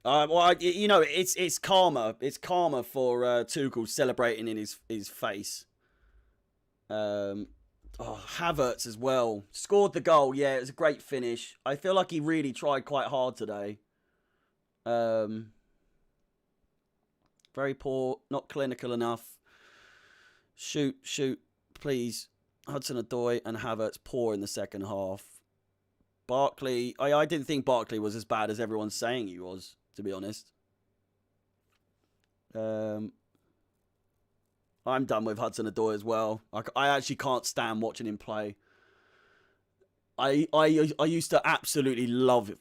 Well, you know, it's karma. It's karma for Tuchel celebrating in his face. Havertz as well. Scored the goal. Yeah, it was a great finish. I feel like he really tried quite hard today. Very poor. Not clinical enough. Shoot, please. Hudson-Odoi and Havertz poor in the second half. Barkley. I didn't think Barkley was as bad as everyone's saying he was, to be honest. I'm done with Hudson-Odoi as well. I actually can't stand watching him play. I used to absolutely love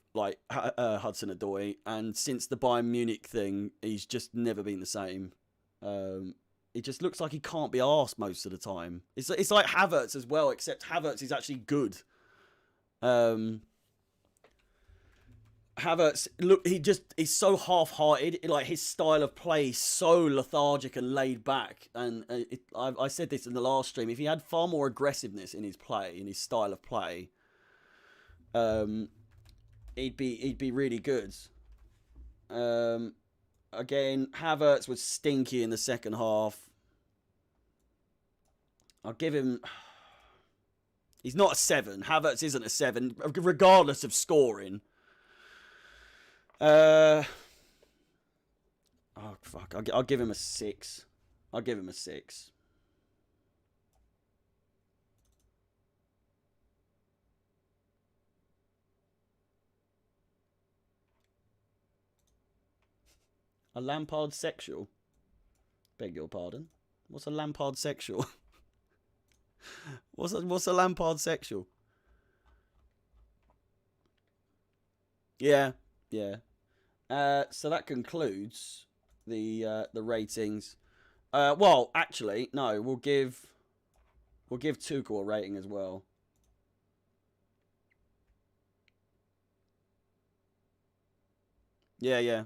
Hudson-Odoi, and since the Bayern Munich thing, he's just never been the same. It just looks like he can't be arsed most of the time. It's like Havertz as well, except Havertz is actually good. Havertz, look, he's so half-hearted. Like, his style of play is so lethargic and laid back. And I said this in the last stream. If he had far more aggressiveness in his play, in his style of play, he'd be really good. Again, Havertz was stinky in the second half. I'll give him. He's not a 7. Havertz isn't a 7, regardless of scoring. Oh fuck! I'll give him a 6. I'll give him a 6. A Lampard sexual? Beg your pardon. What's a Lampard sexual? What's a Lampard sexual? Yeah. So that concludes the ratings. Well, actually, no. We'll give Tuchel a rating as well. Yeah.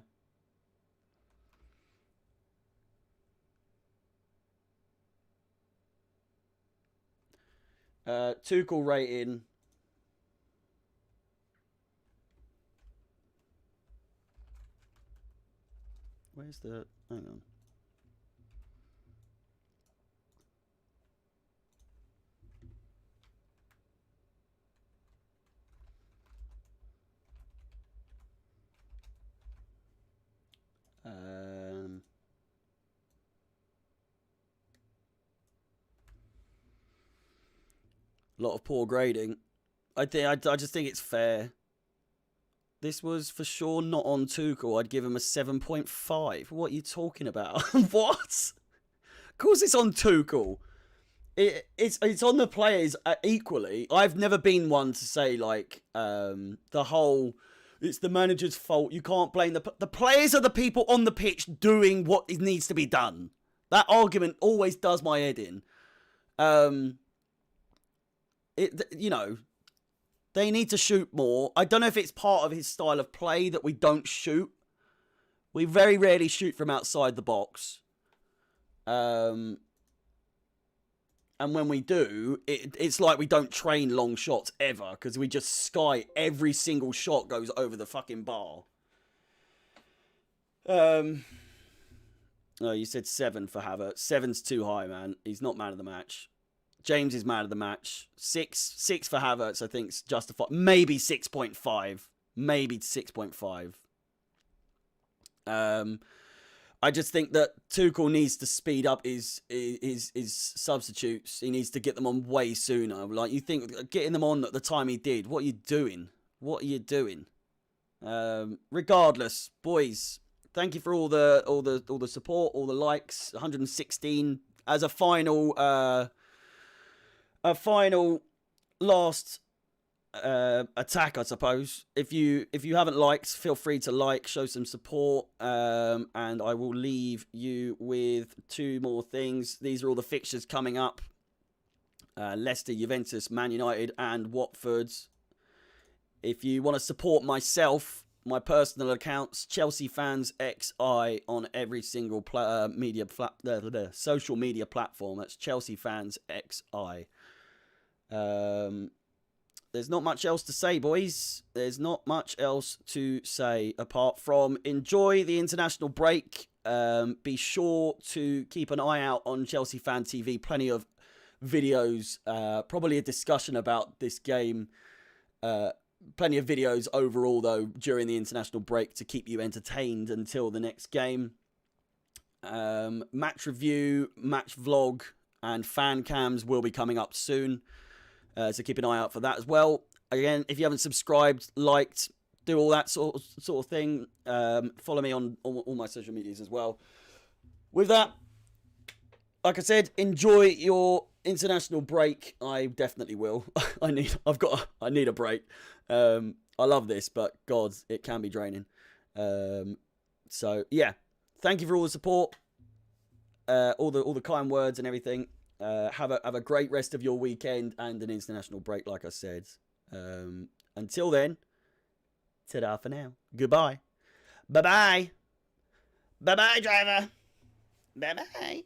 Tuchel rating. Where's the... Hang on. A lot of poor grading. I just think it's fair. This was for sure not on Tuchel. I'd give him a 7.5. What are you talking about? What? Of course it's on Tuchel. It's on the players equally. I've never been one to say like the whole it's the manager's fault. You can't blame the players are the people on the pitch doing what needs to be done. That argument always does my head in. You know, They need to shoot more. I don't know if it's part of his style of play that we don't shoot. We very rarely shoot from outside the box. And when we do, it's like we don't train long shots ever, because we just sky every single shot goes over the fucking bar. Oh, you said 7 for Havertz. 7's too high, man. He's not man of the match. James is man of the match. 6 for Havertz, I think, is justified. Maybe 6.5. Maybe 6.5. I just think that Tuchel needs to speed up his substitutes. He needs to get them on way sooner. Like, you think getting them on at the time he did. What are you doing? What are you doing? Regardless, boys, thank you for all the support, all the likes. 116 as a final last attack, I suppose. If you haven't liked, feel free to like, show some support, and I will leave you with 2 more things. These are all the fixtures coming up: Leicester, Juventus, Man United, and Watford's. If you want to support myself, my personal accounts, Chelsea Fans XI, on every single social media platform. That's Chelsea Fans XI. There's not much else to say, boys. There's not much else to say apart from enjoy the international break. Be sure to keep an eye out on Chelsea Fan TV. Plenty of videos, probably a discussion about this game. Plenty of videos overall, though, during the international break to keep you entertained until the next game. Match review, match vlog, and fan cams will be coming up soon. So keep an eye out for that as well. Again, if you haven't subscribed, liked, do all that sort of thing. Follow me on all my social medias as well. With that, like I said, enjoy your international break. I definitely will. I need a break. I love this, but God, it can be draining. So yeah, thank you for all the support, all the kind words and everything. Have a great rest of your weekend and an international break, like I said. Until then, ta-da for now. Goodbye. Bye-bye. Bye-bye, driver. Bye-bye.